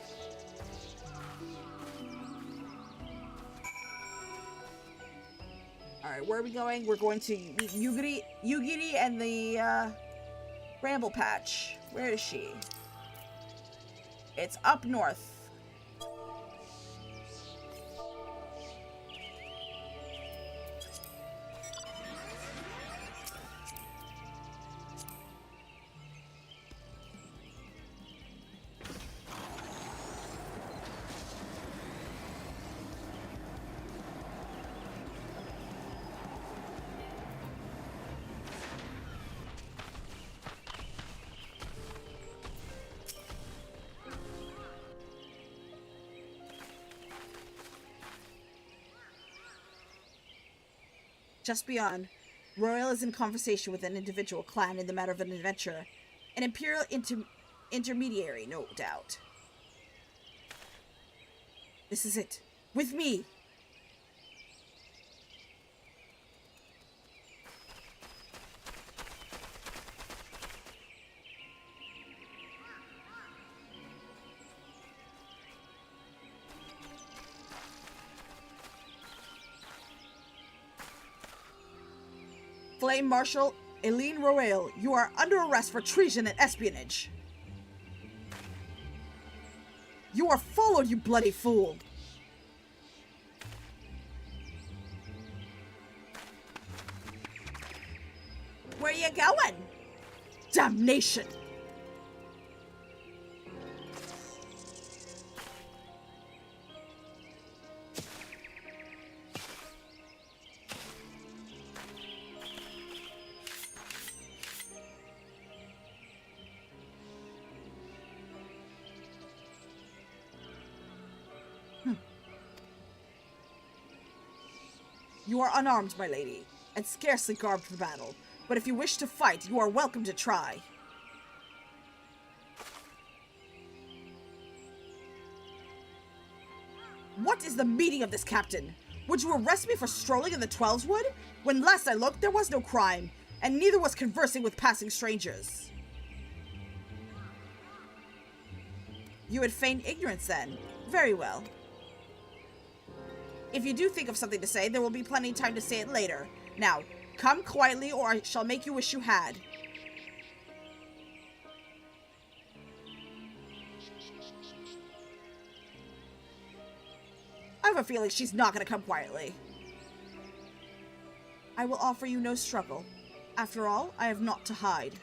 Alright, where are we going? We're going to meet Yugiri and the Bramble Patch. Where is she? It's up north. Just beyond, Royal is in conversation with an individual clan in the matter of an adventure. An imperial intermediary, no doubt. This is it. With me! Flame Marshal Eileen Royale, you are under arrest for treason and espionage. You are followed, you bloody fool! Where you going? Damnation! You are unarmed, my lady, and scarcely garbed for battle, but if you wish to fight, you are welcome to try. What is the meaning of this, Captain? Would you arrest me for strolling in the Twelveswood? When last I looked, there was no crime, and neither was conversing with passing strangers. You would feign ignorance, then? Very well. If you do think of something to say, there will be plenty of time to say it later. Now, come quietly, or I shall make you wish you had. I have a feeling she's not going to come quietly. I will offer you no struggle. After all, I have naught to hide.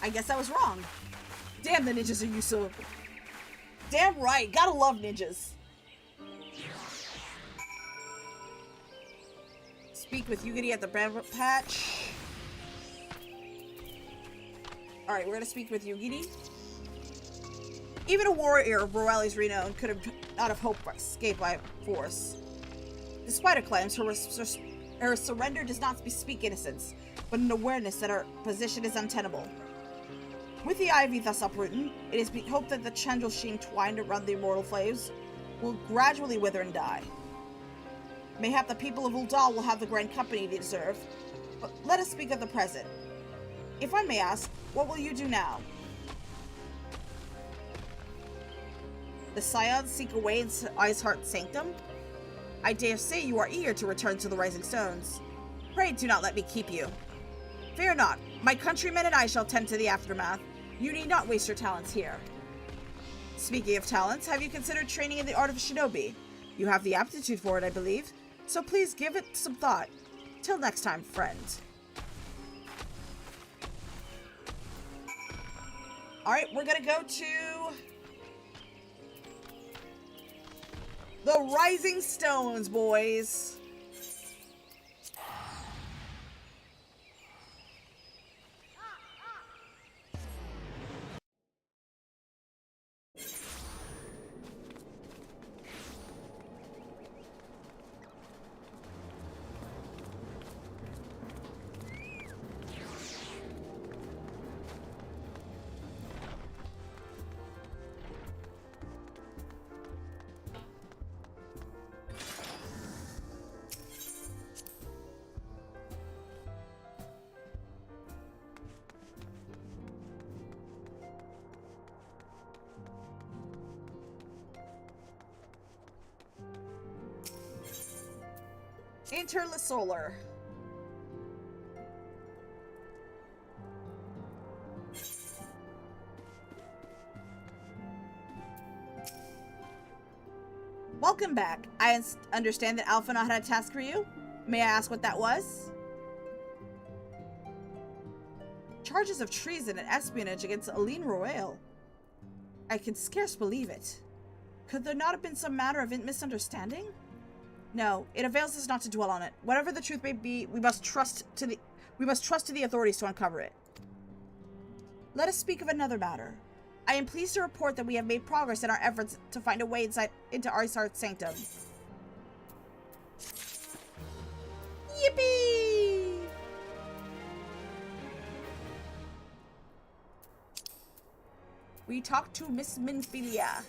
I guess I was wrong. Damn, the ninjas are useful. Damn right, gotta love ninjas. Speak with Yugiri at the Bramble Patch. Alright, we're gonna speak with Yugiri. Even a warrior of Roelli's renown could not have hoped to escape by force. Despite her claims, her surrender does not bespeak innocence, but an awareness that her position is untenable. With the ivy thus uprooted, it is hoped that the Chandrisheen twined around the immortal flames will gradually wither and die. Mayhap the people of Uldal will have the grand company they deserve, but let us speak of the present. If I may ask, what will you do now? The Scions seek away in Iceheart's sanctum? I dare say you are eager to return to the Rising Stones. Pray do not let me keep you. Fear not, my countrymen and I shall tend to the aftermath. You need not waste your talents here. Speaking of talents, have you considered training in the art of shinobi? You have the aptitude for it, I believe, so please give it some thought. Till next time, friend. Alright, we're gonna go to the Rising Stones, boys. Enter the Solar. Welcome back. I understand that Alphinaud had a task for you. May I ask what that was? Charges of treason and espionage against Aline Royale. I can scarce believe it. Could there not have been some matter of misunderstanding? No, it avails us not to dwell on it. Whatever the truth may be, we must trust to the authorities to uncover it. Let us speak of another matter. I am pleased to report that we have made progress in our efforts to find a way into Iceheart's sanctum. Yippee! We talked to Miss Minfilia.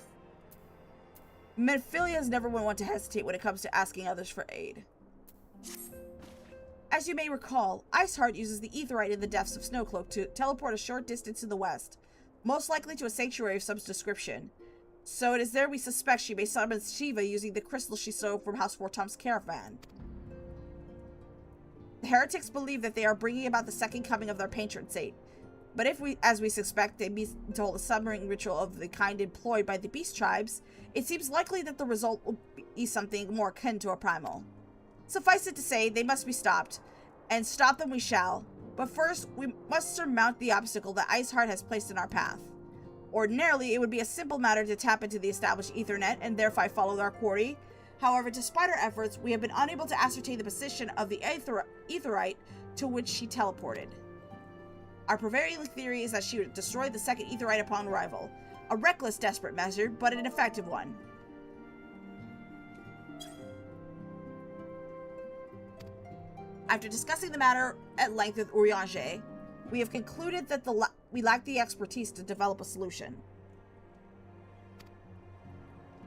Minfilia has never been one to hesitate when it comes to asking others for aid. As you may recall, Iceheart uses the Aetheryte in the depths of Snowcloak to teleport a short distance to the west, most likely to a sanctuary of some description. So it is there we suspect she may summon Shiva using the crystal she stole from House Fortom's caravan. The heretics believe that they are bringing about the second coming of their patron saint, but if as we suspect, they be told a summoning ritual of the kind employed by the beast tribes, it seems likely that the result will be something more akin to a primal. Suffice it to say, they must be stopped, and stop them we shall. But first, we must surmount the obstacle that Iceheart has placed in our path. Ordinarily, it would be a simple matter to tap into the established Ethernet and thereby follow our quarry. However, despite our efforts, we have been unable to ascertain the position of the Aetheryte to which she teleported. Our prevailing theory is that she would destroy the second Aetheryte upon arrival. A reckless, desperate measure, but an effective one. After discussing the matter at length with Urianger, we have concluded that we lack the expertise to develop a solution.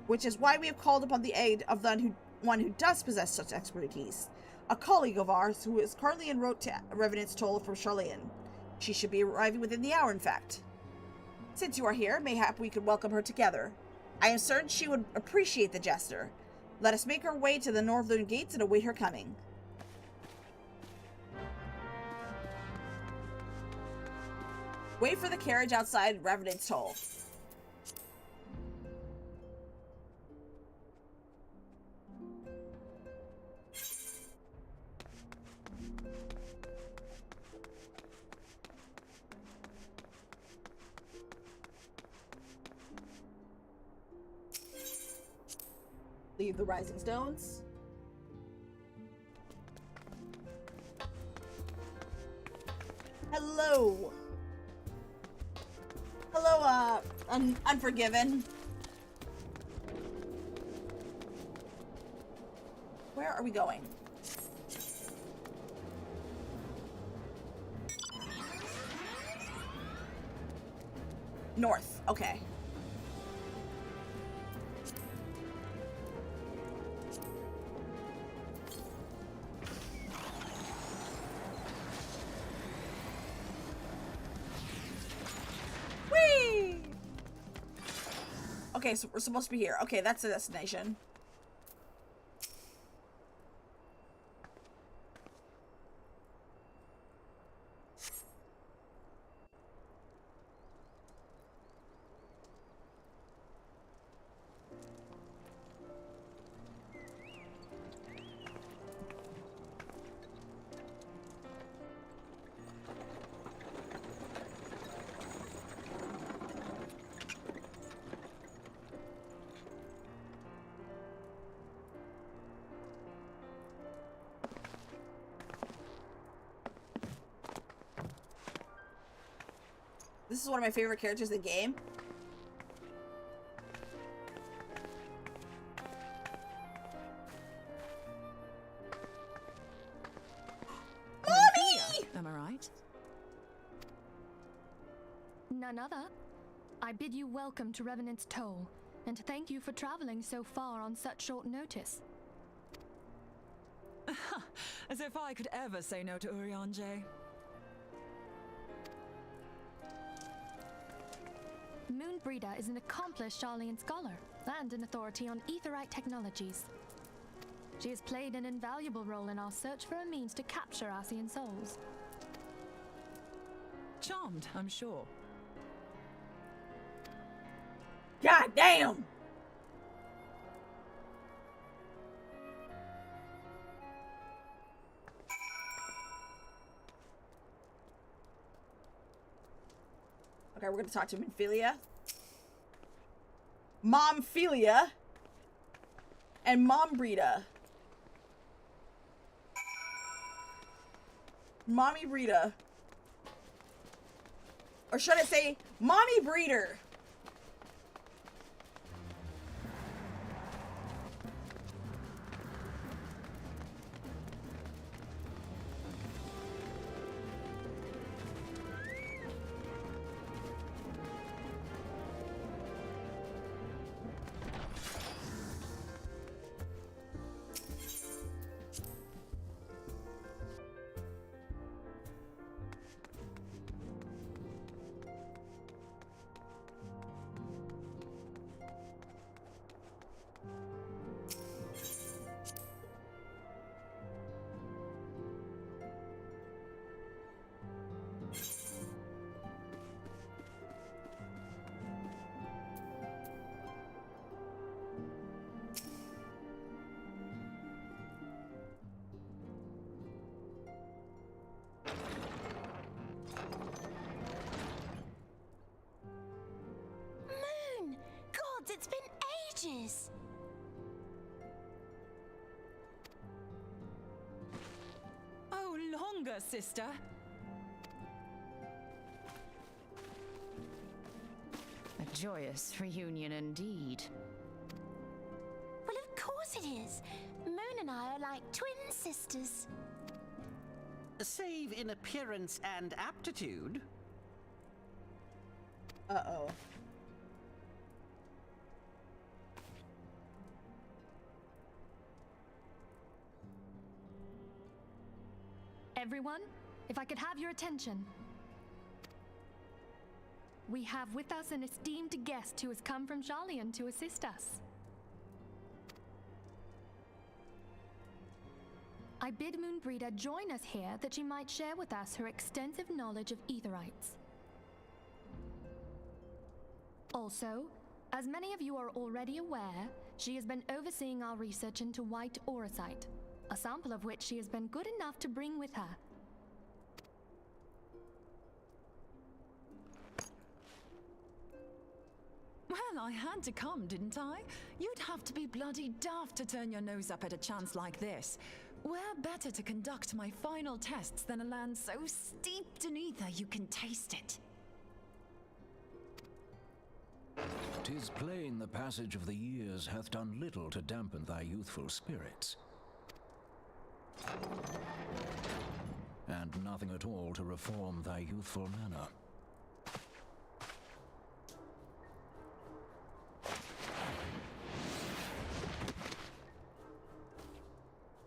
Which is why we have called upon the aid of one who does possess such expertise. A colleague of ours who is currently en route to Revenant's Toll from Charlayan. She should be arriving within the hour, in fact. Since you are here, mayhap we could welcome her together. I am certain she would appreciate the gesture. Let us make our way to the northern gates and await her coming. Wait for the carriage outside Revenant's Toll. Leave the Rising Stones. Hello. Hello, Unforgiven. Where are we going? North. Okay. Okay, so we're supposed to be here. Okay, that's the destination. This is one of my favorite characters in the game. Mommy! Am I right? None other. I bid you welcome to Revenant's Toll, and thank you for traveling so far on such short notice. As if I could ever say no to Urianger. Moonbreeder is an accomplished Sharlayan scholar and an authority on Aetheryte technologies. She has played an invaluable role in our search for a means to capture Ascian souls. Charmed, I'm sure. God damn! Okay, we're gonna talk to Minfilia. Momphilia. And Mombreeda. Mommy Breeda. Or should I say, Mommy Breeder? It's been ages! Oh, longer, sister. A joyous reunion indeed. Well, of course it is. Moon and I are like twin sisters. Save in appearance and aptitude. Uh-oh. Everyone, if I could have your attention. We have with us an esteemed guest who has come from Sharlayan to assist us. I bid Moonbreeder join us here that she might share with us her extensive knowledge of Aetherites. Also, as many of you are already aware, she has been overseeing our research into white auracite, a sample of which she has been good enough to bring with her. Well, I had to come, didn't I? You'd have to be bloody daft to turn your nose up at a chance like this. Where better to conduct my final tests than a land so steeped in ether you can taste it? 'Tis plain the passage of the years hath done little to dampen thy youthful spirits. And nothing at all to reform thy youthful manner.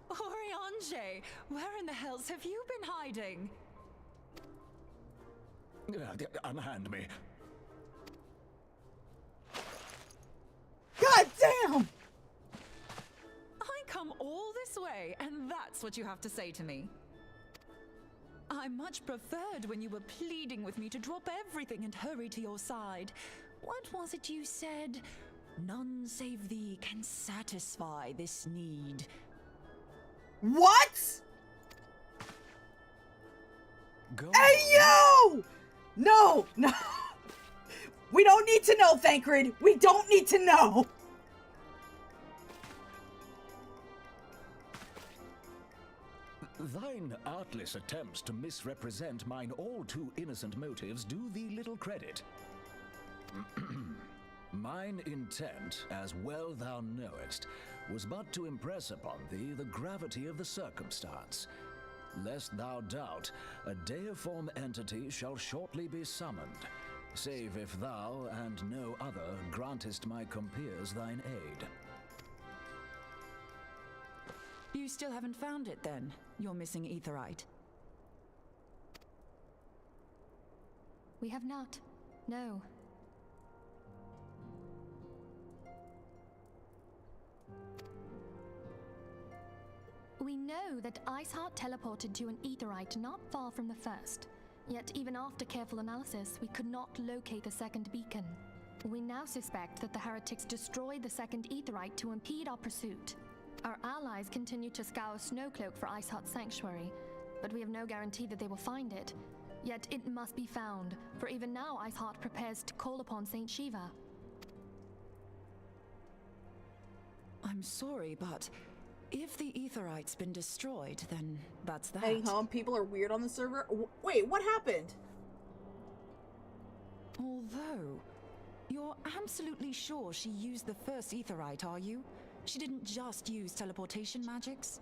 Urianger, where in the hells have you been hiding? Unhand me. Okay, and that's what you have to say to me. I much preferred when you were pleading with me to drop everything and hurry to your side. What was it you said? None save thee can satisfy this need. What? Go Hey, yo! No, no. We don't need to know, Thancred. We don't need to know. Thine artless attempts to misrepresent mine all too innocent motives do thee little credit. Mine intent, as well thou knowest, was but to impress upon thee the gravity of the circumstance. Lest thou doubt, a deiform entity shall shortly be summoned, save if thou and no other grantest my compeers thine aid. You still haven't found it then, your missing aetherite? We have not. No. We know that Iceheart teleported to an aetherite not far from the first. Yet even after careful analysis, we could not locate the second beacon. We now suspect that the heretics destroyed the second aetherite to impede our pursuit. Our allies continue to scour Snowcloak for Iceheart's sanctuary, but we have no guarantee that they will find it. Yet it must be found, for even now Iceheart prepares to call upon Saint Shiva. I'm sorry, but if the aetherite's been destroyed, then that's that. Heading home, people are weird on the server. Wait, what happened? Although, you're absolutely sure she used the first aetherite, are you? She didn't just use teleportation magics?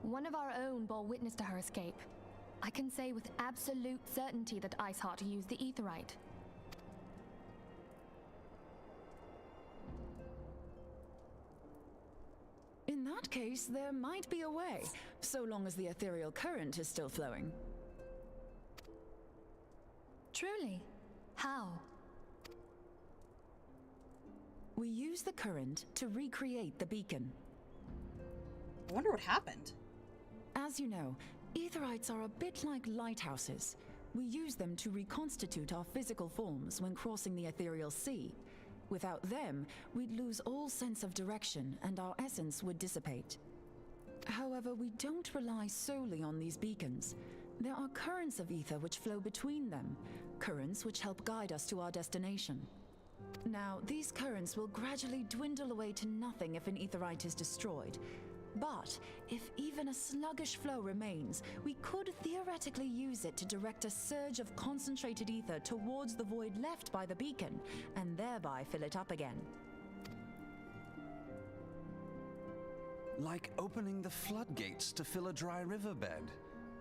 One of our own bore witness to her escape. I can say with absolute certainty that Iceheart used the aetherite. In that case, there might be a way, so long as the ethereal current is still flowing. Truly? How? We use the current to recreate the beacon. I wonder what happened. As you know, aetherites are a bit like lighthouses. We use them to reconstitute our physical forms when crossing the ethereal sea. Without them, we'd lose all sense of direction and our essence would dissipate. However, we don't rely solely on these beacons. There are currents of ether which flow between them, currents which help guide us to our destination. Now, these currents will gradually dwindle away to nothing if an aetherite is destroyed. But if even a sluggish flow remains, we could theoretically use it to direct a surge of concentrated ether towards the void left by the beacon, and thereby fill it up again. Like opening the floodgates to fill a dry riverbed.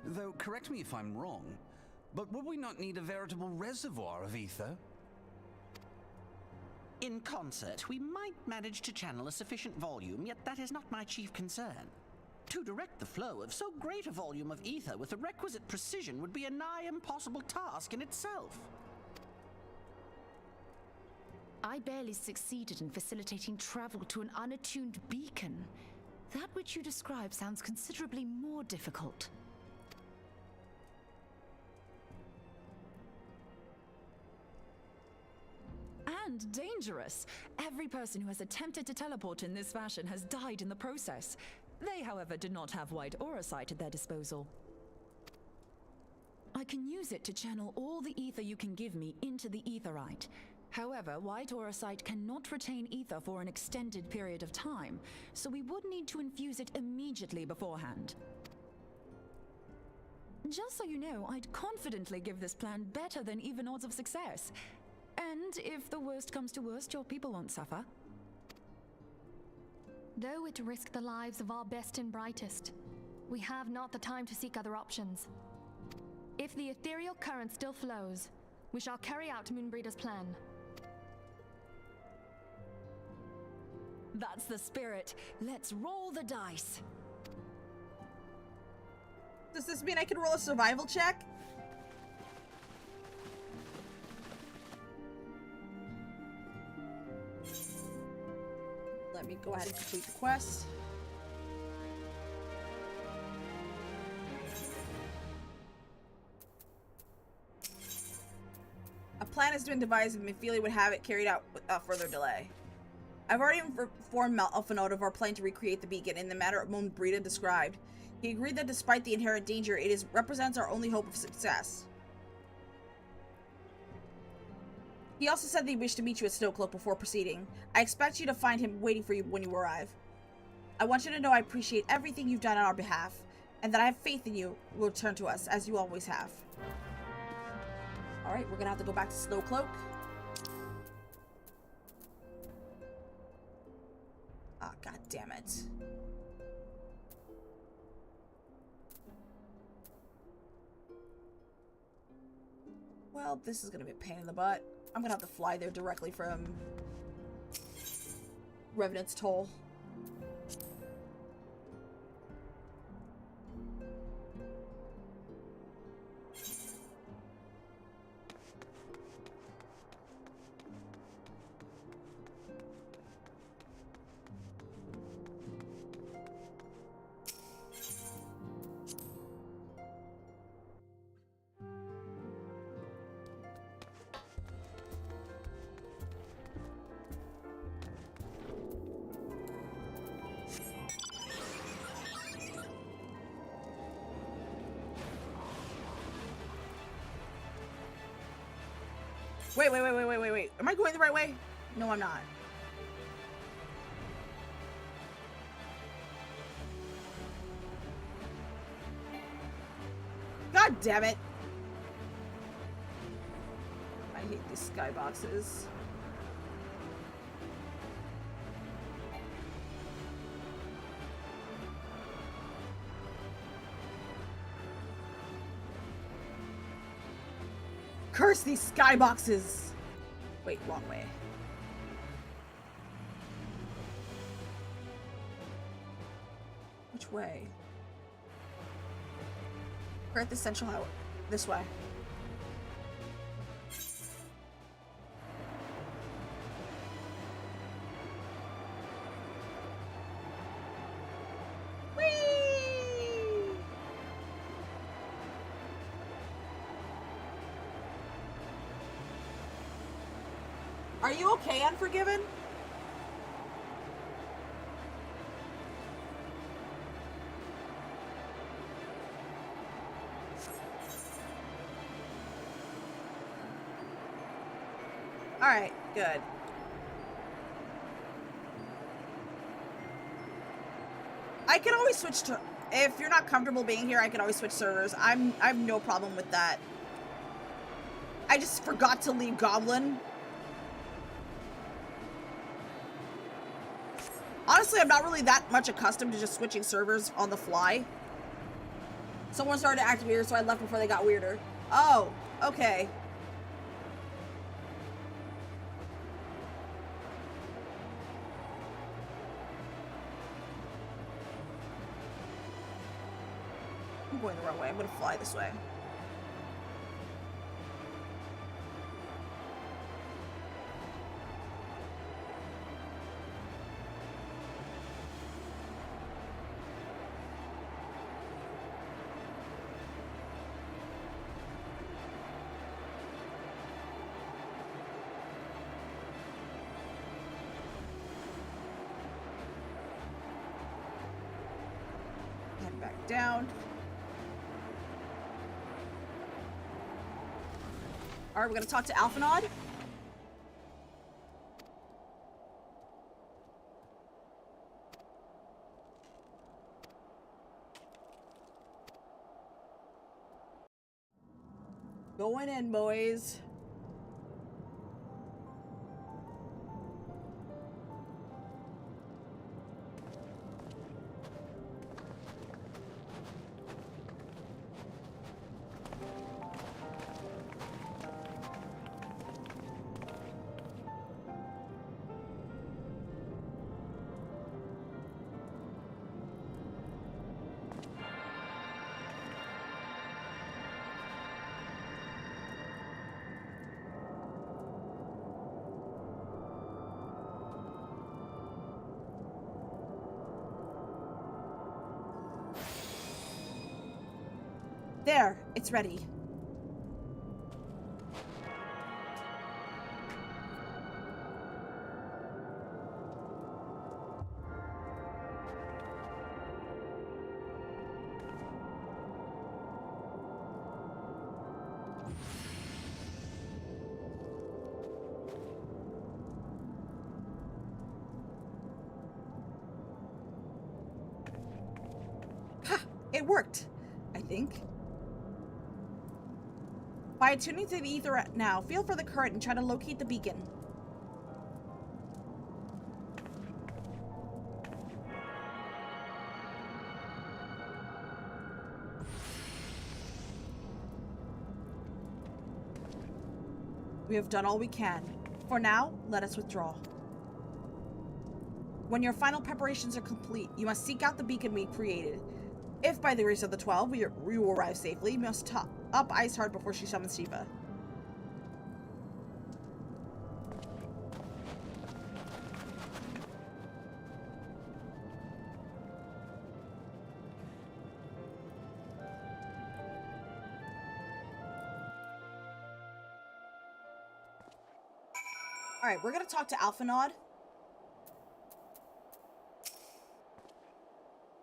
Though, correct me if I'm wrong, but would we not need a veritable reservoir of ether? In concert, we might manage to channel a sufficient volume, yet that is not my chief concern. To direct the flow of so great a volume of ether with the requisite precision would be a nigh impossible task in itself. I barely succeeded in facilitating travel to an unattuned beacon. That which you describe sounds considerably more difficult. And dangerous. Every person who has attempted to teleport in this fashion has died in the process. They, however, did not have white aura sight at their disposal. I can use it to channel all the ether you can give me into the aetherite. However, white aura sight cannot retain ether for an extended period of time, so we would need to infuse it immediately beforehand. Just so you know, I'd confidently give this plan better than even odds of success. And if the worst comes to worst, your people won't suffer. Though it risked the lives of our best and brightest, we have not the time to seek other options. If the ethereal current still flows, we shall carry out Moonbreeder's plan. That's the spirit. Let's roll the dice. Does this mean I can roll a survival check? Let me go ahead and complete the quest. plan has been devised and Mephilia would have it carried out without further delay. I've already informed Alphanode of our plan to recreate the beacon in the manner Brita described. He agreed that despite the inherent danger, it represents our only hope of success. He also said that he wished to meet you at Snowcloak before proceeding. I expect you to find him waiting for you when you arrive. I want you to know I appreciate everything you've done on our behalf, and that I have faith in you will return to us, as you always have. Alright, we're gonna have to go back to Snowcloak. Ah, god damn it. Well, this is gonna be a pain in the butt. I'm gonna have to fly there directly from Revenant's Toll. Wait. Am I going the right way? No, I'm not. God damn it. I hate these skyboxes. Curse these skyboxes! Wait, wrong way. Which way? We're at the central highway. This way. Are you okay, Unforgiven? Alright, good. I can always switch to... If you're not comfortable being here, I can always switch servers. I have no problem with that. I just forgot to leave Goblin. Honestly, I'm not really that much accustomed to just switching servers on the fly. Someone started to act weird, so I left before they got weirder. Oh, okay. I'm going the wrong way. I'm gonna fly this way. Back down. Alright, we're gonna talk to Alphanode. Going in, boys. There, it's ready. It worked, I think. By attuning to the ether now, feel for the current and try to locate the beacon. We have done all we can. For now, let us withdraw. When your final preparations are complete, you must seek out the beacon we created. If by the grace of the 12 we will arrive safely, you must top up Iceheart before she summons Shiva. Alright, we're gonna talk to Alphanod.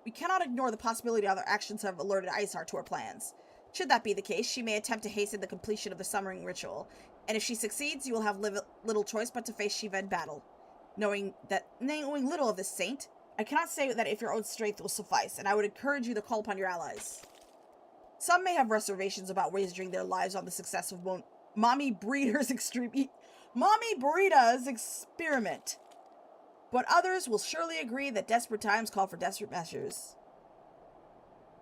We cannot ignore the possibility other actions have alerted Iceheart to our plans. Should that be the case, she may attempt to hasten the completion of the summoning ritual, and if she succeeds, you will have little choice but to face Shiva in battle. Knowing little of this saint, I cannot say that if your own strength will suffice, and I would encourage you to call upon your allies. Some may have reservations about wagering their lives on the success of Mommy Breeda's experiment. But others will surely agree that desperate times call for desperate measures.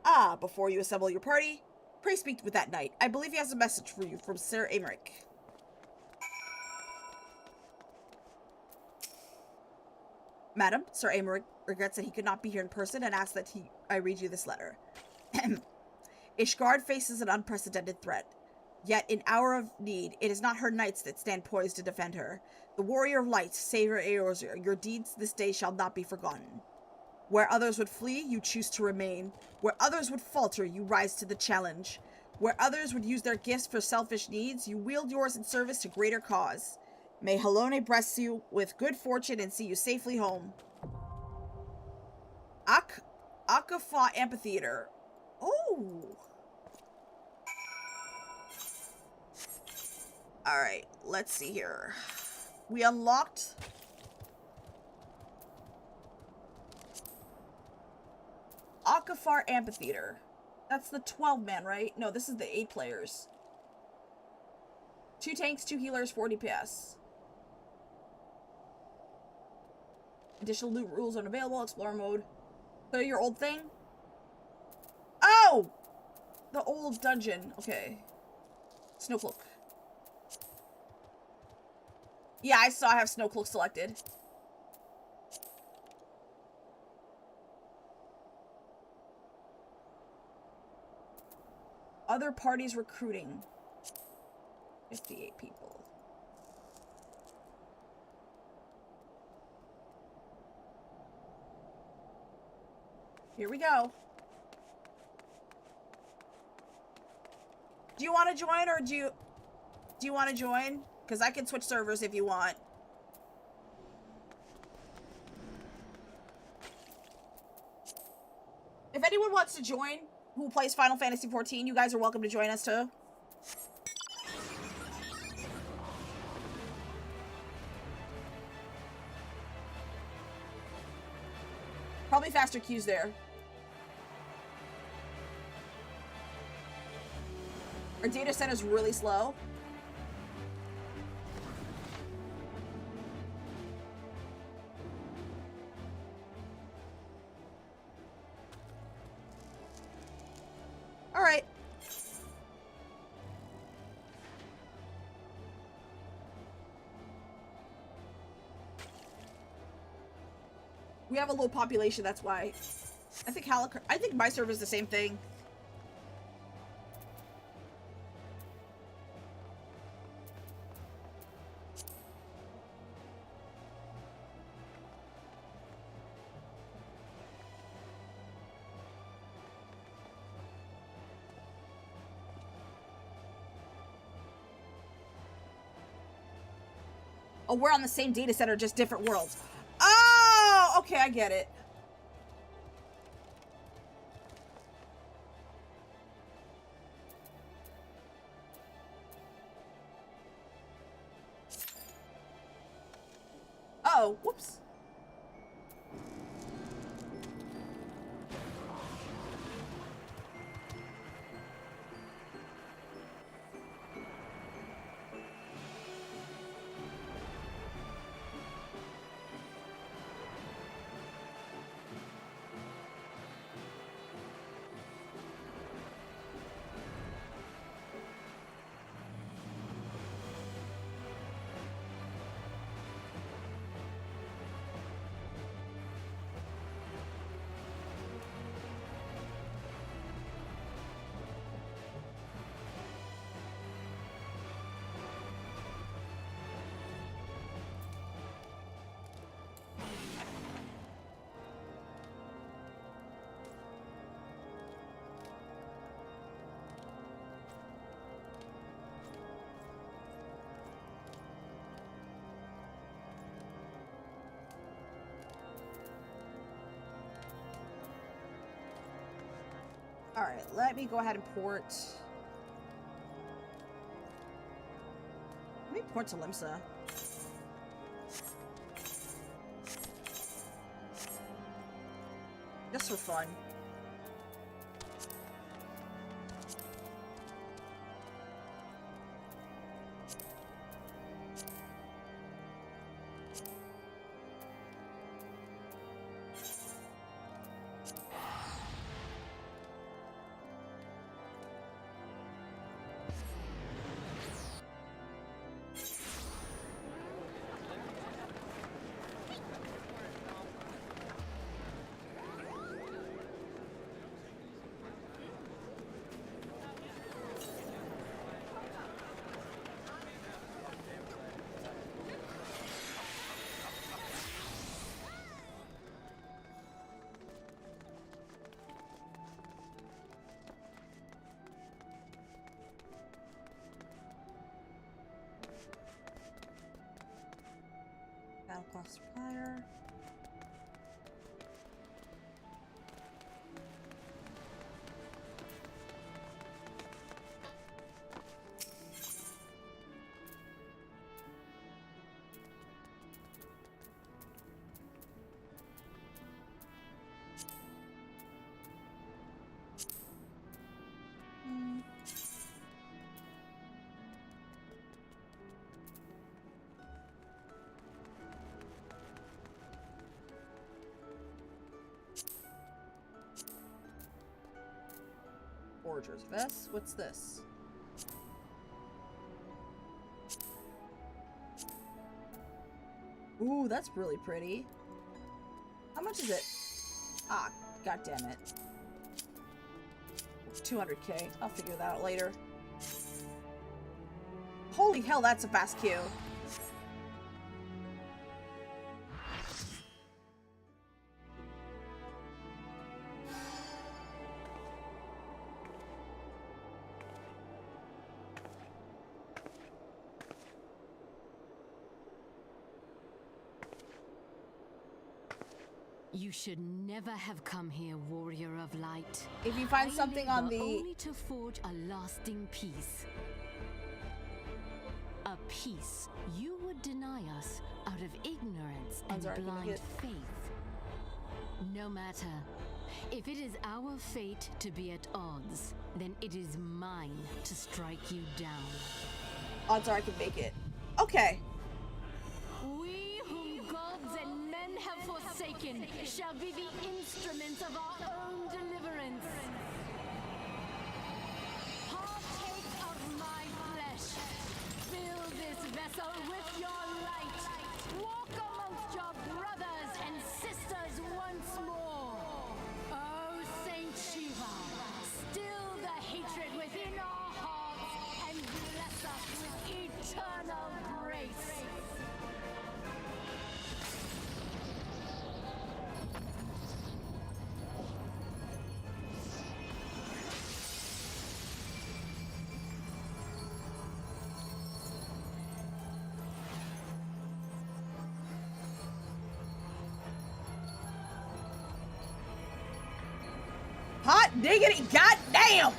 Ah, before you assemble your party, pray speak with that knight. I believe he has a message for you from Sir Aymeric. Madam, Sir Aymeric regrets that he could not be here in person and asks that I read you this letter. Ishgard faces an unprecedented threat. Yet, in hour of need, it is not her knights that stand poised to defend her. The warrior of light, Savior Eorzir, your deeds this day shall not be forgotten. Where others would flee, you choose to remain. Where others would falter, you rise to the challenge. Where others would use their gifts for selfish needs, you wield yours in service to greater cause. May Halone bless you with good fortune and see you safely home. Akafa Amphitheater. Oh! Alright, let's see here. We unlocked... Akafar Amphitheater. That's the 12-man, right? No, this is the 8 players. 2 tanks, 2 healers, 4 DPS. Additional loot rules unavailable. Explorer mode. So your old thing? Oh! The old dungeon. Okay. Snowcloak. Yeah, I saw I have Snowcloak selected. Other parties recruiting. 58 people. Here we go. Do you want to join or do you want to join? Because I can switch servers if you want. If anyone wants to join who plays Final Fantasy XIV, you guys are welcome to join us too. Probably faster queues there. Our data center's really slow. Alright. We have a low population, that's why. I think my server's the same thing. Oh, we're on the same data center, just different worlds. Oh, okay, I get it. Oh, whoops. Alright, let me go ahead and port. Let me port to Limsa. Just for fun. Battlecloth supplier. Forager's vest. What's this? Ooh, that's really pretty. How much is it? Ah, god damn it. 200k. I'll figure that out later. Holy hell, that's a fast queue. You should never have come here, warrior of light. If you find something on the... only to forge a lasting peace. A peace you would deny us out of ignorance and blind faith. No matter. If it is our fate to be at odds, then it is mine to strike you down. Odds are I can make it. Okay. We whom gods and men have forsaken shall be the instruments of our own deliverance. Partake of my flesh. Fill this vessel with your light. Walk amongst your brothers and sisters once more. Oh, Saint Shiva, still the hatred within our hearts and bless us with eternal grace. Hot diggity goddamn!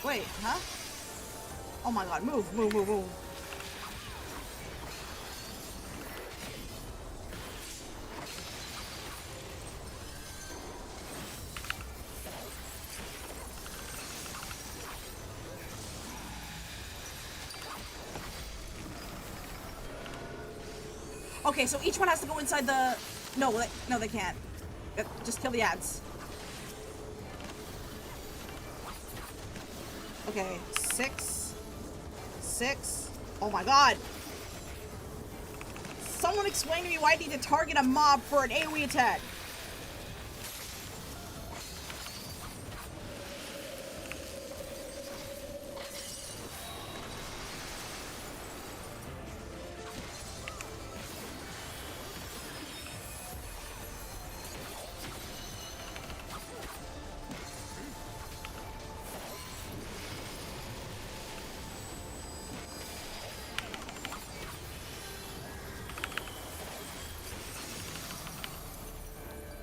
Wait, huh? Oh my god, move, move, move, move. Okay, so each one has to go inside the... No, no, they can't. Just kill the ads. Okay, 6. 6. Oh my god. Someone explain to me why I need to target a mob for an AoE attack.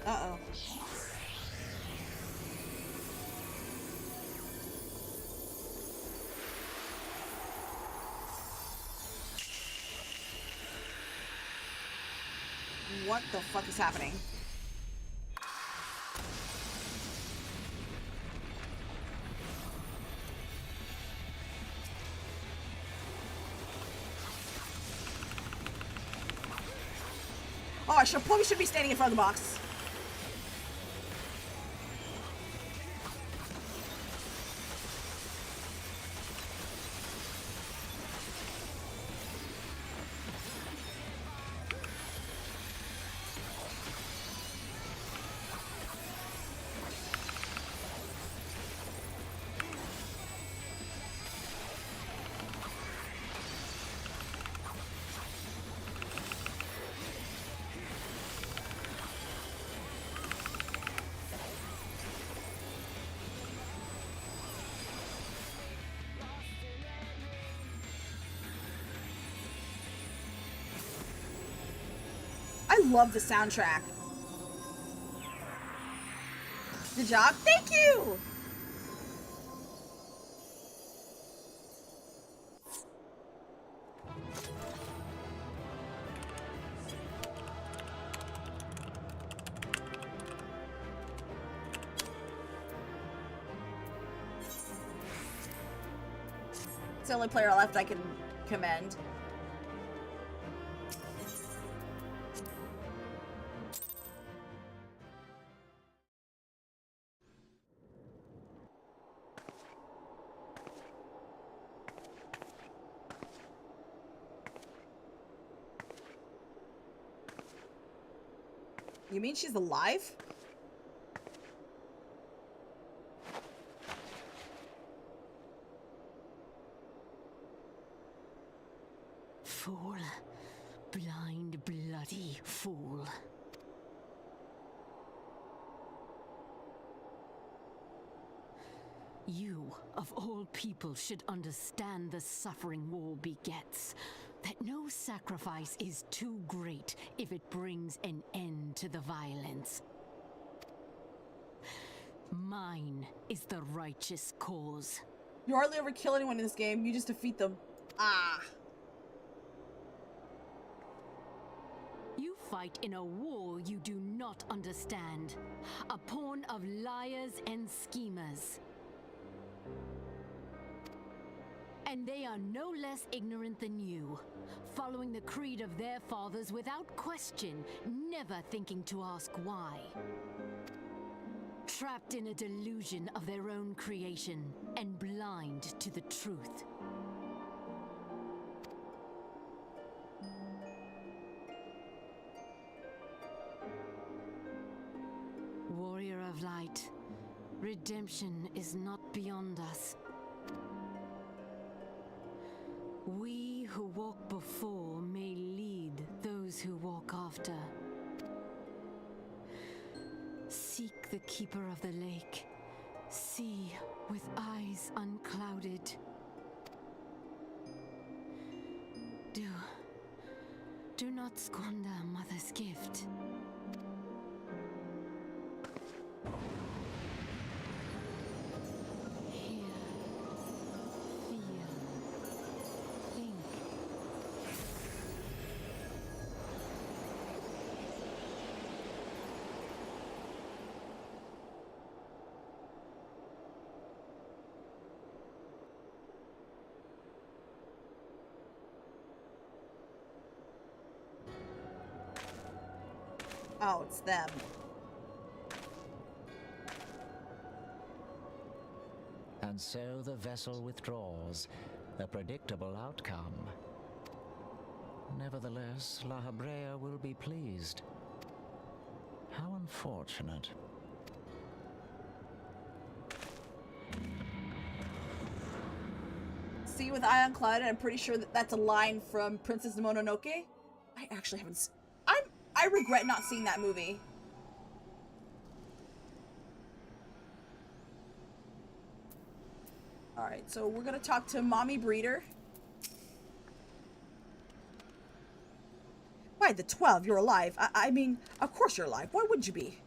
Uh-oh. What the fuck is happening? Oh, I probably should be standing in front of the box. I love the soundtrack. Good job. Thank you! It's the only player left I can commend. You mean she's alive? Fool. Blind, bloody fool. You, of all people, should understand the suffering war begets. That no sacrifice is too great if it brings an end to the violence. Mine is the righteous cause. You hardly ever kill anyone in this game, you just defeat them. Ah. You fight in a war you do not understand. A pawn of liars and schemers. And they are no less ignorant than you, following the creed of their fathers without question, never thinking to ask why. Trapped in a delusion of their own creation, and blind to the truth. Warrior of light, redemption is not beyond us. We who walk before may lead those who walk after. Seek the keeper of the lake. See with eyes unclouded. Do not squander Mother's gift. Oh, it's them. And so the vessel withdraws, a predictable outcome. Nevertheless, La Habrea will be pleased. How unfortunate. See you with Eye on Cloud, and I'm pretty sure that that's a line from Princess Mononoke. I actually haven't. I regret not seeing that movie. All right, so we're gonna talk to Mommy Breeder. Why the 12? You're alive. I mean, of course you're alive. Why wouldn't you be?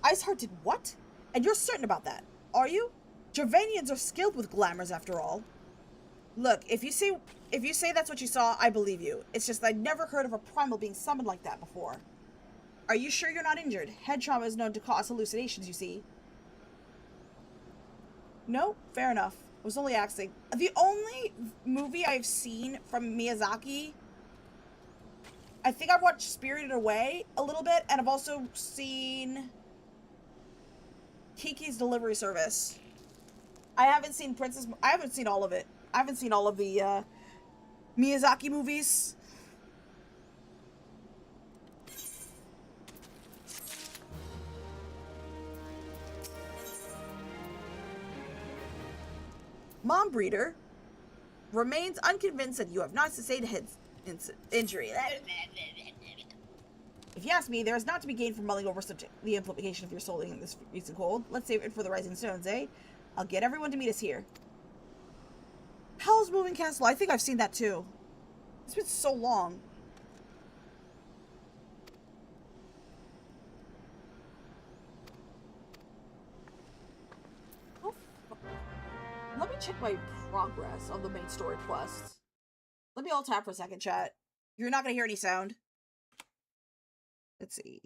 Iceheart did what? And you're certain about that, are you? Gervanians are skilled with glamours, after all. Look, if you say that's what you saw, I believe you. It's just I'd never heard of a primal being summoned like that before. Are you sure you're not injured? Head trauma is known to cause hallucinations, you see. No? Fair enough. I was only asking. The only movie I've seen from Miyazaki, I think I've watched Spirited Away a little bit, and I've also seen Kiki's Delivery Service. I haven't seen I haven't seen all of it. I haven't seen all of the Miyazaki movies. Mom Breeder remains unconvinced that you have not sustained a head injury. If you ask me, there is not to be gained from mulling over the implication of your soul in this recent cold. Let's save it for the Rising Stones, eh? I'll get everyone to meet us here. Howl's Moving Castle? I think I've seen that too. It's been so long. Oh, let me check my progress on the main story quest. Let me alt tab for a second, chat. You're not gonna hear any sound. Let's see.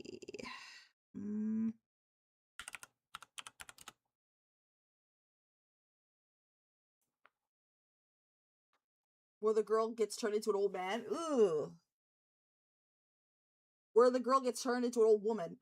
Where the girl gets turned into an old man. Ooh. Where the girl gets turned into an old woman.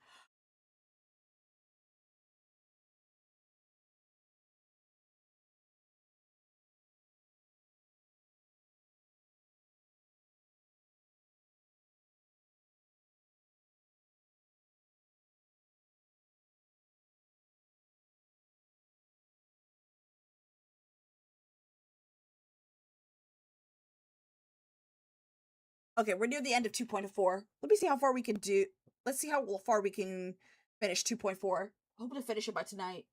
Okay, we're near the end of 2.4. Let me see how far we can do. Let's see how far we can finish 2.4. Hoping to finish it by tonight.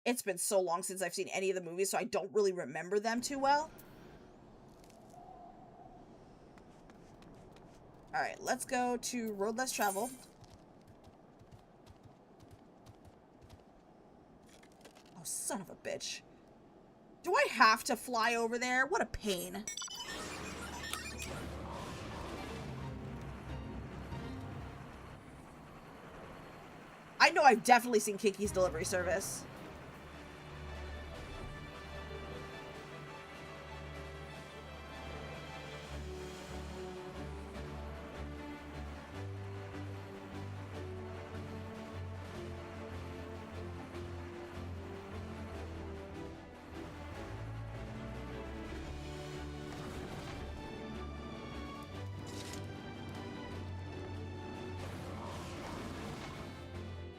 It's been so long since I've seen any of the movies, so I don't really remember them too well. Alright, let's go to Road Less Traveled. Oh, son of a bitch. Do I have to fly over there? What a pain. I know I've definitely seen Kiki's Delivery Service.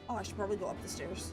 Oh, I should probably go up the stairs.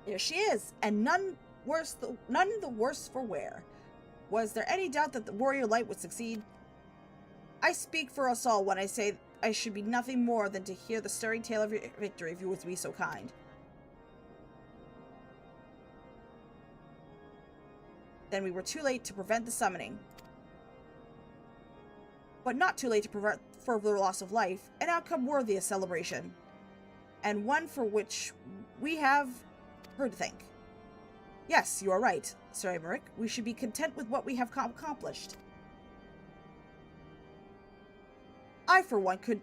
There she is, and none the worse for wear. Was there any doubt that the warrior light would succeed? I speak for us all when I say I should be nothing more than to hear the stirring tale of your victory if you would be so kind. Then we were too late to prevent the summoning. But not too late to prevent further loss of life, an outcome worthy of celebration. And one for which we have her to thank. Yes, you are right, Sir Emmerich. We should be content with what we have accomplished. I for one could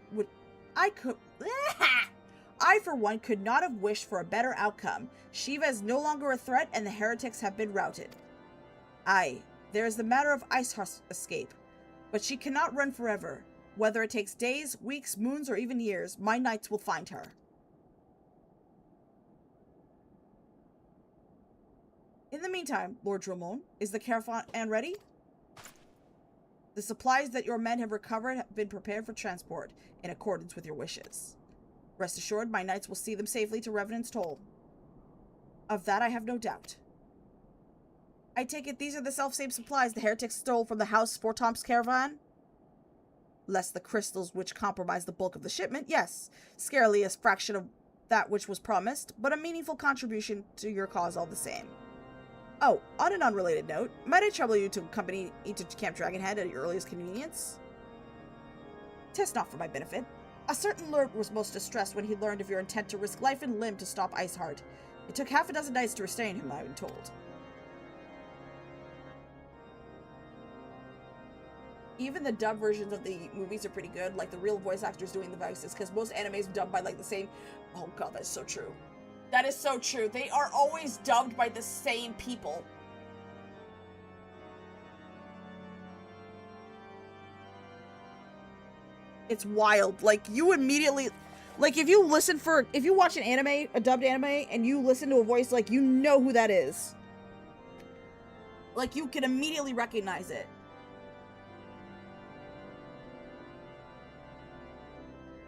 not have wished for a better outcome. Shiva is no longer a threat, and the heretics have been routed. Aye, there is the matter of Iceheart's escape, but she cannot run forever. Whether it takes days, weeks, moons, or even years, my knights will find her. In the meantime, Lord Dramon, is the caravan ready? The supplies that your men have recovered have been prepared for transport, in accordance with your wishes. Rest assured, my knights will see them safely to Revenant's Toll. Of that I have no doubt. I take it these are the self-same supplies the heretics stole from the House Sportomp's caravan? Less the crystals which compromised the bulk of the shipment, yes. Scarcely a fraction of that which was promised, but a meaningful contribution to your cause all the same. Oh, on an unrelated note, might I trouble you to accompany me to Camp Dragonhead at your earliest convenience? 'Tis not for my benefit. A certain lord was most distressed when he learned of your intent to risk life and limb to stop Iceheart. It took half a dozen knights to restrain him, I've been told. Even the dub versions of the movies are pretty good, like the real voice actors doing the voices, because most animes dubbed by like the same... Oh god, that's so true. That is so true. They are always dubbed by the same people. It's wild. Like, you immediately... Like, if you watch an anime, a dubbed anime, and you listen to a voice, like, you know who that is. Like, you can immediately recognize it.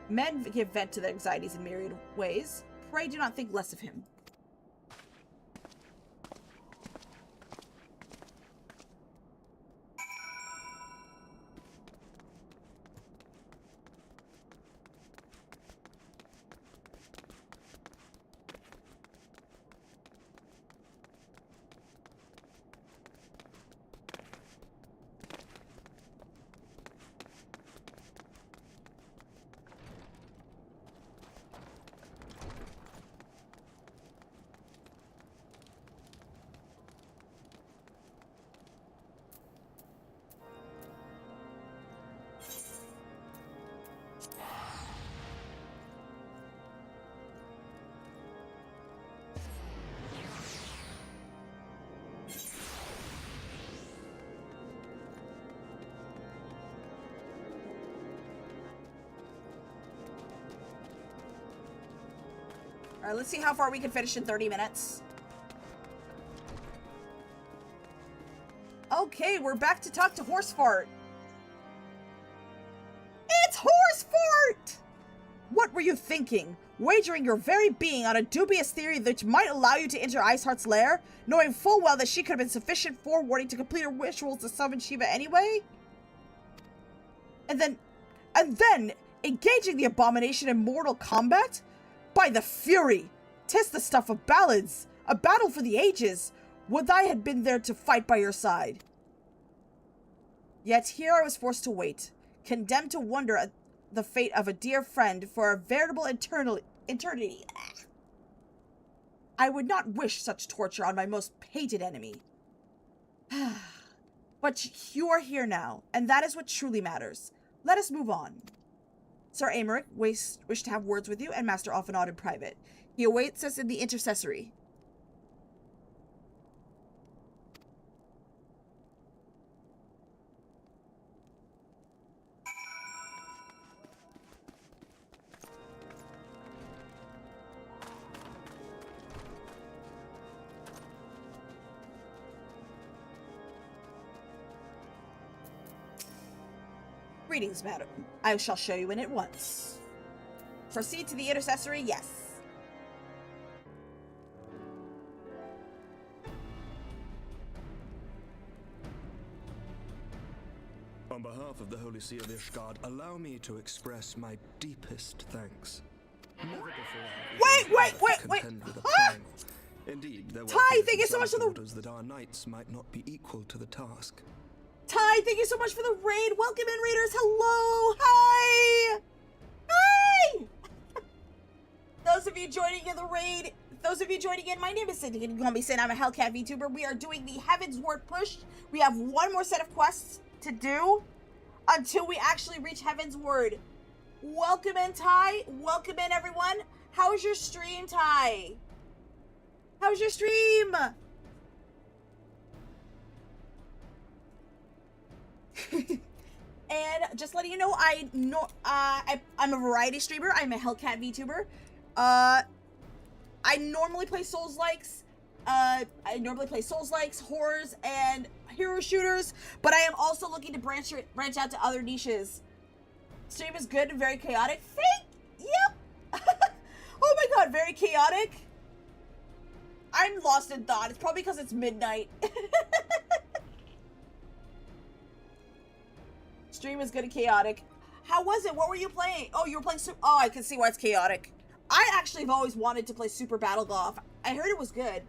Men give vent to their anxieties in myriad ways. Pray do not think less of him. Alright, let's see how far we can finish in 30 minutes. Okay, we're back to talk to Horsefart. It's Horsefart! What were you thinking? Wagering your very being on a dubious theory that might allow you to enter Iceheart's lair, knowing full well that she could have been sufficient forewarning to complete her rituals to summon Shiva anyway? And then, engaging the abomination in mortal combat? By the fury! 'Tis the stuff of ballads! A battle for the ages! Would I had been there to fight by your side! Yet here I was forced to wait, condemned to wonder at the fate of a dear friend for a veritable eternity. I would not wish such torture on my most hated enemy. But you are here now, and that is what truly matters. Let us move on. Sir Emmerich wished to have words with you and Master Offenod in private. He awaits us in the intercessory. Greetings, madam. I shall show you in at once. Proceed to the intercessory, yes. On behalf of the Holy See of Ishgard, allow me to express my deepest thanks. Never before have we contend with a primal. Indeed, there were Ty, thank you so much for the orders that our knights might not be equal to the task. Ty, thank you so much for the raid. Welcome in, raiders. Hello. Hi. Hi. Those of you joining in the raid, my name is Cindy. You can call me Sin. I'm a Hellcat VTuber. We are doing the Heavensward push. We have one more set of quests to do until we actually reach Heavensward. Welcome in, Ty. Welcome in, everyone. How's your stream, Ty? How's your stream? And just letting you know, I'm a variety streamer. I'm a Hellcat VTuber. I normally play Souls-likes. Horrors, and hero shooters, but I am also looking to branch out to other niches. Stream is good and very chaotic. Yep. Oh my god, very chaotic. I'm lost in thought. It's probably because it's midnight. Stream is good and chaotic. How was it? What were you playing? Oh, you were playing oh, I can see why it's chaotic. I actually have always wanted to play Super Battle Golf. I heard it was good.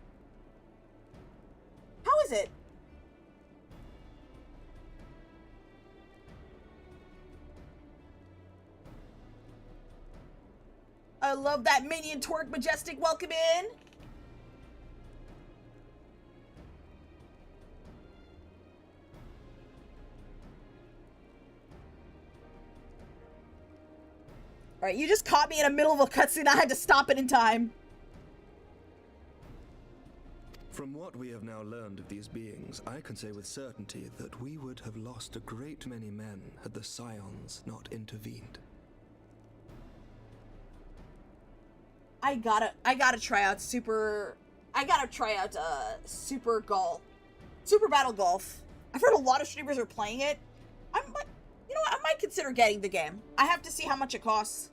How is it? I love that minion twerk. Majestic, welcome in. Alright, you just caught me in the middle of a cutscene. I had to stop it in time. From what we have now learned of these beings, I can say with certainty that we would have lost a great many men had the Scions not intervened. I gotta try out Super Battle Golf. I've heard a lot of streamers are playing it. You know what? I might consider getting the game. I have to see how much it costs.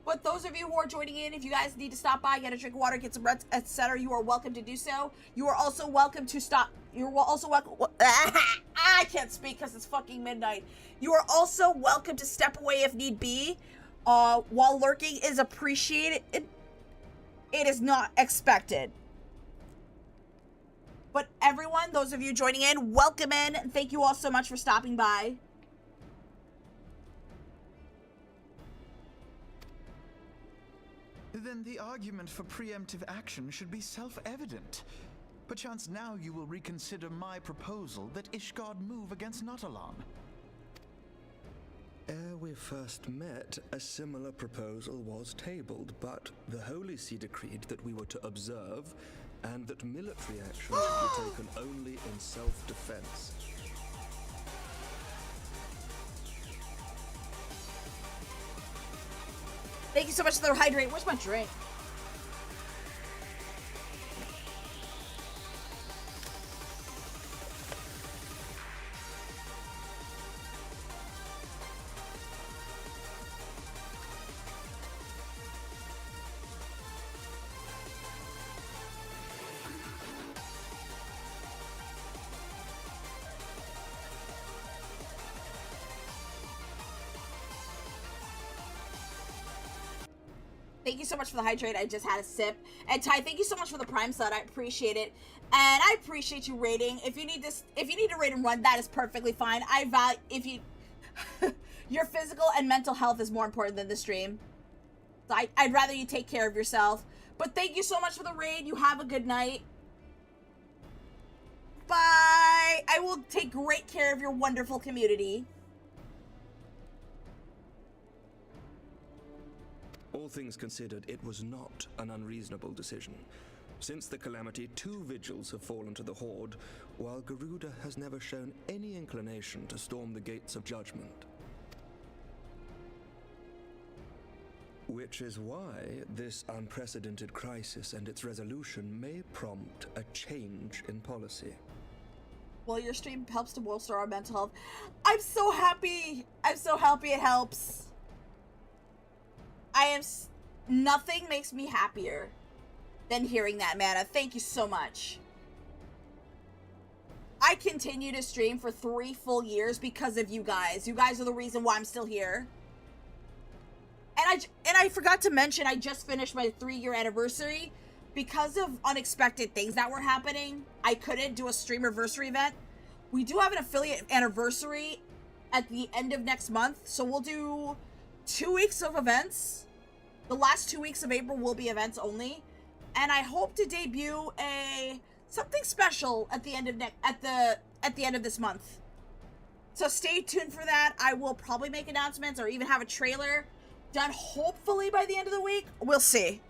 But those of you who are joining in, if you guys need to stop by, get a drink of water, get some rest, etc., you are welcome to do so. You are also welcome to stop. You're also welcome. I can't speak because it's fucking midnight. You are also welcome to step away if need be. While lurking is appreciated, it is not expected. But everyone, those of you joining in, welcome in. Thank you all so much for stopping by. Then the argument for preemptive action should be self-evident. Perchance now you will reconsider my proposal that Ishgard move against Nautalon. Ere we first met, a similar proposal was tabled, but the Holy See decreed that we were to observe, and that military action should be taken only in self-defense. Thank you so much for the hydrate. Where's my drink? Thank you so much for the hydrate. I just had a sip. And Ty, thank you so much for the Prime Sud. I appreciate it. And I appreciate you rating. If you need to rate and run, that is perfectly fine. I value your physical and mental health is more important than the stream. So I'd rather you take care of yourself. But thank you so much for the raid. You have a good night. Bye. I will take great care of your wonderful community. All things considered, it was not an unreasonable decision. Since the calamity, 2 vigils have fallen to the Horde, while Garuda has never shown any inclination to storm the gates of judgment. Which is why this unprecedented crisis and its resolution may prompt a change in policy. Well, your stream helps to bolster our mental health. I'm so happy. I'm so happy it helps. Nothing makes me happier than hearing that, Mana. Thank you so much. I continue to stream for 3 full years because of you guys. You guys are the reason why I'm still here. And I forgot to mention, I just finished my 3-year anniversary. Because of unexpected things that were happening, I couldn't do a streamerversary event. We do have an affiliate anniversary at the end of next month, so we'll do 2 weeks of events. The last 2 weeks of April will be events only, and I hope to debut something special at the end of at the end of this month. So stay tuned for that. I will probably make announcements or even have a trailer done hopefully by the end of the week. We'll see.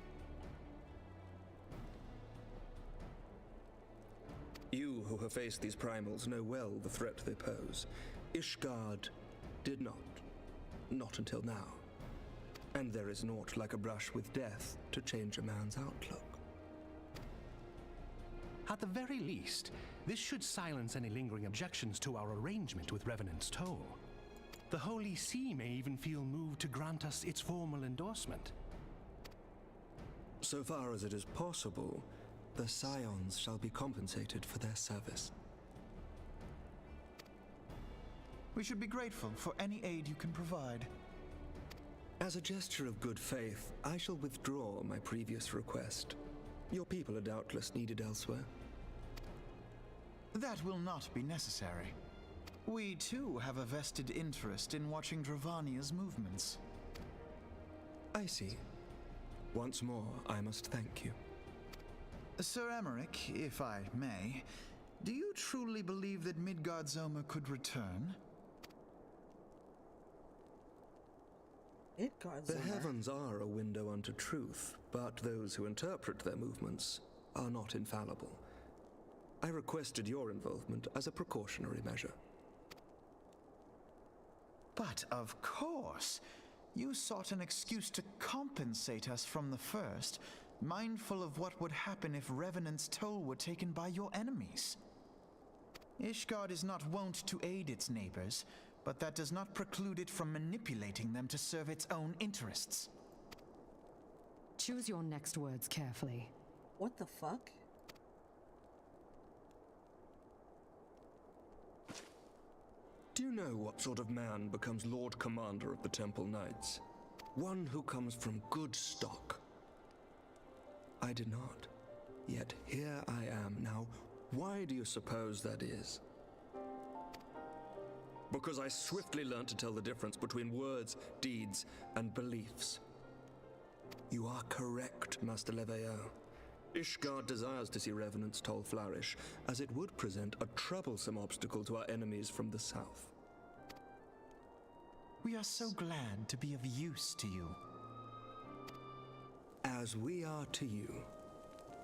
You who have faced these primals know well the threat they pose. Ishgard did not. Not until now. And there is naught like a brush with death to change a man's outlook. At the very least, this should silence any lingering objections to our arrangement with Revenant's Toll. The Holy See may even feel moved to grant us its formal endorsement. So far as it is possible, the Scions shall be compensated for their service. We should be grateful for any aid you can provide. As a gesture of good faith, I shall withdraw my previous request. Your people are doubtless needed elsewhere. That will not be necessary. We too have a vested interest in watching Dravania's movements. I see. Once more, I must thank you. Sir Emmerich, if I may, do you truly believe that Midgard-Zoma could return? The heavens are a window unto truth, but those who interpret their movements are not infallible. I requested your involvement as a precautionary measure. But of course, you sought an excuse to compensate us from the first, mindful of what would happen if Revenant's Toll were taken by your enemies. Ishgard is not wont to aid its neighbors, but that does not preclude it from manipulating them to serve its own interests. Choose your next words carefully. What the fuck? Do you know what sort of man becomes Lord Commander of the Temple Knights? One who comes from good stock. I did not. Yet here I am now. Why do you suppose that is? Because I swiftly learned to tell the difference between words, deeds, and beliefs. You are correct, Master Leveilleur. Ishgard desires to see Revenant's Toll flourish, as it would present a troublesome obstacle to our enemies from the south. We are so glad to be of use to you. As we are to you.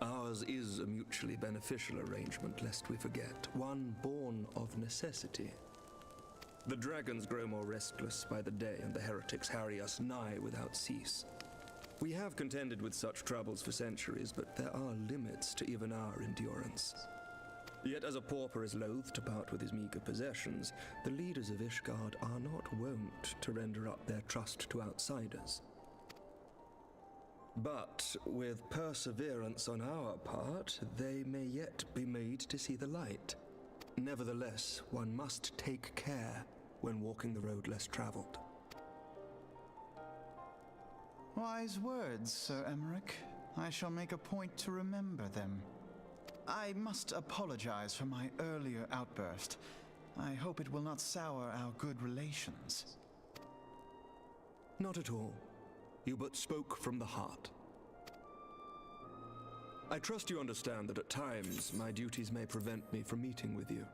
Ours is a mutually beneficial arrangement, lest we forget, one born of necessity. The dragons grow more restless by the day, and the heretics harry us nigh without cease. We have contended with such troubles for centuries, but there are limits to even our endurance. Yet as a pauper is loath to part with his meager possessions, the leaders of Ishgard are not wont to render up their trust to outsiders. But with perseverance on our part, they may yet be made to see the light. Nevertheless, one must take care when walking the road less traveled. Wise words, Sir Emmerich. I shall make a point to remember them. I must apologize for my earlier outburst. I hope it will not sour our good relations. Not at all. You but spoke from the heart. I trust you understand that at times my duties may prevent me from meeting with you.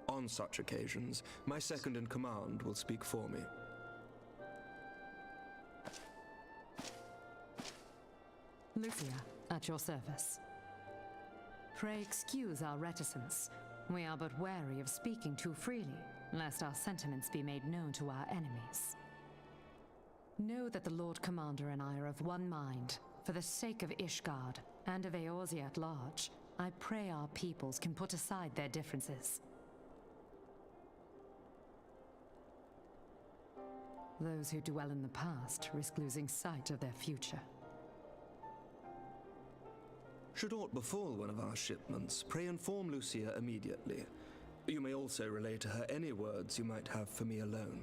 On such occasions, my second in command will speak for me. Lucia, at your service. Pray excuse our reticence. We are but wary of speaking too freely, lest our sentiments be made known to our enemies. Know that the Lord Commander and I are of one mind. For the sake of Ishgard, and of Eorzea at large, I pray our peoples can put aside their differences. Those who dwell in the past risk losing sight of their future. Should aught befall one of our shipments, pray inform Lucia immediately. You may also relay to her any words you might have for me alone.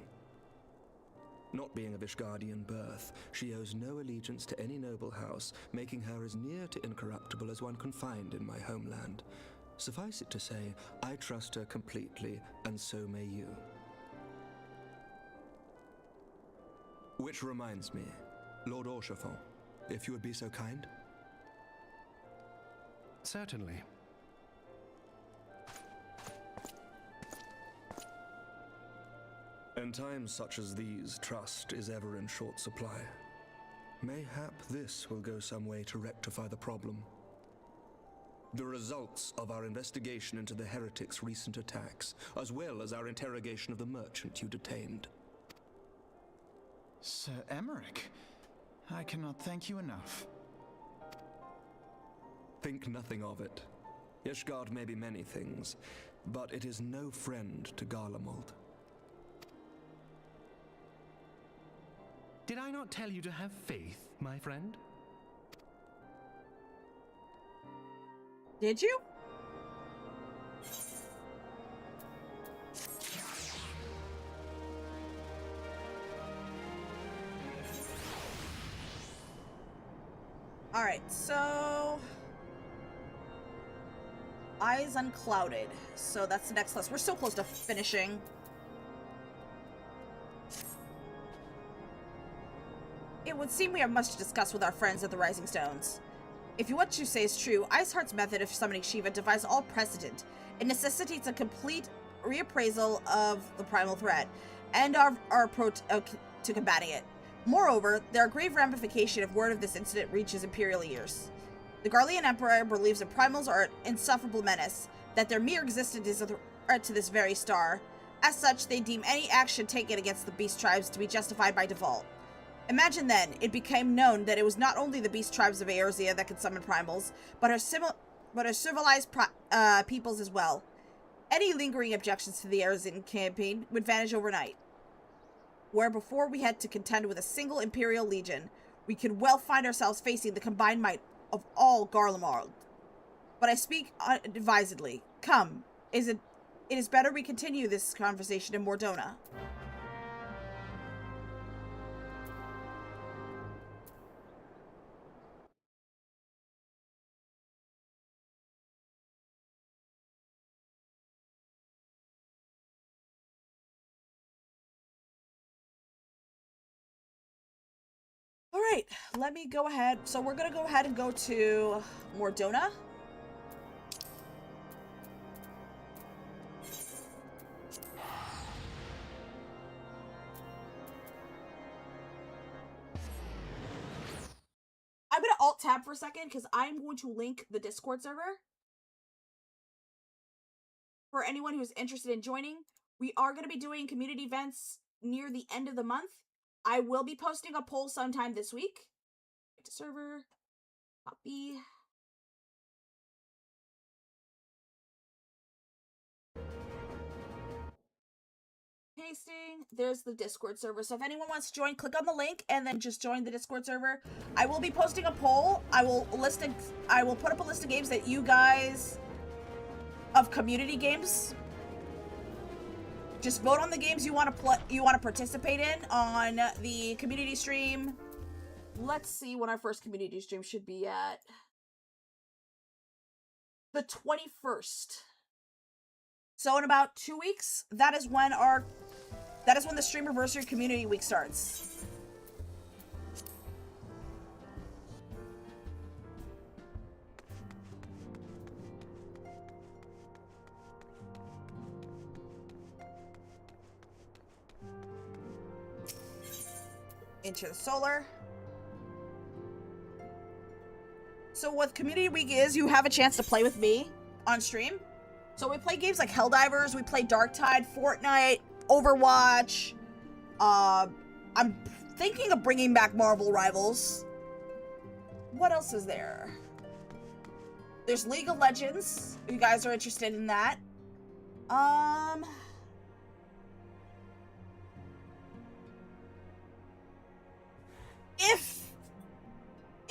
Not being of Ishgardian birth, she owes no allegiance to any noble house, making her as near to incorruptible as one can find in my homeland. Suffice it to say, I trust her completely, and so may you. Which reminds me, Lord Orchefort, if you would be so kind. Certainly. In times such as these, trust is ever in short supply. Mayhap this will go some way to rectify the problem. The results of our investigation into the heretics' recent attacks, as well as our interrogation of the merchant you detained. Sir Emmerich, I cannot thank you enough. Think nothing of it. Ishgard may be many things, but it is no friend to Garlemald. Did I not tell you to have faith, my friend? Did you? All right, so eyes unclouded. So that's the next list. We're so close to finishing. It would seem we have much to discuss with our friends at the Rising Stones. If what you say is true, Iceheart's method of summoning Shiva defies all precedent. It necessitates a complete reappraisal of the primal threat and our approach to combating it. Moreover, there are grave ramifications if word of this incident reaches Imperial ears. The Garlean Empire believes that primals are an insufferable menace, that their mere existence is a threat to this very star. As such, they deem any action taken against the beast tribes to be justified by default. Imagine then, it became known that it was not only the beast tribes of Eorzea that could summon primals, but her civilized peoples as well. Any lingering objections to the Eorzean campaign would vanish overnight. Where before we had to contend with a single Imperial Legion, we could well find ourselves facing the combined might of all Garlemald. But I speak unadvisedly. Come, it is better we continue this conversation in Mordona. All right, let me go ahead. So we're going to go ahead and go to Mordona. I'm going to alt-tab for a second because I'm going to link the Discord server. For anyone who's interested in joining, we are going to be doing community events near the end of the month. I will be posting a poll sometime this week. To server, copy. Pasting. There's the Discord server. So if anyone wants to join, click on the link and then just join the Discord server. I will be posting a poll. I will put up a list of games that you guys of community games. Just vote on the games you want to participate in on the community stream. Let's see when our first community stream should be at. The 21st. So in about 2 weeks, that is when the Streamiversary Community Week starts. Into the solar. So what Community Week is, you have a chance to play with me on stream. So we play games like Helldivers, we play Darktide, Fortnite, Overwatch. I'm thinking of bringing back Marvel Rivals. What else is there? There's League of Legends. If you guys are interested in that.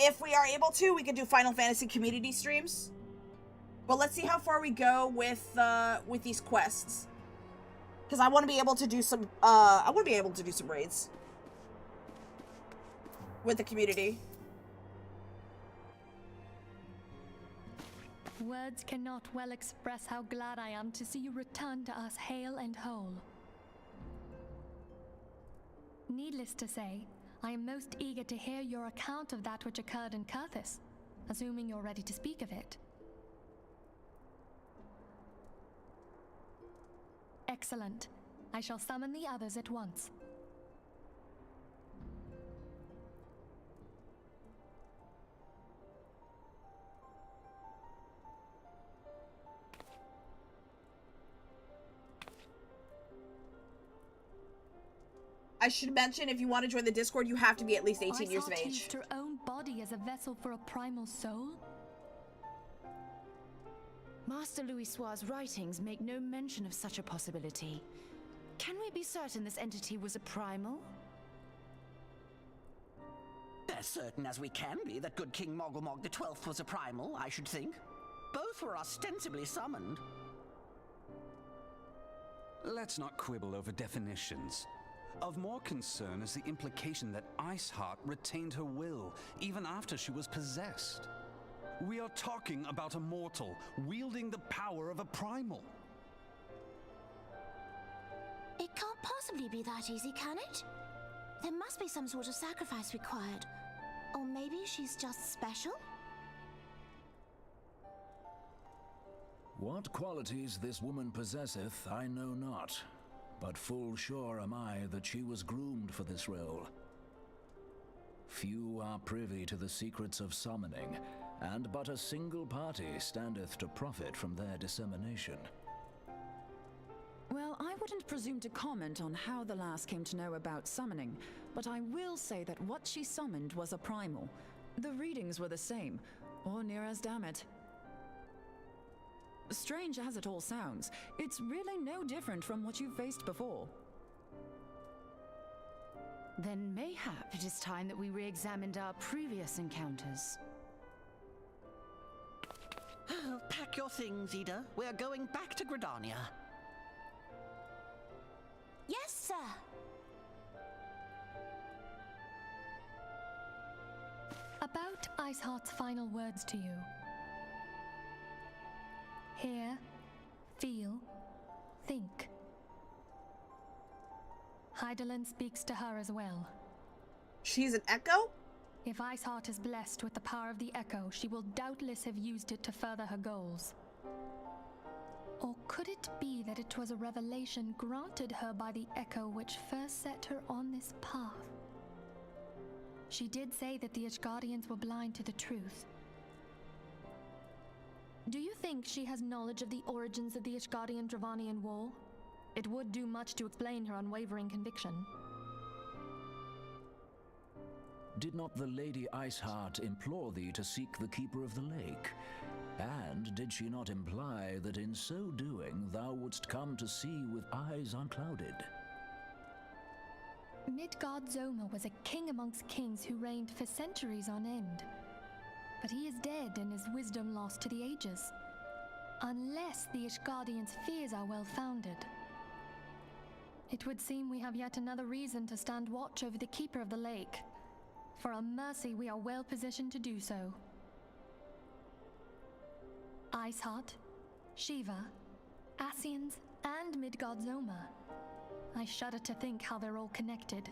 if we are able to, we could do Final Fantasy community streams. But let's see how far we go with these quests. Because I want to be able to do some, raids. With the community. Words cannot well express how glad I am to see you return to us hale and whole. Needless to say, I am most eager to hear your account of that which occurred in Kurthis, assuming you're ready to speak of it. Excellent. I shall summon the others at once. I should mention, if you want to join the Discord, you have to be at least 18 years of age. Used her own body as a vessel for a primal soul? Master Louisoir's writings make no mention of such a possibility. Can we be certain this entity was a primal? As certain as we can be that good King Mogglmog the 12th was a primal, I should think. Both were ostensibly summoned. Let's not quibble over definitions. Of more concern is the implication that Iceheart retained her will, even after she was possessed. We are talking about a mortal, wielding the power of a primal. It can't possibly be that easy, can it? There must be some sort of sacrifice required. Or maybe she's just special? What qualities this woman possesseth, I know not. But full sure am I that she was groomed for this role. Few are privy to the secrets of summoning, and but a single party standeth to profit from their dissemination. Well, I wouldn't presume to comment on how the lass came to know about summoning, but I will say that what she summoned was a primal. The readings were the same, or near as damn it. Strange as it all sounds, it's really no different from what you've faced before. Then mayhap it is time that we re-examined our previous encounters. Pack your things, Ida. We're going back to Gridania. Yes, sir. About Iceheart's final words to you. Hear, feel, think. Hydaelyn speaks to her as well. She's an echo? If Iceheart is blessed with the power of the echo, she will doubtless have used it to further her goals. Or could it be that it was a revelation granted her by the echo which first set her on this path? She did say that the Ishgardians were blind to the truth. Do you think she has knowledge of the origins of the Ishgardian-Dravanian War? It would do much to explain her unwavering conviction. Did not the Lady Iceheart implore thee to seek the Keeper of the Lake? And did she not imply that in so doing thou wouldst come to see with eyes unclouded? Midgard-Zoma was a king amongst kings who reigned for centuries on end. But he is dead and his wisdom lost to the ages. Unless the Ishgardians' fears are well-founded. It would seem we have yet another reason to stand watch over the Keeper of the Lake. For a mercy, we are well positioned to do so. Iceheart, Shiva, Ascians, and Midgard-Zoma. I shudder to think how they're all connected.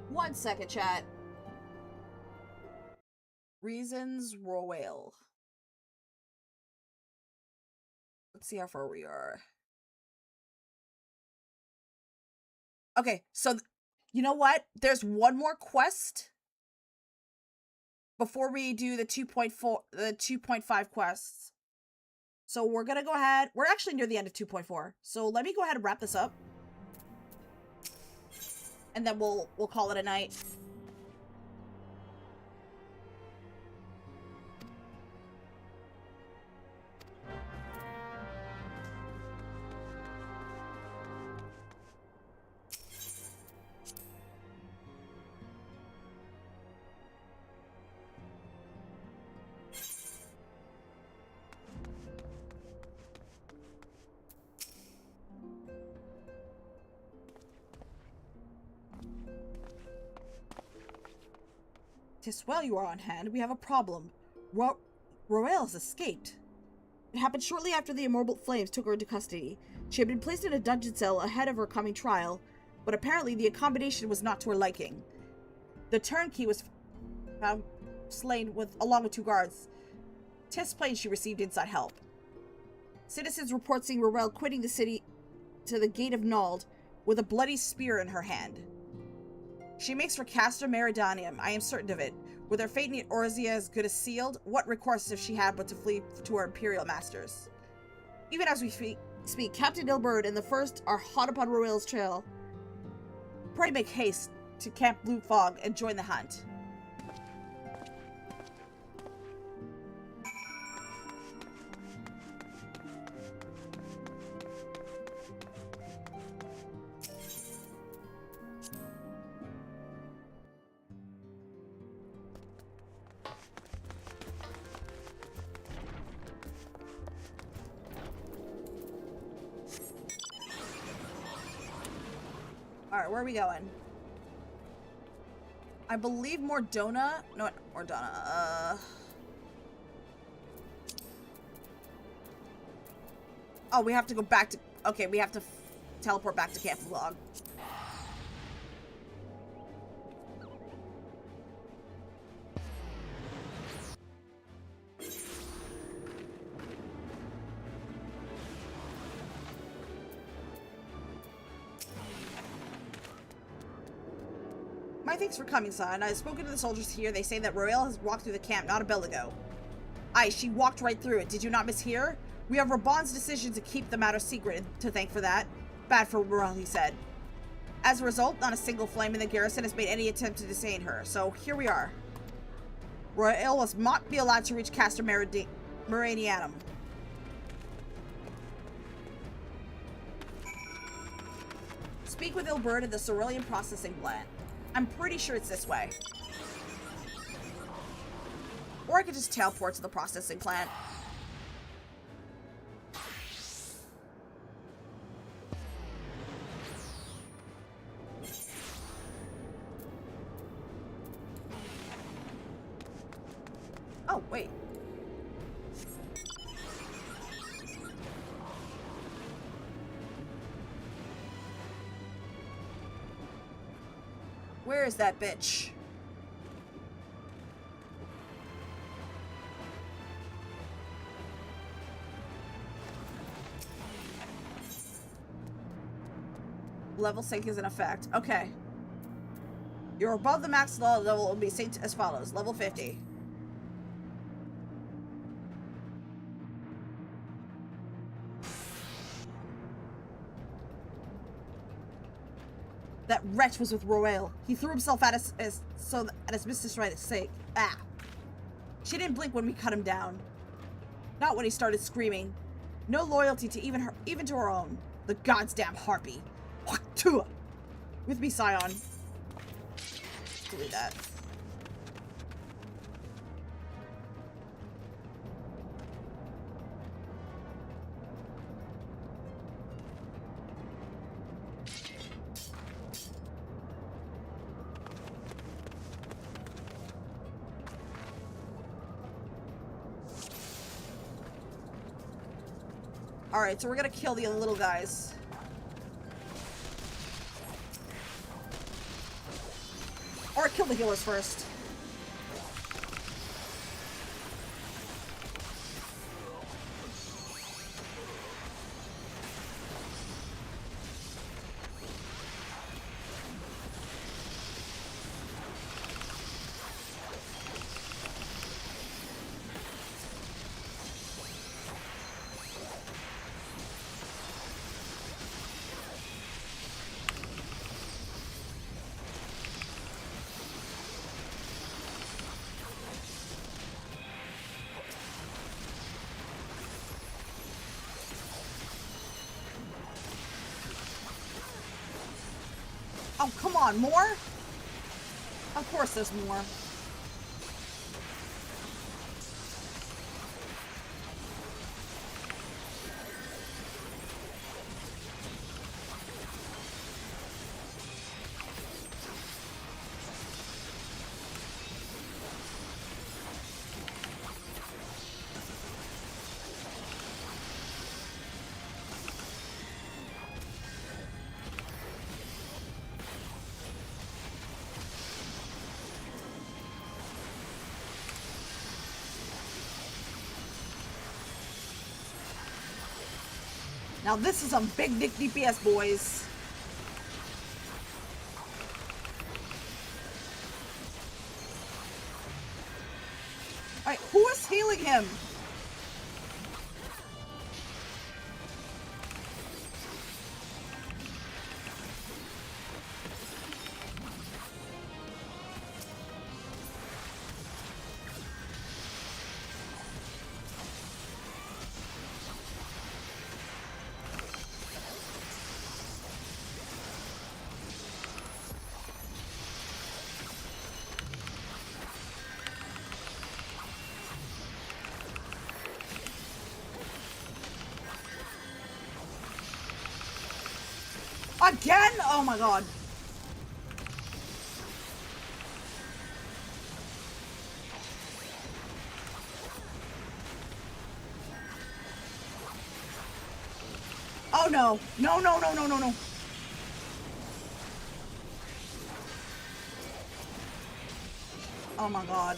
One second, chat. Reasons Royal. Let's see how far we are. Okay, so you know what? There's one more quest before we do the 2.5 quests. So we're gonna go ahead. We're actually near the end of 2.4. So let me go ahead and wrap this up. And then we'll call it a night. "'Tis well you are on hand. We have a problem. Roelle has escaped." It happened shortly after the immortal flames took her into custody. She had been placed in a dungeon cell ahead of her coming trial, but apparently the accommodation was not to her liking. The turnkey was found slain along with 2 guards. 'Tis plain she received inside help. Citizens report seeing Roelle quitting the city to the gate of Nald with a bloody spear in her hand. She makes for Castor Meridanium, I am certain of it. With her fate in Orzia as good as sealed, what recourse does she have but to flee to her imperial masters? Even as we speak, Captain Ilberd and the First are hot upon Roelle's trail. Pray make haste to Camp Blue Fog and join the hunt. Alright, where are we going? I believe Mordona... No, not Mordona. Oh, we have to go back to... Okay, we have to teleport back to Camp Vlog. My thanks for coming, son. I've spoken to the soldiers here. They say that Roelle has walked through the camp not a bell ago. Aye, she walked right through it. Did you not mishear? We have Raban's decision to keep the matter secret to thank for that. Bad for Roelle, he said. As a result, not a single flame in the garrison has made any attempt to detain her. So here we are. Roelle must not be allowed to reach Castor Meridianum. Speak with Ilberd at the Cerulean processing plant. I'm pretty sure it's this way. Or I could just teleport to the processing plant. Oh, wait. Where is that bitch? Level sync is in effect. Okay. You're above the max level will be synced as follows. Level 50. That wretch was with Roelle. He threw himself at us at his mistress' right sake. Ah. She didn't blink when we cut him down. Not when he started screaming. No loyalty to even to her own. The goddamn harpy. With me, Scion. Delete that. Alright, so we're gonna kill the little guys. Or kill the healers first. Oh, come on, more? Of course there's more. Now this is some big dick DPS, boys. Alright, who is healing him? Again? Oh my god. Oh no. No, no, no, no, no, no. Oh my god.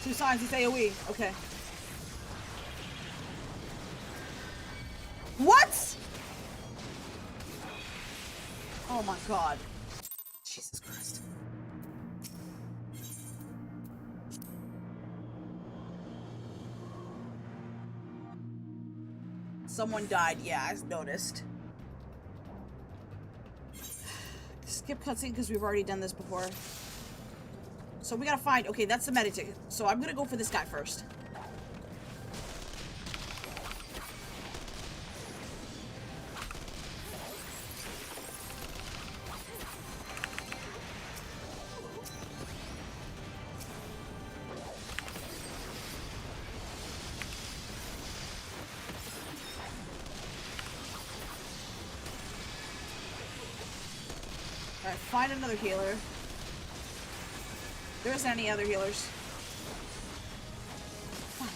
Two signs, it's AoE. Okay. What? Oh my god. Jesus Christ. Someone died, yeah, I noticed. Skip cutscene because we've already done this before. So we gotta find, okay, that's the meditate. So I'm gonna go for this guy first. Alright, find another healer. There isn't any other healers. Fuck.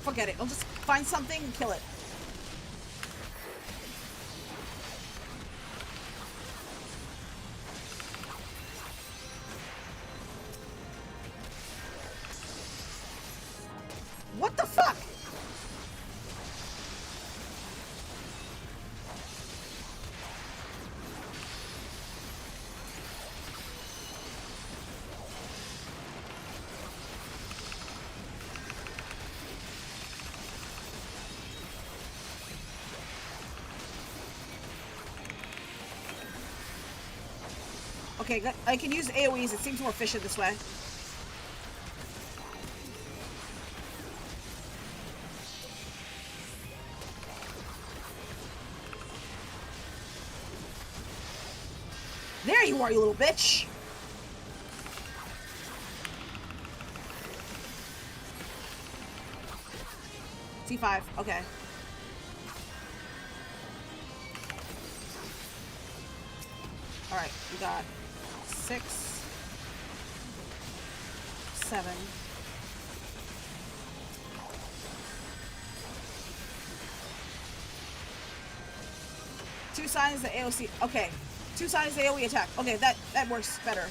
Forget it. I'll just find something and kill it. What the fuck? Okay, I can use AoEs. It seems more efficient this way. There you are, you little bitch! T5, okay. Alright, we got 6, 7. Two signs the AOC. Okay. Two signs the AoE attack. Okay, that works better.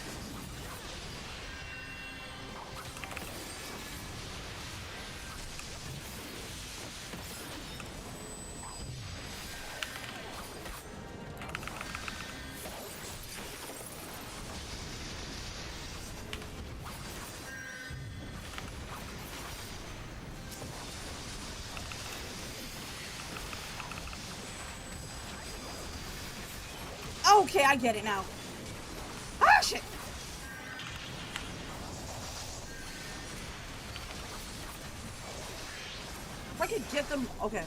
Okay, I get it now. Ah, shit! could get them. Okay.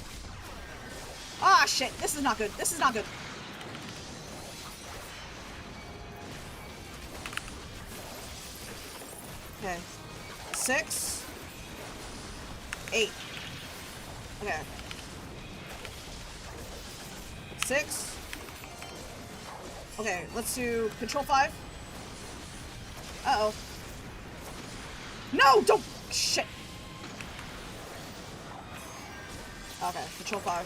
Ah, shit. This is not good. This is not good. Okay. 6. 8. Okay. 6. Okay, let's do control 5. Uh-oh. No, don't. Shit. Okay, control 5.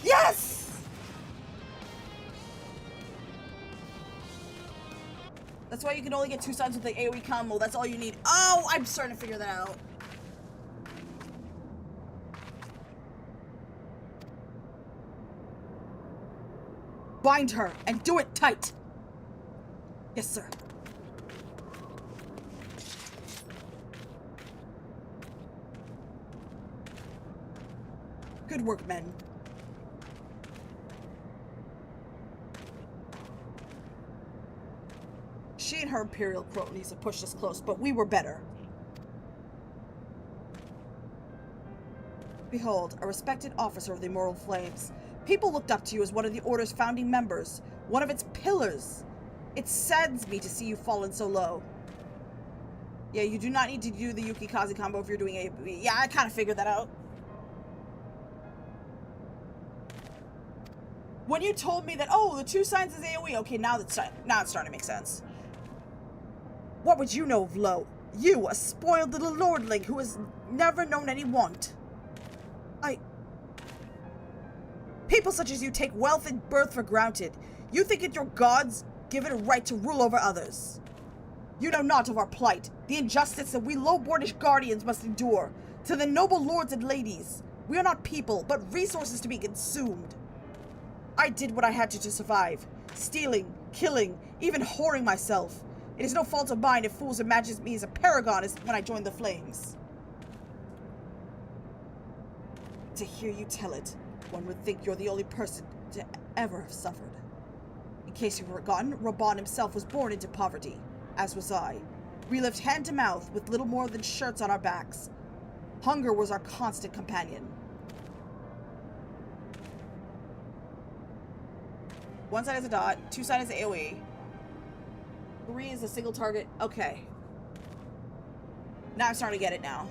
Yes! That's why you can only get 2 signs with the AoE combo. That's all you need. Oh, I'm starting to figure that out. Bind her and do it tight. Yes, sir. Good work, men. She and her Imperial cronies have pushed us close, but we were better. Behold, a respected officer of the Immortal Flames. People looked up to you as one of the Order's founding members, one of its pillars. It saddens me to see you fallen so low. Yeah, you do not need to do the Yukikaze combo if you're doing AoE. Yeah, I kind of figured that out. When you told me that, oh, the 2 signs is AoE, okay, now it's starting to make sense. What would you know of low? You, a spoiled little lordling who has never known any want. People such as you take wealth and birth for granted. You think it your gods give it a right to rule over others. You know not of our plight, the injustice that we low-bornish guardians must endure. To the noble lords and ladies, we are not people, but resources to be consumed. I did what I had to survive. Stealing, killing, even whoring myself. It is no fault of mine if fools imagine me as a paragon as when I joined the Flames. To hear you tell it, one would think you're the only person to ever have suffered. In case you've forgotten, Reborn himself was born into poverty, as was I. We lived hand to mouth with little more than shirts on our backs. Hunger was our constant companion. 1 side is a dot, 2 side is AoE. 3 is a single target. Okay. Now I'm starting to get it now.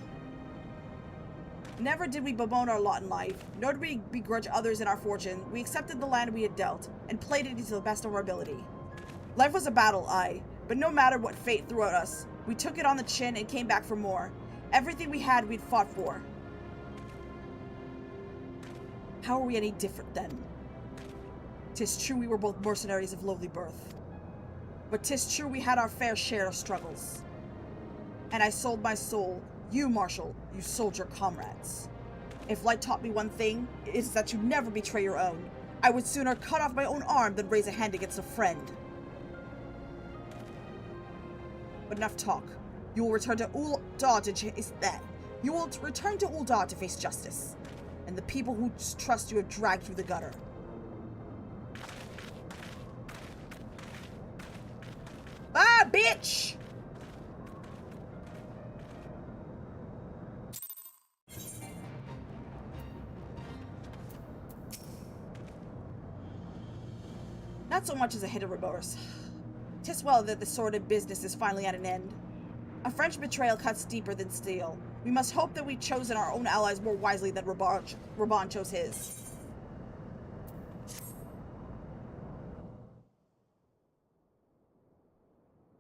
Never did we bemoan our lot in life, nor did we begrudge others in our fortune. We accepted the land we had dealt, and played it to the best of our ability. Life was a battle, aye, but no matter what fate threw at us, we took it on the chin and came back for more. Everything we had, we'd fought for. How are we any different then? 'Tis true we were both mercenaries of lowly birth. But 'tis true we had our fair share of struggles. And I sold my soul. You, Marshal, you sold your comrades. If light taught me one thing, it is that you never betray your own. I would sooner cut off my own arm than raise a hand against a friend. But enough talk. You will return to Ul'dah to chase that. You will return to Ul'dah to face justice. And the people who trust you have dragged through the gutter. Ah, bitch! Not so much as a hit of remorse. 'Tis well that the sordid business is finally at an end. A French betrayal cuts deeper than steel. We must hope that we've chosen our own allies more wisely than Reborn chose his.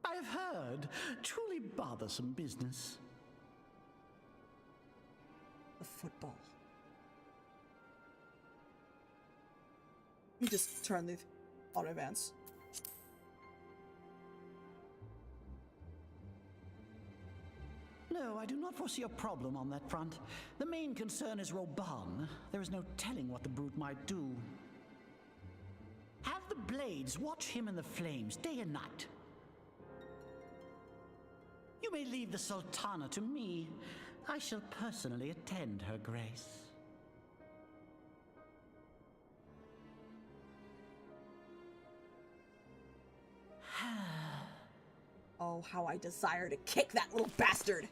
I've heard. Truly bothersome business. The football. Let me just turn the auto advance. No, I do not foresee a problem on that front. The main concern is Reborn. There is no telling what the brute might do. Have the Blades watch him in the flames day and night. You may leave the Sultana to me. I shall personally attend her grace. Oh Oh, how I desire to kick that little bastard.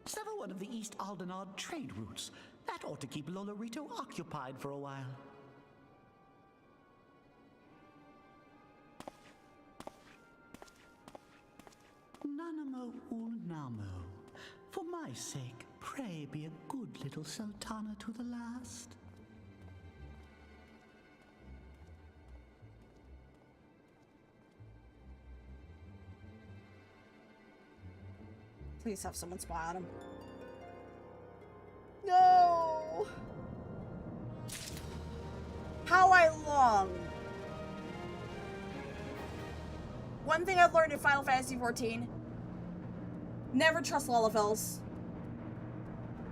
Sever one of the East Aldenard trade routes. That ought to keep Lolorito occupied for a while. Nanamo Ulnamo. For my sake, pray be a good little sultana to the last. Please have someone spy on him. No! How I long. One thing I've learned in Final Fantasy XIV, never trust Lalafels.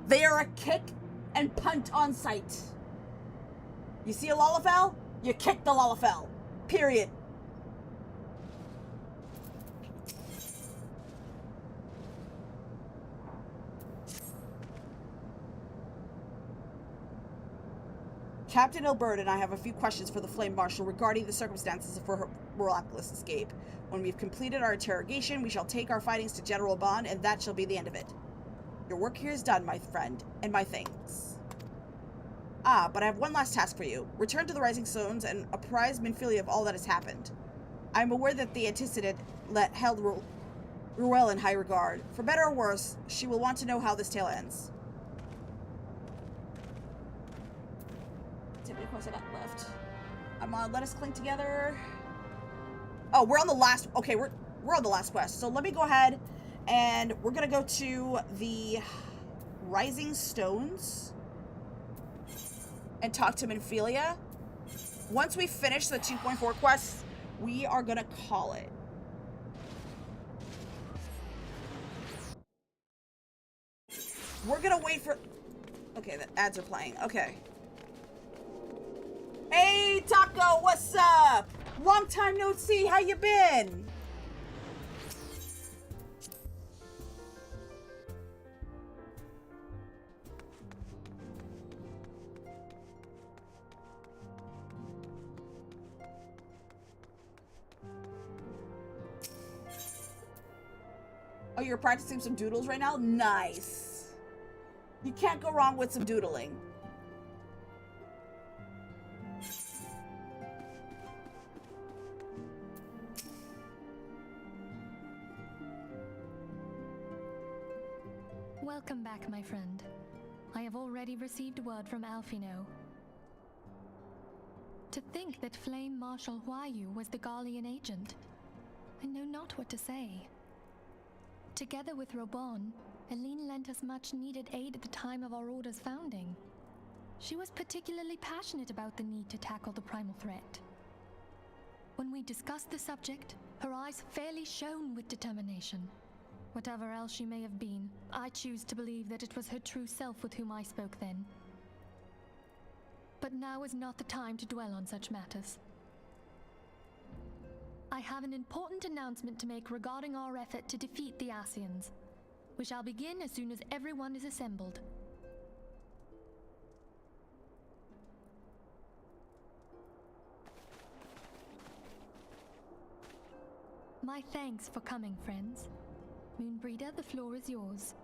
They are a kick and punt on sight. You see a Lalafell? You kick the Lalafell. Period. Captain Ilbert and I have a few questions for the Flame Marshal regarding the circumstances of her miraculous escape. When we've completed our interrogation, we shall take our findings to General Bond, and that shall be the end of it. Your work here is done, my friend, and my thanks. Ah, but I have one last task for you. Return to the Rising Stones and apprise Minfilia of all that has happened. I am aware that the Antecedent held Ruel in high regard. For better or worse, she will want to know how this tale ends. How many points I got left? I'm on Let Us Cling Together. Oh, we're on the last. Okay, we're on the last quest. So let me go ahead and we're gonna go to the Rising Stones and talk to Minfilia. Once we finish the 2.4 quests, we are gonna call it. We're gonna wait for. Okay, the ads are playing. Okay. Hey, Taco, what's up? Long time no see, how you been? Oh, you're practicing some doodles right now? Nice. You can't go wrong with some doodling. Welcome back, my friend. I have already received word from Alfino. To think that Flame Marshal Huayu was the Garlean agent, I know not what to say. Together with Reborn, Aline lent us much-needed aid at the time of our Order's founding. She was particularly passionate about the need to tackle the primal threat. When we discussed the subject, her eyes fairly shone with determination. Whatever else she may have been, I choose to believe that it was her true self with whom I spoke then. But now is not the time to dwell on such matters. I have an important announcement to make regarding our effort to defeat the Ascians. We shall begin as soon as everyone is assembled. My thanks for coming, friends. Moonbreeder, the floor is yours.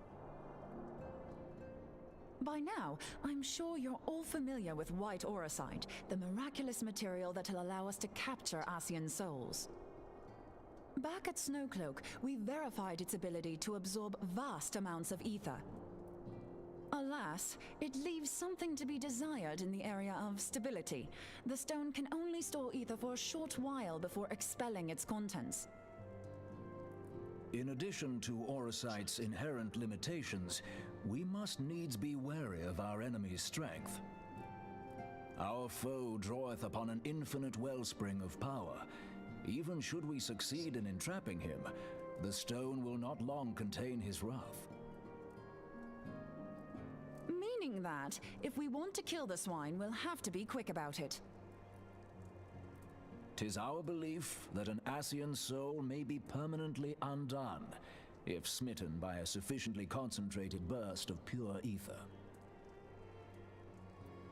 By now, I'm sure you're all familiar with White Auracite, the miraculous material that'll allow us to capture Ascian souls. Back at Snowcloak, we verified its ability to absorb vast amounts of ether. Alas, it leaves something to be desired in the area of stability. The stone can only store ether for a short while before expelling its contents. In addition to Auracite's inherent limitations, we must needs be wary of our enemy's strength. Our foe draweth upon an infinite wellspring of power. Even should we succeed in entrapping him, the stone will not long contain his wrath. Meaning that, if we want to kill the swine, we'll have to be quick about it. 'Tis our belief that an Ascian soul may be permanently undone, if smitten by a sufficiently concentrated burst of pure ether.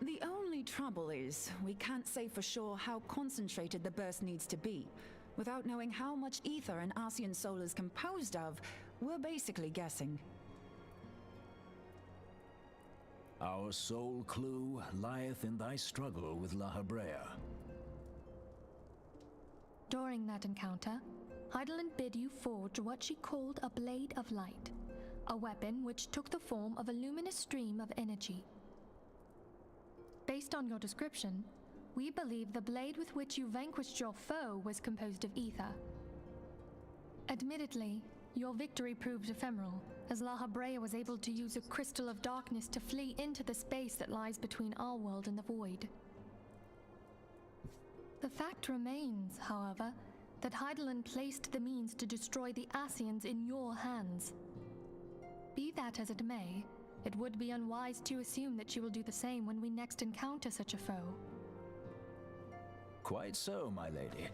The only trouble is, we can't say for sure how concentrated the burst needs to be. Without knowing how much ether an Ascian soul is composed of, we're basically guessing. Our sole clue lieth in thy struggle with La Habrea. During that encounter, Heidelin bid you forge what she called a Blade of Light, a weapon which took the form of a luminous stream of energy. Based on your description, we believe the blade with which you vanquished your foe was composed of ether. Admittedly, your victory proved ephemeral, as La Habrea was able to use a crystal of darkness to flee into the space that lies between our world and the void. The fact remains, however, that Heidelin placed the means to destroy the Ascians in your hands. Be that as it may, it would be unwise to assume that she will do the same when we next encounter such a foe. Quite so, my lady.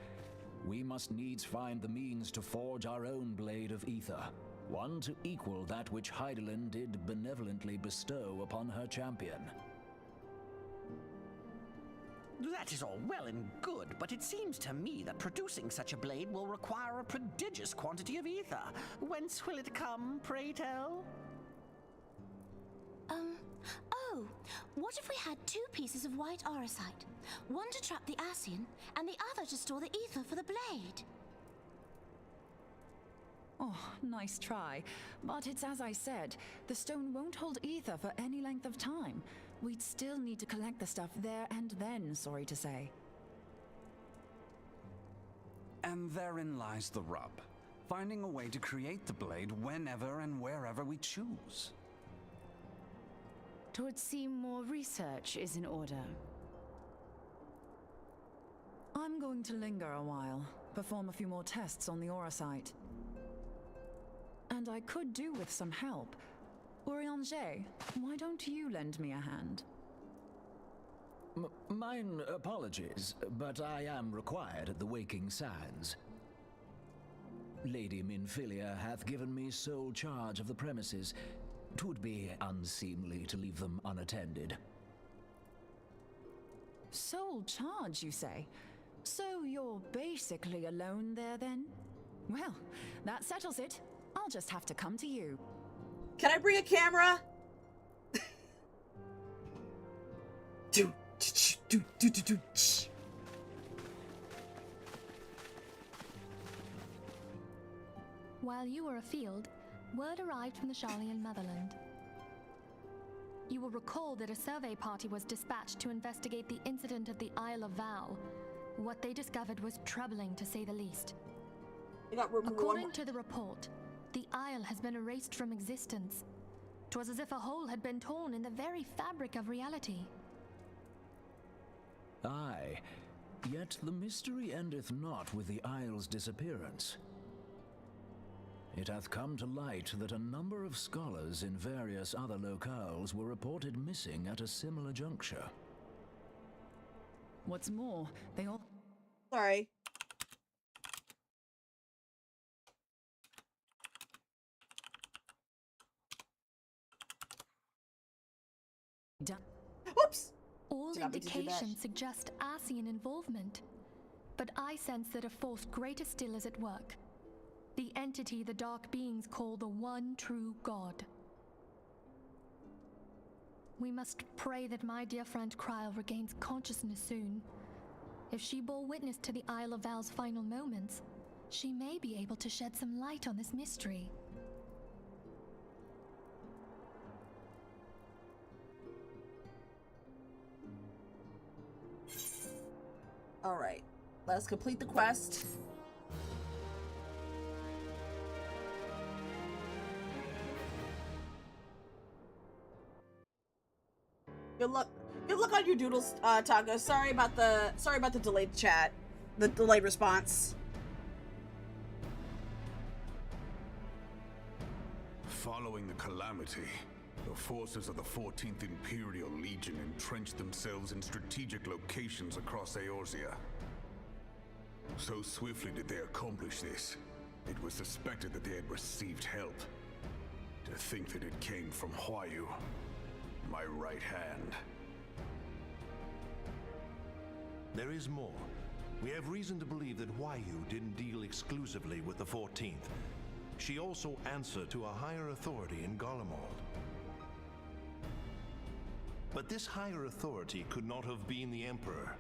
We must needs find the means to forge our own blade of ether, one to equal that which Heidelin did benevolently bestow upon her champion. That is all well and good, but it seems to me that producing such a blade will require a prodigious quantity of ether. Whence will it come, pray tell? Oh, what if we had 2 pieces of white auricite? One to trap the Ascian, and the other to store the ether for the blade. Oh, nice try. But it's as I said, the stone won't hold ether for any length of time. We'd still need to collect the stuff there and then, sorry to say. And therein lies the rub. Finding a way to create the blade whenever and wherever we choose. It would seem more research is in order. I'm going to linger a while, perform a few more tests on the auricite. And I could do with some help. Urianger, why don't you lend me a hand? Mine apologies, but I am required at the Waking Sands. Lady Minfilia hath given me sole charge of the premises. 'Twould be unseemly to leave them unattended. Sole charge, you say? So you're basically alone there, then? Well, that settles it. I'll just have to come to you. Can I bring a camera? While you were afield, word arrived from the Sharlayan motherland. You will recall that a survey party was dispatched to investigate the incident at the Isle of Val. What they discovered was troubling, to say the least. According to the report, the Isle has been erased from existence. 'Twas as if a hole had been torn in the very fabric of reality. Aye, yet the mystery endeth not with the Isle's disappearance. It hath come to light that a number of scholars in various other locales were reported missing at a similar juncture. What's more, they all... Sorry. Whoops! All indications suggest Ascian involvement. But I sense that a force greater still is at work. The entity the Dark Beings call the One True God. We must pray that my dear friend Kryle regains consciousness soon. If she bore witness to the Isle of Val's final moments, she may be able to shed some light on this mystery. Alright, let's complete the quest. Good luck on your doodles, Taco. Sorry about the delayed chat, the delayed response. Following the calamity, the forces of the 14th Imperial Legion entrenched themselves in strategic locations across Eorzea. So swiftly did they accomplish this, it was suspected that they had received help. To think that it came from Huayu, my right hand. There is more. We have reason to believe that Huayu didn't deal exclusively with the 14th. She also answered to a higher authority in Garlemald. But this higher authority could not have been the Emperor.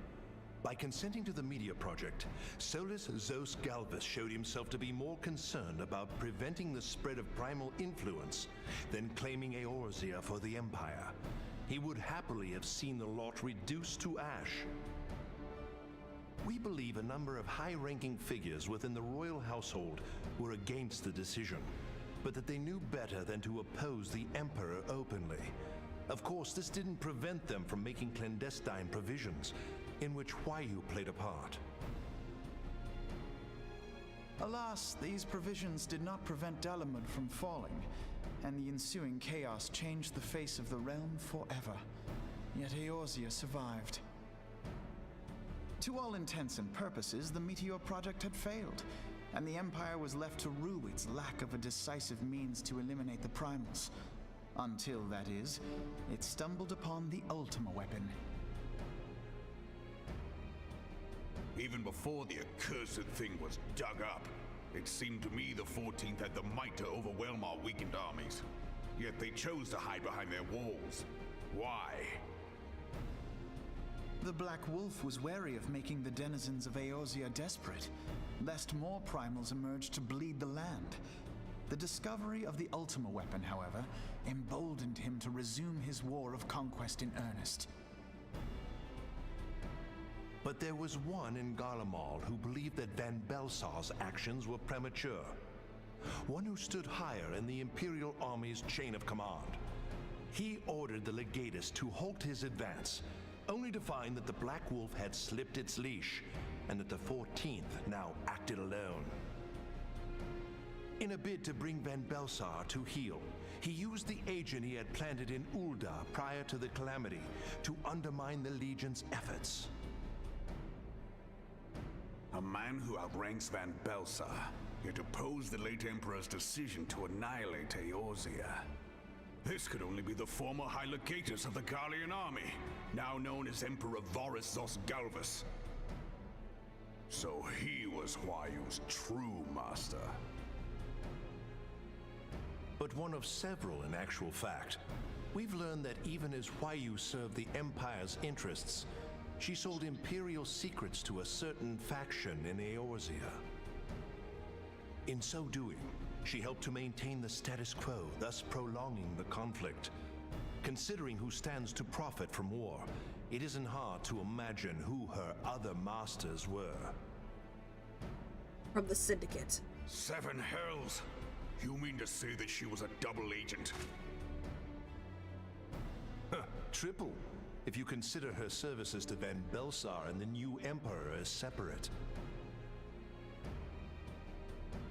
By consenting to the Meteor Project, Solus Zos Galvus showed himself to be more concerned about preventing the spread of primal influence than claiming Eorzea for the Empire. He would happily have seen the lot reduced to ash. We believe a number of high-ranking figures within the royal household were against the decision, but that they knew better than to oppose the Emperor openly. Of course, this didn't prevent them from making clandestine provisions, in which Huayu played a part. Alas, these provisions did not prevent Dalamud from falling, and the ensuing chaos changed the face of the realm forever. Yet Eorzea survived. To all intents and purposes, the Meteor Project had failed, and the Empire was left to rue its lack of a decisive means to eliminate the primals. Until, that is, it stumbled upon the Ultima weapon. Even before the accursed thing was dug up, it seemed to me the 14th had the might to overwhelm our weakened armies. Yet they chose to hide behind their walls. Why? The Black Wolf was wary of making the denizens of Eorzea desperate, lest more primals emerge to bleed the land. The discovery of the Ultima weapon, however, emboldened him to resume his war of conquest in earnest. But there was one in Garlemald who believed that Van Belsar's actions were premature. One who stood higher in the Imperial Army's chain of command. He ordered the Legatus to halt his advance, only to find that the Black Wolf had slipped its leash, and that the 14th now acted alone. In a bid to bring Van Belsar to heel, he used the agent he had planted in Ul'dah prior to the Calamity to undermine the Legion's efforts. A man who outranks Van Belsar, yet opposed the late Emperor's decision to annihilate Eorzea. This could only be the former High Legatus of the Garlean army, now known as Emperor Varus Zos Galvus. So he was Huayu's true master. But one of several in actual fact. We've learned that even as Huayu served the Empire's interests, she sold Imperial secrets to a certain faction in Eorzea. In so doing, she helped to maintain the status quo, thus prolonging the conflict. Considering who stands to profit from war, it isn't hard to imagine who her other masters were. From the Syndicate. Seven hells! You mean to say that she was a double agent? Triple, if you consider her services to Van Belsar and the new Emperor as separate.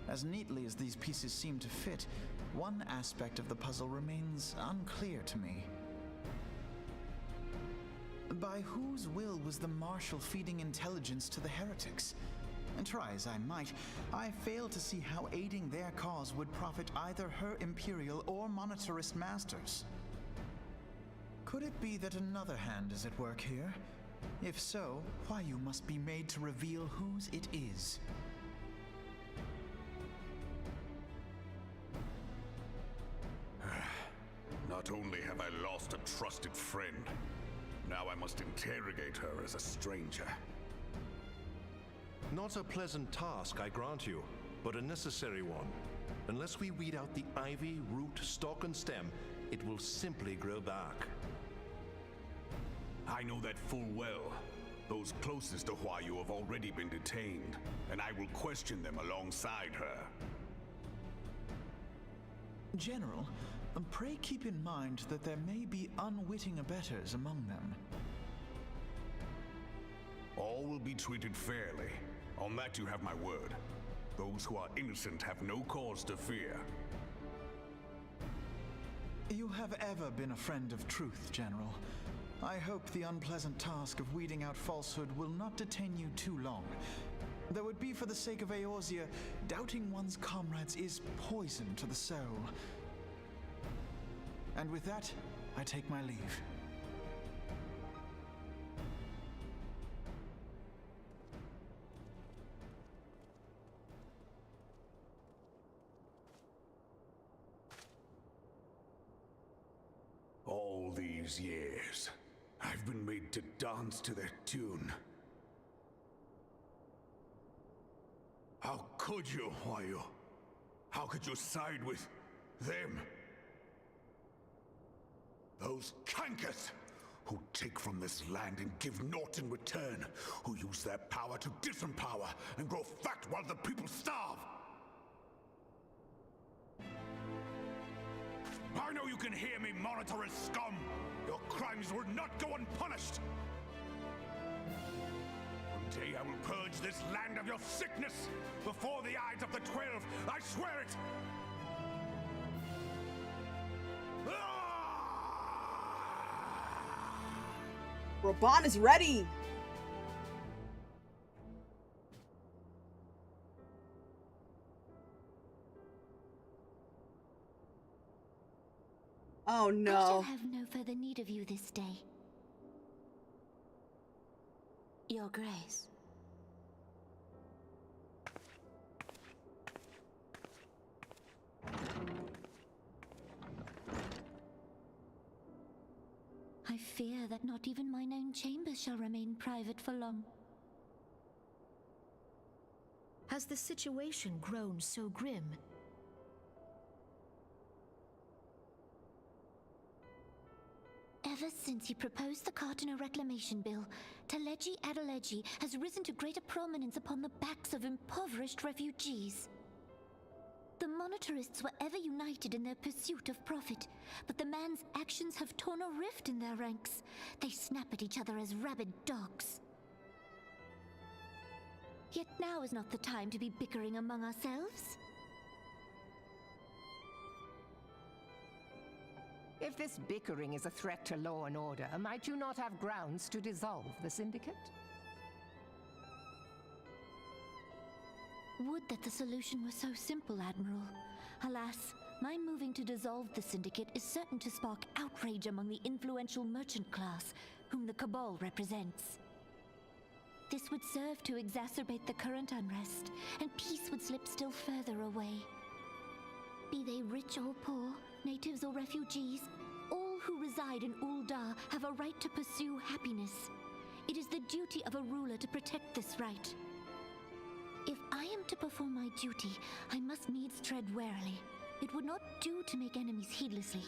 As neatly as these pieces seem to fit, one aspect of the puzzle remains unclear to me. By whose will was the Marshal feeding intelligence to the heretics? And try as I might, I fail to see how aiding their cause would profit either her Imperial or monetarist masters. Could it be that another hand is at work here? If so, Huayu must be made to reveal whose it is. Not only have I lost a trusted friend, now I must interrogate her as a stranger. Not a pleasant task, I grant you, but a necessary one. Unless we weed out the ivy, root, stalk, and stem, it will simply grow back. I know that full well. Those closest to Huayu have already been detained, and I will question them alongside her. General, pray keep in mind that there may be unwitting abettors among them. All will be treated fairly. On that you have my word. Those who are innocent have no cause to fear. You have ever been a friend of truth, General. I hope the unpleasant task of weeding out falsehood will not detain you too long. Though it be for the sake of Eorzea, doubting one's comrades is poison to the soul. And with that, I take my leave. these years, I've been made to dance to their tune. How could you, Huayu? How could you side with them? Those cankers who take from this land and give naught in return, who use their power to disempower and grow fat while the people starve. I know you can hear me, monitoring scum. Your crimes will not go unpunished. One day I will purge this land of your sickness before the eyes of the 12. I swear it. Raban is ready. Oh no. I shall have no further need of you this day. Your Grace. I fear that not even mine own chambers shall remain private for long. Has the situation grown so grim? Ever since he proposed the Cartiner Reclamation Bill, Taleji Adeleji has risen to greater prominence upon the backs of impoverished refugees. The monetarists were ever united in their pursuit of profit, but the man's actions have torn a rift in their ranks. They snap at each other as rabid dogs. Yet now is not the time to be bickering among ourselves. If this bickering is a threat to law and order, might you not have grounds to dissolve the syndicate? Would that the solution were so simple, Admiral. Alas, my moving to dissolve the syndicate is certain to spark outrage among the influential merchant class, whom the Cabal represents. This would serve to exacerbate the current unrest, and peace would slip still further away. Be they rich or poor, natives or refugees, all who reside in Ul'dah have a right to pursue happiness. It is the duty of a ruler to protect this right. If I am to perform my duty, I must needs tread warily. It would not do to make enemies heedlessly.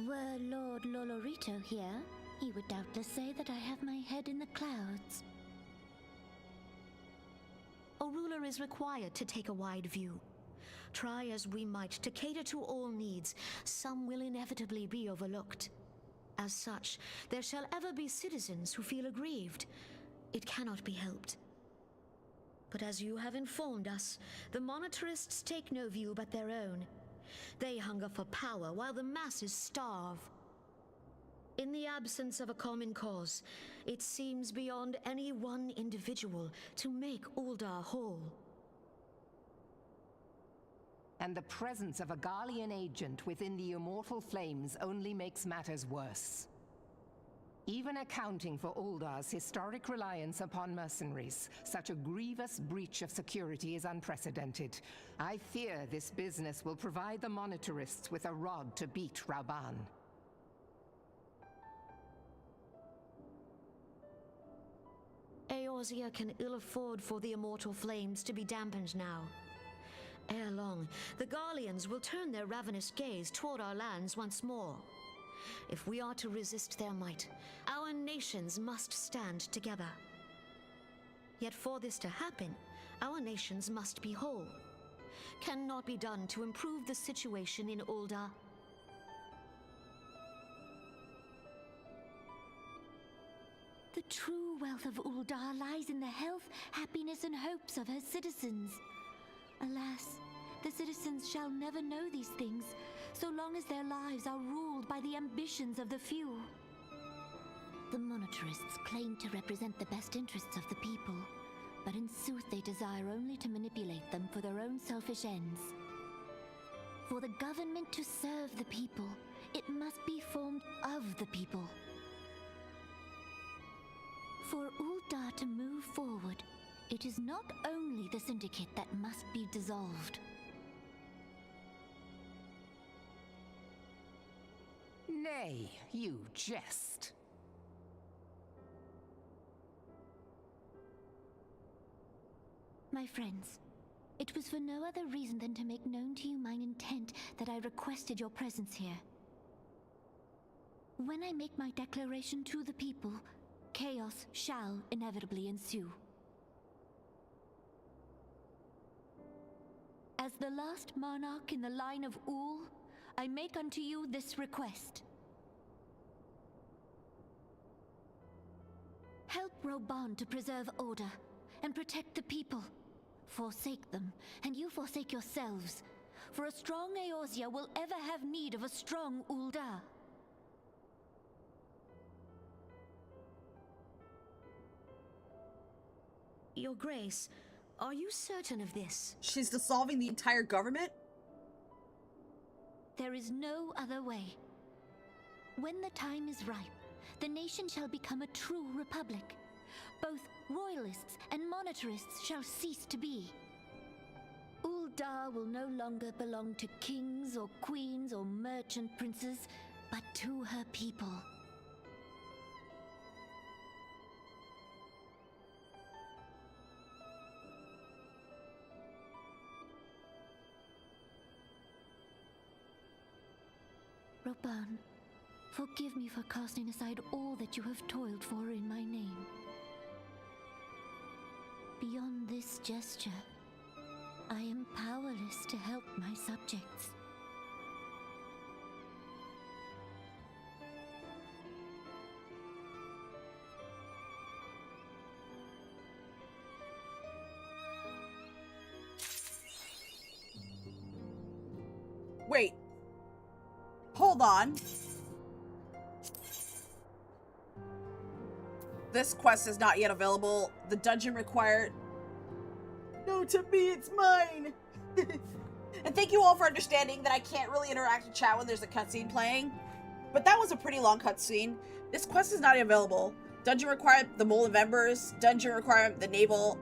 Were Lord Lolorito here, he would doubtless say that I have my head in the clouds. A ruler is required to take a wide view. Try as we might to cater to all needs, some will inevitably be overlooked. As such, there shall ever be citizens who feel aggrieved. It cannot be helped. But as you have informed us, the monetarists take no view but their own. They hunger for power while the masses starve. In the absence of a common cause, it seems beyond any one individual to make Ul'dah whole. And the presence of a Garlean agent within the immortal flames only makes matters worse. Even accounting for Uldah's historic reliance upon mercenaries, such a grievous breach of security is unprecedented. I fear this business will provide the monetarists with a rod to beat Raban. Eorzea can ill afford for the immortal flames to be dampened now. Ere long, the Garleans will turn their ravenous gaze toward our lands once more. If we are to resist their might, our nations must stand together. Yet for this to happen, our nations must be whole. Cannot be done to improve the situation in Ul'dah. The true wealth of Ul'dah lies in the health, happiness, and hopes of her citizens. Alas, the citizens shall never know these things, so long as their lives are ruled by the ambitions of the few. The monetarists claim to represent the best interests of the people, but in sooth they desire only to manipulate them for their own selfish ends. For the government to serve the people, it must be formed of the people. For Ul'dah to move forward, it is not only the syndicate that must be dissolved. Nay, you jest. My friends, it was for no other reason than to make known to you mine intent that I requested your presence here. When I make my declaration to the people, chaos shall inevitably ensue. As the last monarch in the line of Ul, I make unto you this request. Help Reborn to preserve order and protect the people. Forsake them, and you forsake yourselves. For a strong Eorzea will ever have need of a strong Ul'dah. Your Grace, are you certain of this? She's dissolving the entire government? There is no other way. When the time is ripe, the nation shall become a true republic. Both royalists and monetarists shall cease to be. Ul'dah will no longer belong to kings or queens or merchant princes, but to her people. Reborn, forgive me for casting aside all that you have toiled for in my name. Beyond this gesture, I am powerless to help my subjects. Wait. Hold on. This quest is not yet available. The dungeon required... No, to me, it's mine! And thank you all for understanding that I can't really interact with chat when there's a cutscene playing. But that was a pretty long cutscene. This quest is not available. Dungeon requirement, the Mole of Embers. Dungeon requirement, the Navel.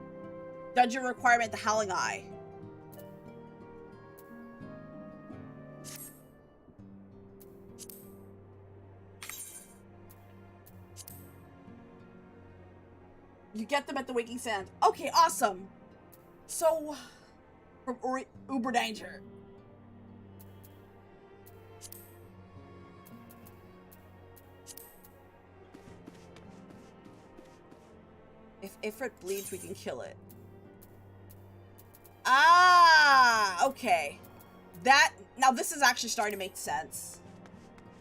Dungeon requirement, the Howling Eye. You get them at the Waking Sand. Okay, awesome. So, from Uber Danger. If Ifrit bleeds, we can kill it. Ah, okay. Now this is actually starting to make sense.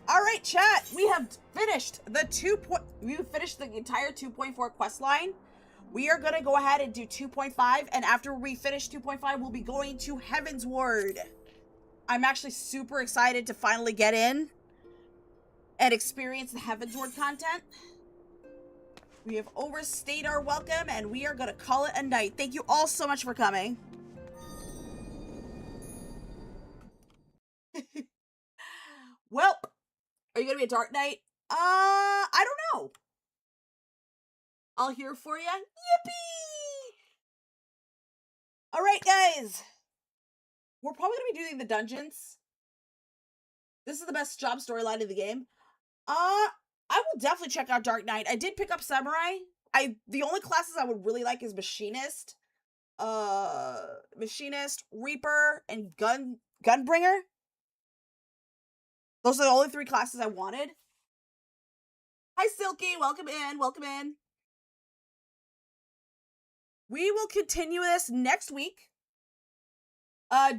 All right, chat, we have finished the we've finished the entire 2.4 quest line. We are going to go ahead and do 2.5, and after we finish 2.5, we'll be going to Heavensward. I'm actually super excited to finally get in and experience the Heavensward content. We have overstayed our welcome, and we are going to call it a night. Thank you all so much for coming. Well, are you going to be a Dark Knight? I don't know. I'll hear for you. Yippee! All right, guys. We're probably going to be doing the dungeons. This is the best job storyline of the game. I will definitely check out Dark Knight. I did pick up Samurai. The only classes I would really like is Machinist, Reaper, and Gunbringer. Those are the only 3 classes I wanted. Hi, Silky. Welcome in. Welcome in. We will continue this next week.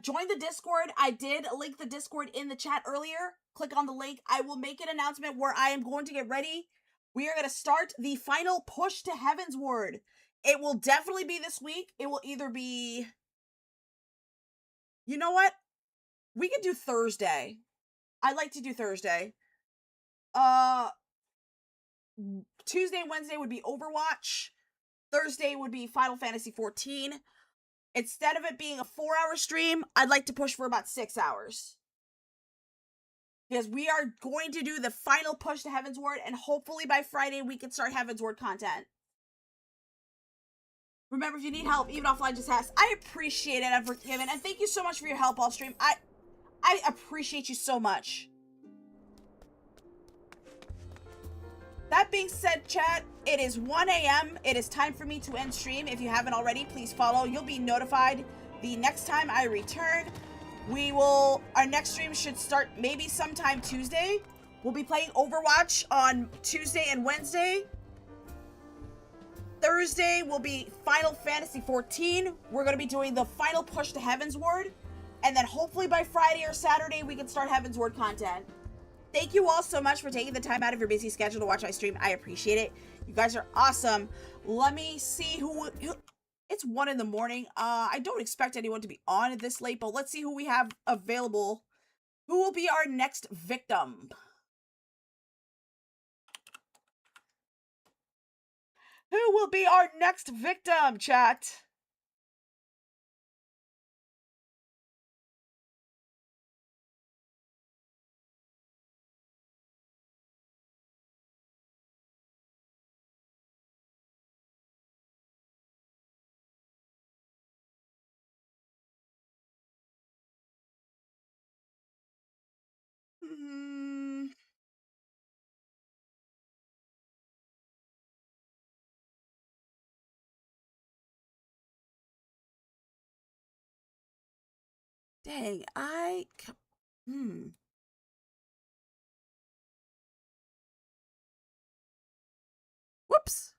Join the Discord. I did link the Discord in the chat earlier. Click on the link. I will make an announcement where I am going to get ready. We are going to start the final push to Heavensward. It will definitely be this week. It will either be... You know what? We could do Thursday. I like to do Thursday. Tuesday and Wednesday would be Overwatch. Thursday would be Final Fantasy XIV. Instead of it being a 4-hour stream, I'd like to push for about 6 hours. Because we are going to do the final push to Heavensward, and hopefully by Friday we can start Heavensward content. Remember, if you need help, even offline, just ask. I appreciate it, Unforgiven, and thank you so much for your help all stream. I appreciate you so much. that being said, chat, it is 1 a.m. It is time for me to end stream. If you haven't already, please follow. You'll be notified the next time I return. Our next stream should start maybe sometime Tuesday. We'll be playing Overwatch on Tuesday and Wednesday. Thursday will be Final Fantasy 14. We're going to be doing the final push to Heavensward. And then hopefully by Friday or Saturday, we can start Heavensward content. Thank you all so much for taking the time out of your busy schedule to watch my stream. I appreciate it. You guys are awesome. Let me see who it's 1 in the morning. I don't expect anyone to be on this late, but let's see who we have available. Who will be our next victim? Who will be our next victim, chat? Dang, Whoops.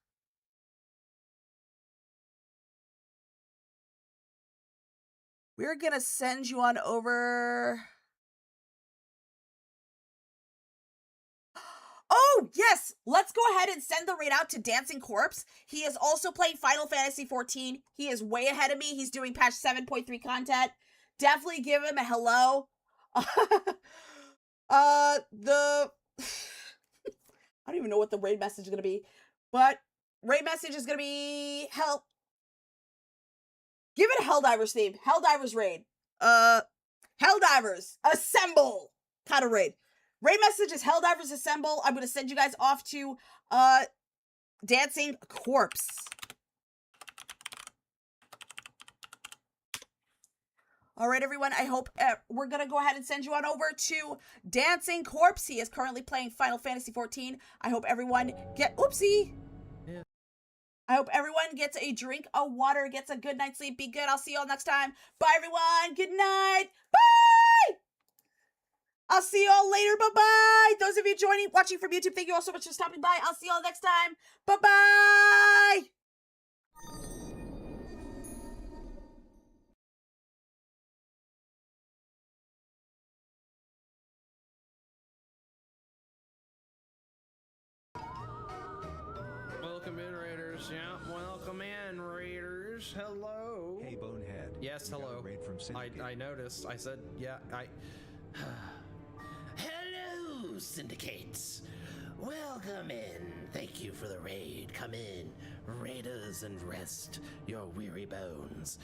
We're gonna send you on over. Oh, yes! Let's go ahead and send the raid out to Dancing Corpse. He is also playing Final Fantasy 14. He is way ahead of me. He's doing patch 7.3 content. Definitely give him a hello. I don't even know what the raid message is going to be. But raid message is going to be hell. Give it a Helldivers theme. Helldivers raid. Helldivers assemble kind of raid. Raid message is Helldivers assemble. I'm going to send you guys off to Dancing Corpse. All right, everyone. I hope we're going to go ahead and send you on over to Dancing Corpse. He is currently playing Final Fantasy 14. I hope everyone oopsie. Yeah. I hope everyone gets a drink of water, gets a good night's sleep. Be good. I'll see you all next time. Bye, everyone. Good night. Bye. I'll see you all later. Bye-bye. Those of you watching from YouTube, thank you all so much for stopping by. I'll see you all next time. Bye-bye. Welcome in, Raiders. Yeah, welcome in, Raiders. Hello. Hey, Bonehead. Yes, We got hello. a raid from Syndicate. I noticed. I said, yeah, Hello, Syndicates. Welcome in. Thank you for the raid. Come in, Raiders, and rest your weary bones.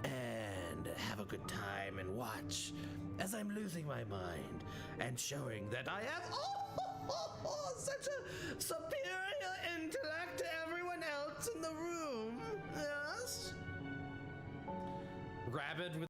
And have a good time and watch as I'm losing my mind and showing that I have such a superior intellect to everyone else in the room. Yes? Rabid with